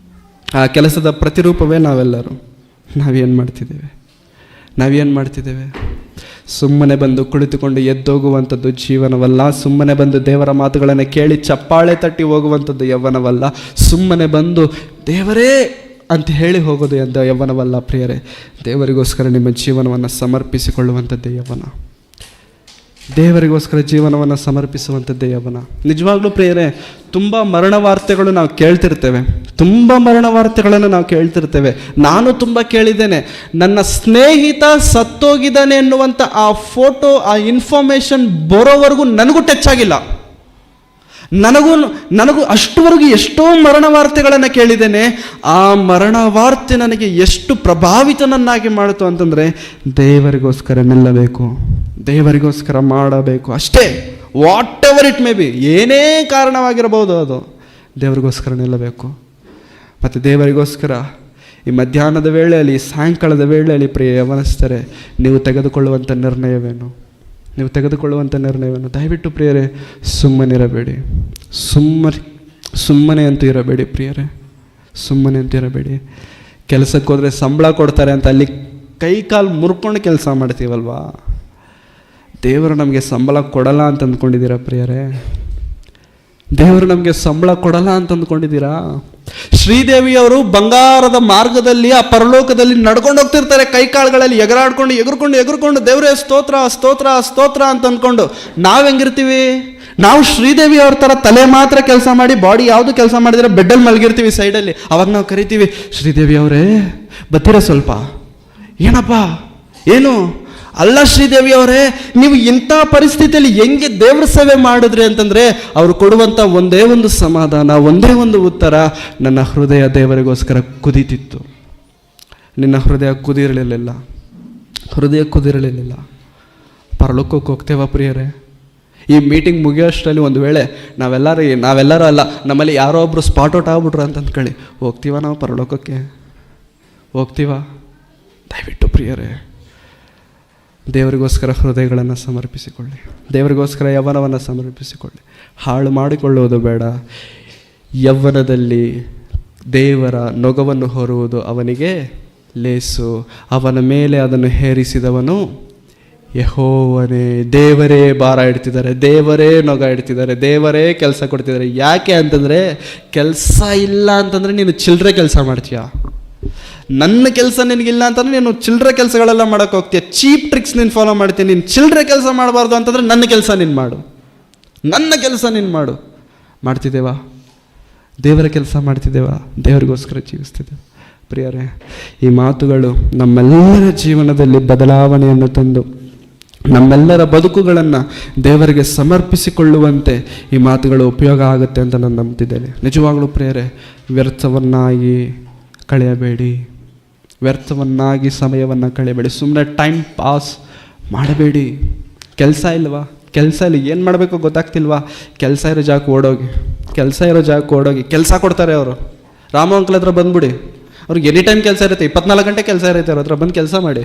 ಆ ಕೆಲಸದ ಪ್ರತಿರೂಪವೇ ನಾವೆಲ್ಲರೂ. ನಾವೇನು ಮಾಡ್ತಿದ್ದೇವೆ? ಸುಮ್ಮನೆ ಬಂದು ಕುಳಿತುಕೊಂಡು ಎದ್ದೋಗುವಂಥದ್ದು ಜೀವನವಲ್ಲ. ಸುಮ್ಮನೆ ಬಂದು ದೇವರ ಮಾತುಗಳನ್ನು ಕೇಳಿ ಚಪ್ಪಾಳೆ ತಟ್ಟಿ ಹೋಗುವಂಥದ್ದು ಯವ್ವನವಲ್ಲ. ಸುಮ್ಮನೆ ಬಂದು ದೇವರೇ ಅಂತ ಹೇಳಿ ಹೋಗೋದು ಎಂದು ಯವ್ವನವಲ್ಲ ಪ್ರಿಯರೇ. ದೇವರಿಗೋಸ್ಕರ ನಿಮ್ಮ ಜೀವನವನ್ನು ಸಮರ್ಪಿಸಿಕೊಳ್ಳುವಂಥದ್ದೇ ಯವ್ವನ. ದೇವರಿಗೋಸ್ಕರ ಜೀವನವನ್ನು ಸಮರ್ಪಿಸುವಂಥದ್ದೇ ಯವ್ವನ. ನಿಜವಾಗ್ಲೂ ಪ್ರಿಯರೇ, ತುಂಬ ಮರಣ ವಾರ್ತೆಗಳು ನಾವು ಕೇಳ್ತಿರ್ತೇವೆ, ತುಂಬ ಮರಣ ವಾರ್ತೆಗಳನ್ನು ನಾವು ಕೇಳ್ತಿರ್ತೇವೆ. ನಾನು ತುಂಬ ಕೇಳಿದ್ದೇನೆ. ನನ್ನ ಸ್ನೇಹಿತ ಸತ್ತೋಗಿದ್ದಾನೆ ಎನ್ನುವಂಥ ಆ ಫೋಟೋ, ಆ ಇನ್ಫಾರ್ಮೇಷನ್ ಬರೋವರೆಗೂ ನನಗೂ ಟಚ್ ಆಗಿಲ್ಲ. ನನಗೂ ಅಷ್ಟುವರೆಗೂ ಎಷ್ಟೋ ಮರಣ ವಾರ್ತೆಗಳನ್ನು ಕೇಳಿದ್ದೇನೆ. ಆ ಮರಣ ವಾರ್ತೆ ನನಗೆ ಎಷ್ಟು ಪ್ರಭಾವಿತನನ್ನಾಗಿ ಮಾಡಿತು ಅಂತಂದರೆ, ದೇವರಿಗೋಸ್ಕರ ನಿಲ್ಲಬೇಕು, ದೇವರಿಗೋಸ್ಕರ ಮಾಡಬೇಕು ಅಷ್ಟೇ. What ever it may be, ಏನೇ ಕಾರಣವಾಗಿರಬಹುದು, ಅದು ದೇವರಿಗೋಸ್ಕರ ನಿಲ್ಲಬೇಕು. ಮತ್ತು ದೇವರಿಗೋಸ್ಕರ ಈ ಮಧ್ಯಾಹ್ನದ ವೇಳೆಯಲ್ಲಿ, ಸಾಯಂಕಾಲದ ವೇಳೆಯಲ್ಲಿ ಪ್ರಿಯ ಯವನಸ್ಥರೇ, ನೀವು ತೆಗೆದುಕೊಳ್ಳುವಂಥ ನಿರ್ಣಯವೇನು? ದಯವಿಟ್ಟು ಪ್ರಿಯರೇ, ಸುಮ್ಮನಿರಬೇಡಿ. ಸುಮ್ಮನೆ ಅಂತೂ ಇರಬೇಡಿ ಪ್ರಿಯರೇ, ಸುಮ್ಮನೆ ಅಂತೂ ಇರಬೇಡಿ. ಕೆಲಸಕ್ಕೆ ಹೋದರೆ ಸಂಬಳ ಕೊಡ್ತಾರೆ ಅಂತ ಅಲ್ಲಿ ಕೈ ಕಾಲು ಮುರ್ಕೊಂಡು ಕೆಲಸ ಮಾಡ್ತೀವಲ್ವಾ? ದೇವರು ನಮಗೆ ಸಂಬಳ ಕೊಡಲ್ಲ ಅಂತ ಅಂದ್ಕೊಂಡಿದ್ದೀರಾ ಪ್ರಿಯರೇ? ದೇವರು ನಮಗೆ ಸಂಬಳ ಕೊಡಲ್ಲ ಅಂತ ಅಂದ್ಕೊಂಡಿದ್ದೀರಾ? ಶ್ರೀದೇವಿಯವರು ಬಂಗಾರದ ಮಾರ್ಗದಲ್ಲಿ ಆ ಪರಲೋಕದಲ್ಲಿ ನಡ್ಕೊಂಡು ಹೋಗ್ತಿರ್ತಾರೆ, ಕೈಕಾಳುಗಳಲ್ಲಿ ಎಗರ್ಕೊಂಡು ದೇವರೇ ಸ್ತೋತ್ರ ಸ್ತೋತ್ರ ಸ್ತೋತ್ರ ಅಂತ ಅಂದ್ಕೊಂಡು. ನಾವು ಹೆಂಗಿರ್ತೀವಿ? ನಾವು ಶ್ರೀದೇವಿ ಅವ್ರ ಥರ ತಲೆ ಮಾತ್ರ ಕೆಲಸ ಮಾಡಿ, ಬಾಡಿ ಯಾವುದು ಕೆಲಸ ಮಾಡಿದ್ರೆ ಬೆಡ್ಡಲ್ಲಿ ಮಲಗಿರ್ತೀವಿ ಸೈಡಲ್ಲಿ. ಅವಾಗ ನಾವು ಕರಿತೀವಿ, ಶ್ರೀದೇವಿ ಅವರೇ ಬರ್ತೀರಾ ಸ್ವಲ್ಪ? ಏನಪ್ಪ ಏನು? ಅಲ್ಲ ಶ್ರೀದೇವಿ ಅವರೇ, ನೀವು ಇಂಥ ಪರಿಸ್ಥಿತಿಯಲ್ಲಿ ಹೆಂಗೆ ದೇವ್ರ ಸೇವೆ ಮಾಡಿದ್ರಿ ಅಂತಂದರೆ, ಅವರು ಕೊಡುವಂಥ ಒಂದೇ ಒಂದು ಸಮಾಧಾನ, ಒಂದೇ ಒಂದು ಉತ್ತರ, ನನ್ನ ಹೃದಯ ದೇವರಿಗೋಸ್ಕರ ಕುದೀತಿತ್ತು. ನಿನ್ನ ಹೃದಯ ಕುದಿರಲಿಲ್ಲ. ಪರಲೋಕಕ್ಕೆ ಹೋಗ್ತೇವ ಪ್ರಿಯರೇ? ಈ ಮೀಟಿಂಗ್ ಮುಗಿಯೋಷ್ಟರಲ್ಲಿ ಒಂದು ವೇಳೆ ನಾವೆಲ್ಲರೂ ಅಲ್ಲ, ನಮ್ಮಲ್ಲಿ ಯಾರೋ ಒಬ್ಬರು ಸ್ಪಾಟ್ ಔಟ್ ಆಗ್ಬಿಟ್ರು ಅಂತ ಅಂದ್ಕೊಳ್ಳಿ, ಹೋಗ್ತೀವ ನಾವು ಪರಲೋಕಕ್ಕೆ? ಹೋಗ್ತೀವ? ದಯವಿಟ್ಟು ಪ್ರಿಯರೇ, ದೇವರಿಗೋಸ್ಕರ ಹೃದಯಗಳನ್ನು ಸಮರ್ಪಿಸಿಕೊಳ್ಳಿ, ದೇವರಿಗೋಸ್ಕರ ಯವ್ವನವನ್ನು ಸಮರ್ಪಿಸಿಕೊಳ್ಳಿ. ಹಾಳು ಮಾಡಿಕೊಳ್ಳುವುದು ಬೇಡ. ಯವ್ವನದಲ್ಲಿ ದೇವರ ನೊಗವನ್ನು ಹೊರುವುದು ಅವನಿಗೆ ಲೇಸು, ಅವನ ಮೇಲೆ ಅದನ್ನು ಹೇರಿಸಿದವನು ಯೆಹೋವನೇ. ದೇವರೇ ಭಾರ ಇಡ್ತಿದ್ದಾರೆ, ದೇವರೇ ನೊಗ ಇಡ್ತಿದ್ದಾರೆ, ದೇವರೇ ಕೆಲಸ ಕೊಡ್ತಿದ್ದಾರೆ. ಯಾಕೆ ಅಂತಂದರೆ, ಕೆಲಸ ಇಲ್ಲ ಅಂತಂದರೆ ನೀನು ಚಿಲ್ಲರೆ ಕೆಲಸ ಮಾಡ್ತೀಯ. ನನ್ನ ಕೆಲಸ ನಿನಗಿಲ್ಲ ಅಂತಂದರೆ ನೀನು ಚಿಲ್ಲರೆ ಕೆಲಸಗಳೆಲ್ಲ ಮಾಡೋಕ್ಕೆ ಹೋಗ್ತೀಯ, ಚೀಪ್ ಟ್ರಿಕ್ಸ್ ನೀನು ಫಾಲೋ ಮಾಡ್ತೀನಿ. ನೀನು ಚಿಲ್ಲರೆ ಕೆಲಸ ಮಾಡಬಾರ್ದು ಅಂತಂದರೆ ನನ್ನ ಕೆಲಸ ನೀನು ಮಾಡು. ಮಾಡ್ತಿದ್ದೇವಾ? ದೇವರ ಕೆಲಸ ಮಾಡ್ತಿದ್ದೇವಾ? ದೇವರಿಗೋಸ್ಕರ ಜೀವಿಸ್ತಿದ್ದೇವೆ ಪ್ರಿಯರೇ? ಈ ಮಾತುಗಳು ನಮ್ಮೆಲ್ಲರ ಜೀವನದಲ್ಲಿ ಬದಲಾವಣೆಯನ್ನು ತಂದು ನಮ್ಮೆಲ್ಲರ ಬದುಕುಗಳನ್ನು ದೇವರಿಗೆ ಸಮರ್ಪಿಸಿಕೊಳ್ಳುವಂತೆ ಈ ಮಾತುಗಳು ಉಪಯೋಗ ಆಗುತ್ತೆ ಅಂತ ನಾನು ನಂಬ್ತಿದ್ದೇನೆ. ನಿಜವಾಗ್ಲೂ ಪ್ರಿಯರೇ, ವ್ಯರ್ಥವನ್ನಾಗಿ ಕಳೆಯಬೇಡಿ. ವ್ಯರ್ಥವನ್ನಾಗಿ ಸಮಯವನ್ನು ಕಳೆಯಬೇಡಿ. ಸುಮ್ಮನೆ ಟೈಮ್ ಪಾಸ್ ಮಾಡಬೇಡಿ. ಕೆಲಸ ಇಲ್ವಾ? ಕೆಲಸ ಇಲ್ಲ, ಏನು ಮಾಡಬೇಕು ಗೊತ್ತಾಗ್ತಿಲ್ವಾ? ಕೆಲಸ ಇರೋ ಜಾಗಕ್ಕೆ ಓಡೋಗಿ, ಕೆಲಸ ಇರೋ ಜಾಗಕ್ಕೆ ಓಡೋಗಿ. ಕೆಲಸ ಕೊಡ್ತಾರೆ ಅವರು. ರಾಮ ಅಂಕಲ್ ಹತ್ರ ಬಂದ್ಬಿಡಿ, ಅವ್ರಿಗೆ ಎನಿ ಟೈಮ್ ಕೆಲಸ ಇರುತ್ತೆ, 24 ಗಂಟೆ ಕೆಲಸ ಇರುತ್ತೆ ಅವ್ರ ಹತ್ರ. ಬಂದು ಕೆಲಸ ಮಾಡಿ.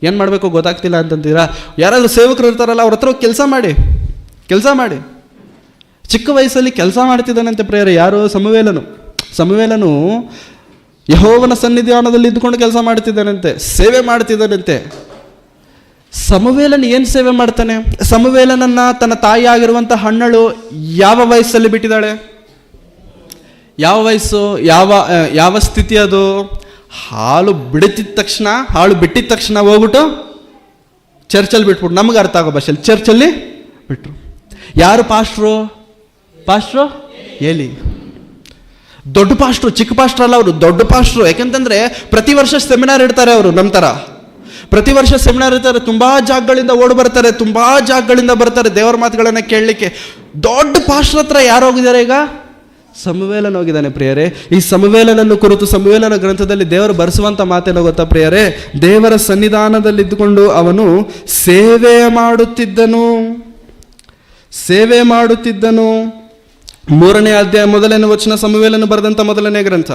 ಏನು ಮಾಡಬೇಕು ಗೊತ್ತಾಗ್ತಿಲ್ಲ ಅಂತಂತೀರಾ? ಯಾರಾದರೂ ಸೇವಕರು ಇರ್ತಾರಲ್ಲ, ಅವ್ರ ಹತ್ರ ಕೆಲಸ ಮಾಡಿ, ಕೆಲಸ ಮಾಡಿ. ಚಿಕ್ಕ ವಯಸ್ಸಲ್ಲಿ ಕೆಲಸ ಮಾಡ್ತಿದ್ದಾನಂತೆ ಪ್ರೇಯರ್. ಯಾರು? ಸಮುವೇಲನು ಯೆಹೋವನ ಸನ್ನಿಧಾನದಲ್ಲಿ ಇದ್ದುಕೊಂಡು ಕೆಲಸ ಮಾಡ್ತಿದ್ದಾನಂತೆ, ಸೇವೆ ಮಾಡ್ತಿದ್ದಾನಂತೆ. ಸಮುವೇಲನ್ ಏನು ಸೇವೆ ಮಾಡ್ತಾನೆ? ಸಮುವೇಲನನ್ನ ತನ್ನ ತಾಯಿ ಆಗಿರುವಂಥ ಹಣ್ಣಳು ಯಾವ ವಯಸ್ಸಲ್ಲಿ ಬಿಟ್ಟಿದ್ದಾಳೆ? ಯಾವ ವಯಸ್ಸು? ಯಾವ ಸ್ಥಿತಿ ಅದು? ಹಾಲು ಬಿಟ್ಟಿದ ತಕ್ಷಣ ಹೋಗ್ಬಿಟ್ಟು ಚರ್ಚಲ್ಲಿ ಬಿಟ್ಬಿಟ್ಟು, ನಮಗೆ ಅರ್ಥ ಆಗೋ ಭಾಷೆಯಲ್ಲಿ ಚರ್ಚಲ್ಲಿ ಬಿಟ್ರು. ಯಾರು ಪಾಸ್ಟ್ರು? ಏಲಿ. ದೊಡ್ಡ ಪಾಸ್ಟ್ರು, ಚಿಕ್ಕ ಪಾಸ್ಟ್ರು ಅಲ್ಲ ಅವರು, ದೊಡ್ಡ ಪಾಸ್ಟ್ರು. ಯಾಕಂತಂದ್ರೆ ಪ್ರತಿ ವರ್ಷ ಸೆಮಿನಾರ್ ಇಡ್ತಾರೆ ಅವರು. ನಮ್ಮ ಥರ ಪ್ರತಿ ವರ್ಷ ಸೆಮಿನಾರ್ ಇರ್ತಾರೆ. ತುಂಬಾ ಜಾಗಗಳಿಂದ ಓಡಿ ಬರ್ತಾರೆ, ತುಂಬಾ ಜಾಗಗಳಿಂದ ಬರ್ತಾರೆ ದೇವರ ಮಾತುಗಳನ್ನು ಕೇಳಲಿಕ್ಕೆ. ದೊಡ್ಡ ಪಾಸ್ಟ್ರ ಹತ್ರ ಯಾರು ಹೋಗಿದ್ದಾರೆ ಈಗ? ಸಮುವೇಲನ್ ಹೋಗಿದ್ದಾನೆ ಪ್ರಿಯರೇ. ಈ ಸಮುವೇಲನನ್ನು ಕುರಿತು ಸಮುವೇಲನ ಗ್ರಂಥದಲ್ಲಿ ದೇವರು ಬರೆಸುವಂಥ ಮಾತೇನೋ ಗೊತ್ತಾ ಪ್ರಿಯರೇ? ದೇವರ ಸನ್ನಿಧಾನದಲ್ಲಿ ಇದ್ದುಕೊಂಡು ಅವನು ಸೇವೆ ಮಾಡುತ್ತಿದ್ದನು. 3ನೇ ಅಧ್ಯಾಯ 1ನೇ ವಚನ, ಸಮುವೇಲನು ಬರೆದಂಥ ಮೊದಲನೇ ಗ್ರಂಥ,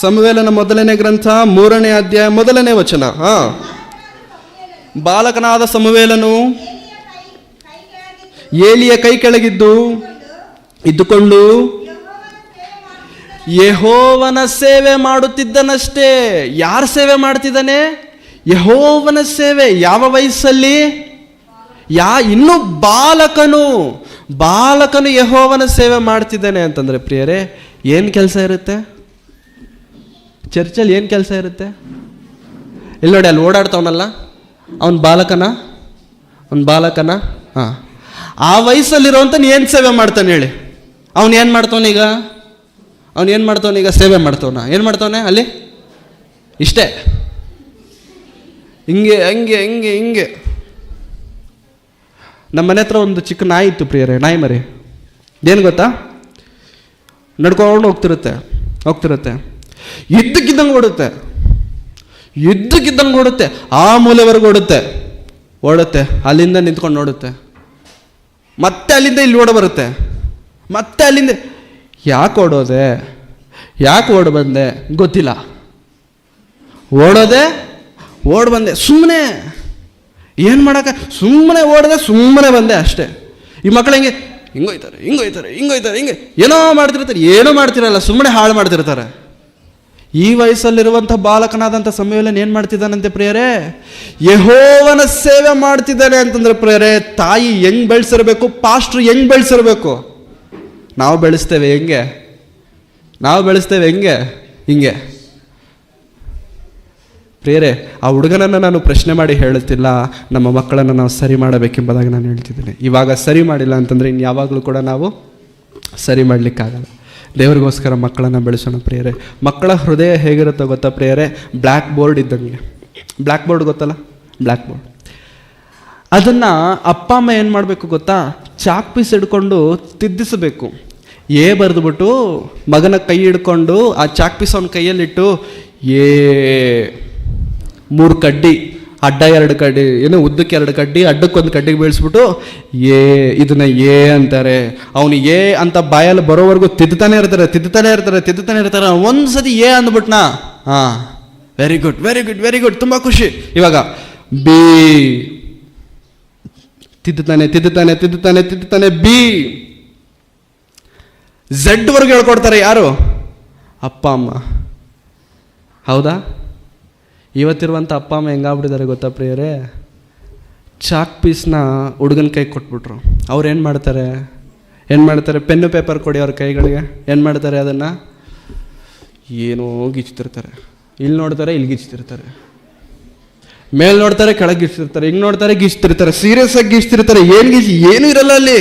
ಸಮುವೇಲನ ಮೊದಲನೇ ಗ್ರಂಥ 3ನೇ ಅಧ್ಯಾಯ 1ನೇ ವಚನ. ಬಾಲಕನಾದ ಸಮುವೇಲನು ಏಲಿಯ ಕೈ ಕೆಳಗಿದ್ದುಕೊಂಡು ಯೆಹೋವನ ಸೇವೆ ಮಾಡುತ್ತಿದ್ದನಷ್ಟೇ. ಯಾರ ಸೇವೆ ಮಾಡ್ತಿದ್ದಾನೆ? ಯೆಹೋವನ ಸೇವೆ. ಯಾವ ವಯಸ್ಸಲ್ಲಿ? ಇನ್ನು ಬಾಲಕನು ಯೆಹೋವನ ಸೇವೆ ಮಾಡ್ತಿದ್ದಾನೆ ಅಂತಂದ್ರೆ ಪ್ರಿಯರೇ, ಏನು ಕೆಲಸ ಇರುತ್ತೆ ಚರ್ಚಲ್ಲಿ? ಏನು ಕೆಲಸ ಇರುತ್ತೆ? ಇಲ್ಲಿ ನೋಡಿ, ಅಲ್ಲಿ ಓಡಾಡ್ತಾವನಲ್ಲ, ಅವನ ಬಾಲಕನ ಹಾಂ, ಆ ವಯಸ್ಸಲ್ಲಿರೋಂಥ ಏನು ಸೇವೆ ಮಾಡ್ತಾನೆ ಹೇಳಿ? ಅವನು ಏನು ಮಾಡ್ತಾವನೀಗ? ಸೇವೆ ಮಾಡ್ತಾವನ. ಏನು ಮಾಡ್ತಾವನೆ ಅಲ್ಲಿ? ಇಷ್ಟೇ, ಹಿಂಗೆ. ನಮ್ಮ ಮನೆ ಹತ್ರ ಒಂದು ಚಿಕ್ಕ ನಾಯಿ ಇತ್ತು ಪ್ರಿಯರೇ, ನಾಯಿ ಮರಿ. ಏನು ಗೊತ್ತಾ? ನಡ್ಕೊಂಡು ಹೋಗ್ತಿರುತ್ತೆ, ಇದ್ದಕ್ಕಿದ್ದಂಗೆ ಓಡುತ್ತೆ, ಆ ಮೂಲೆವರೆಗೂ ಓಡುತ್ತೆ, ಅಲ್ಲಿಂದ ನಿಂತ್ಕೊಂಡು ನೋಡುತ್ತೆ, ಮತ್ತೆ ಅಲ್ಲಿಂದ ಇಲ್ಲಿ ಓಡ ಬರುತ್ತೆ, ಮತ್ತೆ ಅಲ್ಲಿಂದ. ಯಾಕೆ ಓಡ್ ಬಂದೆ ಗೊತ್ತಿಲ್ಲ. ಓಡ್ ಬಂದೆ ಸುಮ್ಮನೆ. ಏನು ಮಾಡಕ್ಕೆ? ಸುಮ್ಮನೆ ಬಂದೆ ಅಷ್ಟೇ. ಈ ಮಕ್ಕಳು ಹಿಂಗೋಯ್ತಾರೆ, ಏನೋ ಮಾಡ್ತಿರಲ್ಲ, ಸುಮ್ಮನೆ ಹಾಳು ಮಾಡ್ತಿರ್ತಾರೆ. ಈ ವಯಸ್ಸಲ್ಲಿರುವಂಥ ಬಾಲಕನಾದಂಥ ಸಮುವೇಲನ್ ಏನು ಮಾಡ್ತಿದ್ದಾನಂತೆ ಪ್ರಿಯರೇ? ಯೆಹೋವನ ಸೇವೆ ಮಾಡ್ತಿದ್ದಾನೆ ಅಂತಂದ್ರೆ ಪ್ರಿಯರೇ, ತಾಯಿ ಹೆಂಗ್ ಬೆಳೆಸಿರ್ಬೇಕು, ಪಾಸ್ಟ್ರು ಹೆಂಗ್ ಬೆಳೆಸಿರ್ಬೇಕು? ನಾವು ಬೆಳೆಸ್ತೇವೆ ಹಿಂಗೆ. ಪ್ರಿಯರೇ, ಆ ಹುಡುಗನನ್ನು ನಾನು ಪ್ರಶ್ನೆ ಮಾಡಿ ಹೇಳುತ್ತಿಲ್ಲ, ನಮ್ಮ ಮಕ್ಕಳನ್ನು ನಾವು ಸರಿ ಮಾಡಬೇಕೆಂಬುದಾಗಿ ನಾನು ಹೇಳ್ತಿದ್ದೇನೆ. ಇವಾಗ ಸರಿ ಮಾಡಿಲ್ಲ ಅಂತಂದರೆ ಇನ್ನು ಯಾವಾಗಲೂ ಕೂಡ ನಾವು ಸರಿ ಮಾಡಲಿಕ್ಕಾಗಲ್ಲ. ದೇವರಿಗೋಸ್ಕರ ಮಕ್ಕಳನ್ನು ಬೆಳೆಸೋಣ ಪ್ರಿಯರೇ. ಮಕ್ಕಳ ಹೃದಯ ಹೇಗಿರುತ್ತೋ ಗೊತ್ತಾ ಪ್ರಿಯರೇ? ಬ್ಲ್ಯಾಕ್ ಬೋರ್ಡ್ ಇದ್ದಂಗೆ. ಬ್ಲ್ಯಾಕ್ ಬೋರ್ಡ್ ಗೊತ್ತಲ್ಲ? Black board. ಅದನ್ನು ಅಪ್ಪ ಅಮ್ಮ ಏನು ಮಾಡಬೇಕು ಗೊತ್ತಾ? ಚಾಕ್ ಪೀಸ್ ಹಿಡ್ಕೊಂಡು ತಿದ್ದಿಸಬೇಕು. ಬರೆದುಬಿಟ್ಟು ಮಗನ ಕೈ ಹಿಡ್ಕೊಂಡು ಆ ಚಾಕ್ ಪೀಸ್ ಅವನ ಕೈಯಲ್ಲಿಟ್ಟು 3 ಕಡ್ಡಿ, ಅಡ್ಡ 2 ಕಡ್ಡಿ, ಉದ್ದಕ್ಕೆ 2 ಕಡ್ಡಿ, ಅಡ್ಡಕ್ಕೊಂದು ಕಡ್ಡಿಗೆ ಬೀಳಿಸ್ಬಿಟ್ಟು ಇದನ್ನ ಅಂತಾರೆ. ಅವನು ಅಂತ ಬಾಯಲ್ಲಿ ಬರೋವರೆಗೂ ತಿದ್ದುತ್ತಾನೆ ಇರ್ತಾರೆ. ಒಂದ್ಸತಿ ಅಂದ್ಬಿಟ್ನಾ, ಹಾಂ, ವೆರಿ ಗುಡ್, ತುಂಬ ಖುಷಿ. ಇವಾಗ ಬಿ ತಿದ್ದುತ್ತಾನೆ ಬಿ. ಝೆಡ್ ವರೆಗೂ ಹೇಳ್ಕೊಡ್ತಾರೆ ಯಾರು? ಅಪ್ಪ ಅಮ್ಮ. ಹೌದಾ? ಇವತ್ತಿರುವಂಥ ಅಪ್ಪ ಅಮ್ಮ ಹೆಂಗಾಗ್ಬಿಟ್ಟಿದ್ದಾರೆ ಗೊತ್ತಾ ಪ್ರಿಯರೇ? ಚಾಕ್ ಪೀಸ್ನ ಹುಡುಗನ ಕೈ ಕೊಟ್ಬಿಟ್ರು. ಅವ್ರು ಏನು ಮಾಡ್ತಾರೆ? ಪೆನ್ನು ಪೇಪರ್ ಕೊಡಿ ಅವ್ರ ಕೈಗಳಿಗೆ. ಏನು ಮಾಡ್ತಾರೆ? ಅದನ್ನು ಏನೋ ಗೀಚ್ತಿರ್ತಾರೆ. ಇಲ್ಲಿ ನೋಡ್ತಾರೆ, ಇಲ್ಲಿ ಗೀಚ್ತಿರ್ತಾರೆ. ಮೇಲ್ ನೋಡ್ತಾರೆ, ಕೆಳಗೆ ಗೀಚ್ತಿರ್ತಾರೆ. ಹಿಂಗೆ ನೋಡ್ತಾರೆ, ಗೀಚ್ತಿರ್ತಾರೆ. ಸೀರಿಯಸ್ ಆಗಿ ಗೀಚ್ತಿರ್ತಾರೆ. ಏನೂ ಇರಲ್ಲ ಅಲ್ಲಿ.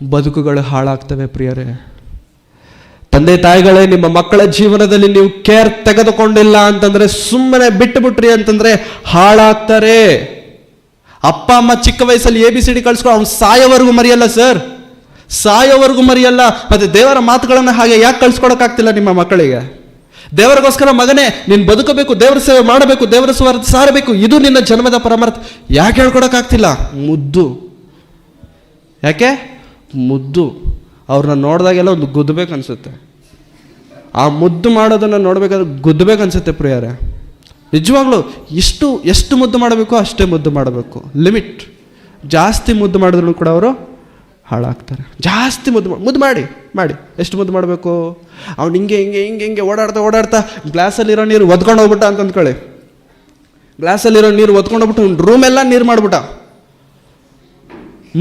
ಬದುಕುಗಳು ಹಾಳಾಗ್ತವೆ ಪ್ರಿಯರೇ. ತಂದೆ ತಾಯಿಗಳೇ, ನಿಮ್ಮ ಮಕ್ಕಳ ಜೀವನದಲ್ಲಿ ನೀವು ಕೇರ್ ತೆಗೆದುಕೊಂಡಿಲ್ಲ ಅಂತಂದ್ರೆ, ಸುಮ್ಮನೆ ಬಿಟ್ಟುಬಿಟ್ರಿ ಅಂತಂದ್ರೆ ಹಾಳಾಗ್ತಾರೆ. ಅಪ್ಪ ಅಮ್ಮ ಚಿಕ್ಕ ವಯಸ್ಸಲ್ಲಿ ABCD ಕಳ್ಸ್ಕೊಂಡು ಅವ್ನು ಸಾಯೋವರೆಗೂ ಮರೆಯಲ್ಲ ಸರ್, ಸಾಯೋವರೆಗೂ ಮರೆಯಲ್ಲ. ಮತ್ತೆ ದೇವರ ಮಾತುಗಳನ್ನು ಹಾಗೆ ಯಾಕೆ ಕಳ್ಸ್ಕೊಡಕ್ಕಾಗ್ತಿಲ್ಲ ನಿಮ್ಮ ಮಕ್ಕಳಿಗೆ? ದೇವರಿಗೋಸ್ಕರ ಮಗನೇ ನೀನು ಬದುಕಬೇಕು, ದೇವರ ಸೇವೆ ಮಾಡಬೇಕು, ದೇವರ ಸ್ವಾರ್ಥ ಸಾರಬೇಕು, ಇದು ನಿನ್ನ ಜನ್ಮದ ಪರಮಾರ್ಥ. ಯಾಕೆ ಹೇಳ್ಕೊಡೋಕ್ಕಾಗ್ತಿಲ್ಲ? ಮುದ್ದು. ಯಾಕೆ ಮುದ್ದು? ಅವ್ರನ್ನ ನೋಡಿದಾಗೆಲ್ಲ ಒಂದು ಗುದ್ದಬೇಕು ಅನಿಸುತ್ತೆ. ಆ ಮುದ್ದು ಮಾಡೋದನ್ನು ನೋಡಬೇಕಾದ್ರೆ ಗುದ್ದಬೇಕು ಅನಿಸುತ್ತೆ ಪ್ರಿಯರೇ. ನಿಜವಾಗ್ಲೂ ಎಷ್ಟು ಮುದ್ದು ಮಾಡಬೇಕು ಅಷ್ಟೇ ಮುದ್ದು ಮಾಡಬೇಕು. ಲಿಮಿಟ್. ಜಾಸ್ತಿ ಮುದ್ದು ಮಾಡಿದ್ರು ಕೂಡ ಅವರು ಹಾಳಾಗ್ತಾರೆ. ಜಾಸ್ತಿ ಮುದ್ದು ಮಾಡಿ ಎಷ್ಟು ಮುದ್ದು ಮಾಡಬೇಕು? ಅವ್ನು ಹಿಂಗೆ ಓಡಾಡ್ತಾ ಗ್ಲಾಸಲ್ಲಿರೋ ನೀರು ಒದ್ಕೊಂಡು ಹೋಗ್ಬಿಟ್ಟ ಅಂತ ಅಂದ್ಕೊಳ್ಳಿ. ಗ್ಲಾಸಲ್ಲಿರೋ ನೀರು ಒದ್ಕೊಂಡು ಹೋಗ್ಬಿಟ್ಟು ರೂಮೆಲ್ಲ ನೀರು ಮಾಡ್ಬಿಟ್ಟ.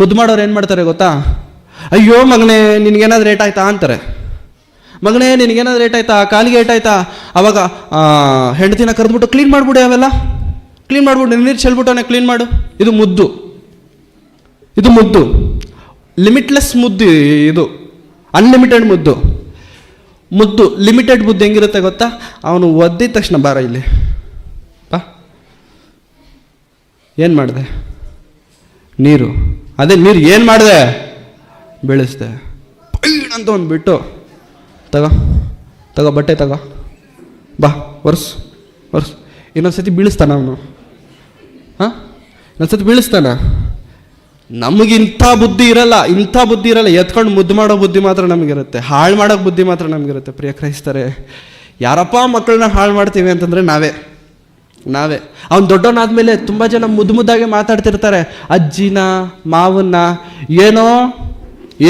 ಮುದ್ದು ಮಾಡೋರು ಏನು ಮಾಡ್ತಾರೆ ಗೊತ್ತಾ? ಅಯ್ಯೋ ಮಗನೇ ನಿನಗೇನಾದ್ರು ಏಟ್ ಆಯ್ತಾ ಅಂತಾರೆ. ಮಗನೇ ನಿನಗೇನಾದ್ರು ಏಟ್ ಆಯ್ತಾ, ಕಾಲಿಗೆ ಏಟ್ ಆಯ್ತಾ? ಅವಾಗ ಹೆಂಡತಿನ ಕರೆದ್ಬಿಟ್ಟು ಕ್ಲೀನ್ ಮಾಡ್ಬಿಡಿ, ಅವೆಲ್ಲ ಕ್ಲೀನ್ ಮಾಡ್ಬಿಟ್ಟು ನೀರು ಚೆಲ್ಬಿಟ್ಟು ಕ್ಲೀನ್ ಮಾಡು. ಇದು ಮುದ್ದು. ಲಿಮಿಟ್ಲೆಸ್ ಮುದ್ದು. ಇದು ಅನ್ಲಿಮಿಟೆಡ್ ಮುದ್ದು. ಲಿಮಿಟೆಡ್ ಮುದ್ದು ಹೆಂಗಿರುತ್ತೆ ಗೊತ್ತಾ? ಅವನು ಒದ್ದಿದ ತಕ್ಷಣ ಬಾರ ಇಲ್ಲಿ ಬಾ, ಏನು ಮಾಡಿದೆ? ನೀರು. ಅದೇ ನೀರು ಏನು ಮಾಡಿದೆ? ಬೆಳೆಸ್ದೆ. ಅಂತ ಒಂದು ಬಿಟ್ಟು ತಗೋ ಬಟ್ಟೆ ತಗೋ ಬಾ ಒರ್ಸು. ಇನ್ನೊಂದ್ಸತಿ ಬೀಳಿಸ್ತಾನ ಅವನು. ಇನ್ನೊಂದ್ಸತಿ ಬೀಳಿಸ್ತಾನ. ನಮಗೆ ಇಂಥ ಬುದ್ಧಿ ಇರಲ್ಲ. ಎತ್ಕೊಂಡು ಮುದ್ದು ಮಾಡೋ ಬುದ್ಧಿ ಮಾತ್ರ ನಮಗಿರುತ್ತೆ, ಹಾಳು ಮಾಡೋಕೆ ಬುದ್ಧಿ ಮಾತ್ರ ನಮಗಿರುತ್ತೆ. ಪ್ರಿಯ ಕ್ರೈಸ್ತರೇ, ಯಾರಪ್ಪ ಮಕ್ಕಳನ್ನ ಹಾಳು ಮಾಡ್ತೀವಿ ಅಂತಂದರೆ ನಾವೇ. ಅವ್ನು ದೊಡ್ಡವನಾದ್ಮೇಲೆ ತುಂಬ ಜನ ಮುದ್ದಾಗೆ ಮಾತಾಡ್ತಿರ್ತಾರೆ. ಅಜ್ಜಿನ ಮಾವನ್ನ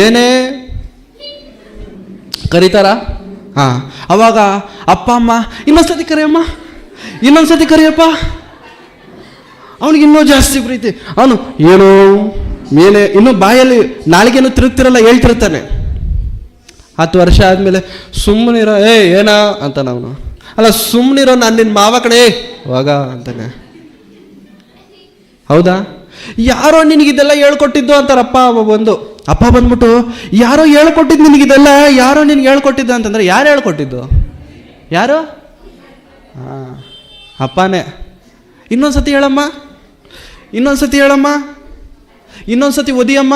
ಏನೇ ಕರೀತಾರ. ಅವಾಗ ಅಪ್ಪ ಅಮ್ಮ ಇನ್ನೊಂದ್ಸತಿ ಕರಿಯಪ್ಪ. ಅವನಿಗೆ ಇನ್ನೂ ಜಾಸ್ತಿ ಪ್ರೀತಿ. ಅವನು ಇನ್ನೂ ಬಾಯಲ್ಲಿ ನಾಳೆಗೇನು ತಿರುಗ್ತಿರಲ್ಲ, ಹೇಳ್ತಿರ್ತಾನೆ. 10 ವರ್ಷ ಆದಮೇಲೆ ಸುಮ್ಮನಿರೋ ಏನಾ ಅಂತಾನೆ ಅವನು. ಅಲ್ಲ ಸುಮ್ಮನಿರೋ, ನಾನು ನಿನ್ನ ಮಾವ ಕಡೆ ಹೋಗ ಅಂತಾನೆ. ಹೌದಾ? ಯಾರೋ ನಿನಗಿದೆಲ್ಲ ಹೇಳ್ಕೊಟ್ಟಿದ್ದು ಅಂತಾರಪ್ಪ. ಅಪ್ಪ ಬಂದ್ಬಿಟ್ಟು ಯಾರೋ ಹೇಳ್ಕೊಟ್ಟಿದ್ದು ನಿನಗಿದೆಲ್ಲ, ಯಾರೋ ನಿನ್ಗೆ ಹೇಳ್ಕೊಟ್ಟಿದ್ದು ಅಂತಂದ್ರೆ ಯಾರು ಹೇಳ್ಕೊಟ್ಟಿದ್ದು? ಯಾರು? ಅಪ್ಪನೇ. ಇನ್ನೊಂದ್ಸತಿ ಹೇಳಮ್ಮ, ಇನ್ನೊಂದ್ಸತಿ ಒದಿಯಮ್ಮ,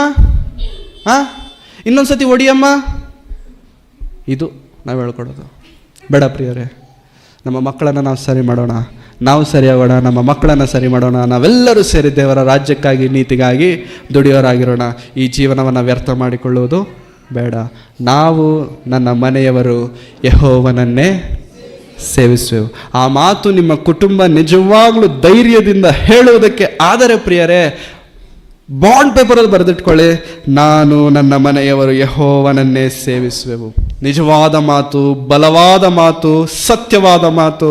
ಇನ್ನೊಂದ್ಸತಿ ಒಡಿಯಮ್ಮ. ಇದು ನಾವು ಹೇಳ್ಕೊಡೋದು ಬೇಡ ಪ್ರಿಯರೇ. ನಮ್ಮ ಮಕ್ಕಳನ್ನು ನಾವು ಸರಿ ಮಾಡೋಣ, ನಾವು ಸರಿಯಾಗೋಣ, ನಮ್ಮ ಮಕ್ಕಳನ್ನು ಸರಿ ಮಾಡೋಣ. ನಾವೆಲ್ಲರೂ ಸೇರಿ ದೇವರ ರಾಜ್ಯಕ್ಕಾಗಿ, ನೀತಿಗಾಗಿ ದುಡಿಯೋರಾಗಿರೋಣ. ಈ ಜೀವನವನ್ನು ವ್ಯರ್ಥ ಮಾಡಿಕೊಳ್ಳುವುದು ಬೇಡ. ನಾವು ನನ್ನ ಮನೆಯವರು ಯೆಹೋವನನ್ನೇ ಸೇವಿಸುವೆವು. ಆ ಮಾತು ನಿಮ್ಮ ಕುಟುಂಬ ನಿಜವಾಗ್ಲೂ ಧೈರ್ಯದಿಂದ ಹೇಳುವುದಕ್ಕೆ ಆದರೆ ಪ್ರಿಯರೇ, ಬಾಂಡ್ ಪೇಪರಲ್ಲಿ ಬರೆದಿಟ್ಕೊಳ್ಳಿ, ನಾನು ನನ್ನ ಮನೆಯವರು ಯೆಹೋವನನ್ನೇ ಸೇವಿಸುವೆವು. ನಿಜವಾದ ಮಾತು, ಬಲವಾದ ಮಾತು, ಸತ್ಯವಾದ ಮಾತು,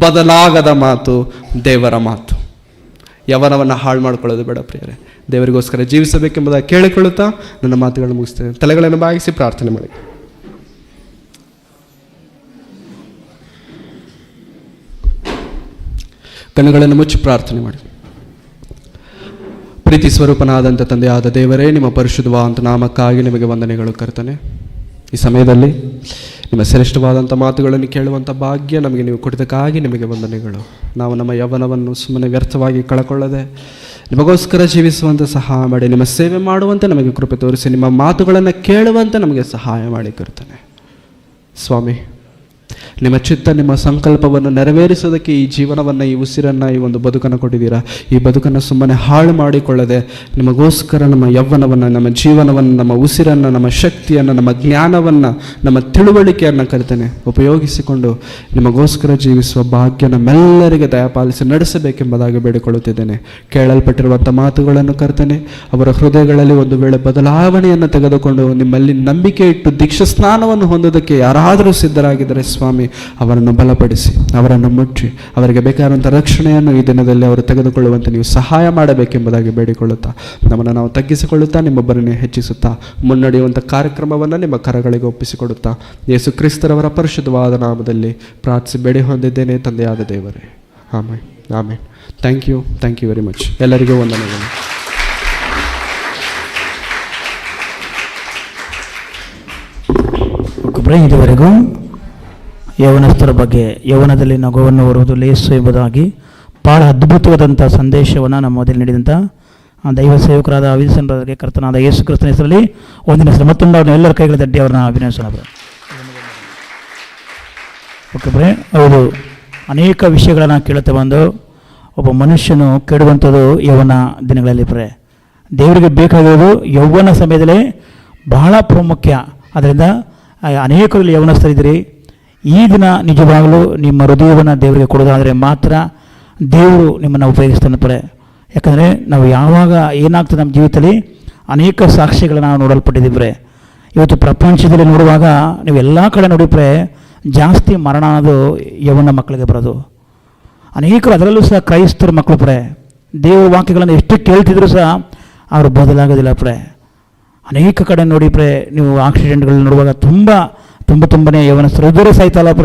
ಬದಲಾಗದ ಮಾತು, ದೇವರ ಮಾತು. ಯವನವನ್ನು ಹಾಳು ಮಾಡ್ಕೊಳ್ಳೋದು ಬೇಡ ಪ್ರಿಯರೇ. ದೇವರಿಗೋಸ್ಕರ ಜೀವಿಸಬೇಕೆಂಬುದಾಗಿ ಕೇಳಿಕೊಳ್ಳುತ್ತಾ ನನ್ನ ಮಾತುಗಳನ್ನು ಮುಗಿಸ್ತೇನೆ. ತಲೆಗಳನ್ನು ಬಾಗಿಸಿ ಪ್ರಾರ್ಥನೆ ಮಾಡಿ. ಕಣ್ಣುಗಳನ್ನು ಮುಚ್ಚಿ ಪ್ರಾರ್ಥನೆ ಮಾಡಿ. ಪ್ರೀತಿ ಸ್ವರೂಪನಾದಂಥ ತಂದೆಯಾದ ದೇವರೇ, ನಿಮ್ಮ ಪರಿಶುದ್ಧವಾದಂಥ ನಾಮಕ್ಕಾಗಿ ನಿಮಗೆ ವಂದನೆಗಳು ಕರ್ತನೆ. ಈ ಸಮಯದಲ್ಲಿ ನಿಮ್ಮ ಶ್ರೇಷ್ಠವಾದಂಥ ಮಾತುಗಳನ್ನು ಕೇಳುವಂಥ ಭಾಗ್ಯ ನಮಗೆ ನೀವು ಕೊಟ್ಟಿದ್ದಕ್ಕಾಗಿ ನಿಮಗೆ ವಂದನೆಗಳು. ನಾವು ನಮ್ಮ ಯೌವನವನ್ನು ಸುಮ್ಮನೆ ವ್ಯರ್ಥವಾಗಿ ಕಳಕೊಳ್ಳದೆ ನಿಮಗೋಸ್ಕರ ಜೀವಿಸುವಂತೆ ಸಹಾಯ ಮಾಡಿ, ನಿಮ್ಮ ಸೇವೆ ಮಾಡುವಂತೆ ನಮಗೆ ಕೃಪೆ ತೋರಿಸಿ, ನಿಮ್ಮ ಮಾತುಗಳನ್ನು ಕೇಳುವಂತೆ ನಮಗೆ ಸಹಾಯ ಮಾಡಿ ಕರ್ತನೆ. ಸ್ವಾಮಿ, ನಿಮ್ಮ ಚಿತ್ತ, ನಿಮ್ಮ ಸಂಕಲ್ಪವನ್ನು ನೆರವೇರಿಸೋದಕ್ಕೆ ಈ ಜೀವನವನ್ನು, ಈ ಉಸಿರನ್ನು, ಈ ಒಂದು ಬದುಕನ್ನು ಕೊಟ್ಟಿದ್ದೀರಾ. ಈ ಬದುಕನ್ನು ಸುಮ್ಮನೆ ಹಾಳು ಮಾಡಿಕೊಳ್ಳದೆ ನಿಮಗೋಸ್ಕರ ನಮ್ಮ ಯೌವನವನ್ನು, ನಮ್ಮ ಜೀವನವನ್ನು, ನಮ್ಮ ಉಸಿರನ್ನು, ನಮ್ಮ ಶಕ್ತಿಯನ್ನು, ನಮ್ಮ ಜ್ಞಾನವನ್ನು, ನಮ್ಮ ತಿಳುವಳಿಕೆಯನ್ನು ಕರ್ತನೆ ಉಪಯೋಗಿಸಿಕೊಂಡು ನಿಮಗೋಸ್ಕರ ಜೀವಿಸುವ ಭಾಗ್ಯ ನಮ್ಮೆಲ್ಲರಿಗೆ ದಯಪಾಲಿಸಿ ನಡೆಸಬೇಕೆಂಬುದಾಗಿ ಬೇಡಿಕೊಳ್ಳುತ್ತಿದ್ದೇನೆ. ಕೇಳಲ್ಪಟ್ಟಿರುವಂಥ ಮಾತುಗಳನ್ನು ಕರ್ತನೆ ಅವರ ಹೃದಯಗಳಲ್ಲಿ ಒಂದು ವೇಳೆ ಬದಲಾವಣೆಯನ್ನು ತೆಗೆದುಕೊಂಡು ನಿಮ್ಮಲ್ಲಿ ನಂಬಿಕೆ ಇಟ್ಟು ದೀಕ್ಷಾ ಸ್ನಾನವನ್ನು ಹೊಂದೋದಕ್ಕೆ ಯಾರಾದರೂ ಸಿದ್ಧರಾಗಿದ್ದರೆ ಸ್ವಾಮಿ, ಅವರನ್ನು ಬಲಪಡಿಸಿ, ಅವರನ್ನು ಮುಚ್ಚಿ, ಅವರಿಗೆ ಬೇಕಾದಂಥ ರಕ್ಷಣೆಯನ್ನು ಈ ದಿನದಲ್ಲಿ ಅವರು ತೆಗೆದುಕೊಳ್ಳುವಂತೆ ನೀವು ಸಹಾಯ ಮಾಡಬೇಕೆಂಬುದಾಗಿ ಬೇಡಿಕೊಳ್ಳುತ್ತಾ, ನಮ್ಮನ್ನು ನಾವು ತಗ್ಗಿಸಿಕೊಳ್ಳುತ್ತಾ, ನಿಮ್ಮೊಬ್ಬರನ್ನೇ ಹೆಚ್ಚಿಸುತ್ತಾ ಮುನ್ನಡೆಯುವಂಥ ಕಾರ್ಯಕ್ರಮವನ್ನು ನಿಮ್ಮ ಕರಗಳಿಗೆ ಒಪ್ಪಿಸಿಕೊಡುತ್ತಾ, ಯೇಸು ಕ್ರಿಸ್ತರವರ ಪರಿಶುದ್ಧವಾದ ನಾಮದಲ್ಲಿ ಪ್ರಾರ್ಥಿಸಿ ಬೇಡಿ ಹೊಂದಿದ್ದೇನೆ ತಂದೆಯಾದ ದೇವರೇ. Amen, amen. Thank you very much. ಎಲ್ಲರಿಗೂ ವಂದನೆಗಳು. ಇದುವರೆಗೂ ಯೌವನಸ್ಥರ ಬಗ್ಗೆ, ಯೌವನದಲ್ಲಿ ನಗುವನ್ನು ಹೊರುವುದು ಲೇಸು ಎಂಬುದಾಗಿ ಭಾಳ ಅದ್ಭುತವಾದಂಥ ಸಂದೇಶವನ್ನು ನಮ್ಮ ಮೊದಲು ನೀಡಿದಂಥ ದೈವ ಸೇವಕರಾದ ಅವಿಸನರಿಗೆ ಕರ್ತನಾದ ಯೇಸು ಕ್ರಿಸ್ತನ ಹೆಸರಲ್ಲಿ ಒಂದಿನ ಮತ್ತೊಂದು ಎಲ್ಲರ ಕೈಗಳ ದಡ್ಡಿ ಅವರನ್ನ ಅಭಿನಯಿಸೋಣ. ಓಕೆ ಬ್ರೇ, ಹೌದು, ಅನೇಕ ವಿಷಯಗಳನ್ನು ಕೇಳುತ್ತಾ ಬಂದು ಒಬ್ಬ ಮನುಷ್ಯನು ಕೆಡುವಂಥದ್ದು ಯೌವನ ದಿನಗಳಲ್ಲಿ ಬ್ರೇ. ದೇವರಿಗೆ ಬೇಕಾಗಿರೋದು ಯೌವನ ಸಮಯದಲ್ಲೇ ಬಹಳ ಪ್ರಾಮುಖ್ಯ. ಅದರಿಂದ ಅನೇಕರಲ್ಲಿ ಯೌವನಸ್ಥರಿದ್ದೀರಿ, ಈ ದಿನ ನಿಜವಾಗಲೂ ನಿಮ್ಮ ಹೃದಯವನ್ನು ದೇವರಿಗೆ ಕೊಡೋದಾದರೆ ಮಾತ್ರ ದೇವರು ನಿಮ್ಮನ್ನು ಉಪಯೋಗಿಸ್ತಾನೆ ಬ್ರೇ. ಯಾಕಂದರೆ ನಾವು ಯಾವಾಗ ಏನಾಗ್ತದೆ ನಮ್ಮ ಜೀವಿತದಲ್ಲಿ ಅನೇಕ ಸಾಕ್ಷಿಗಳನ್ನು ನಾವು ನೋಡಲ್ಪಟ್ಟಿದ್ದೀವಿ ಬ್ರೇ. ಇವತ್ತು ಪ್ರಪಂಚದಲ್ಲಿ ನೋಡುವಾಗ ನೀವು ಎಲ್ಲ ಕಡೆ ನೋಡಿಬ್ರೆ ಜಾಸ್ತಿ ಮರಣ ಅನ್ನೋದು ಯೌವನ ಮಕ್ಕಳಿಗೆ ಬರೋದು. ಅನೇಕರು ಅದರಲ್ಲೂ ಸಹ ಕ್ರೈಸ್ತರ ಮಕ್ಕಳು ಬ್ರೇ ದೇವರ ವಾಕ್ಯಗಳನ್ನು ಎಷ್ಟು ಕೇಳ್ತಿದ್ರು ಸಹ ಅವರು ಬದಲಾಗೋದಿಲ್ಲ ಬ್ರೇ. ಅನೇಕ ಕಡೆ ನೋಡಿ ಬ್ರೇ ನೀವು ಆಕ್ಸಿಡೆಂಟ್ಗಳು ನೋಡುವಾಗ ತುಂಬನೇ ಯೌವನಸ್ಥರು ಇದ್ದರೂ ಸಹಿತ ಅಲ್ಲ ಬ್ರೇ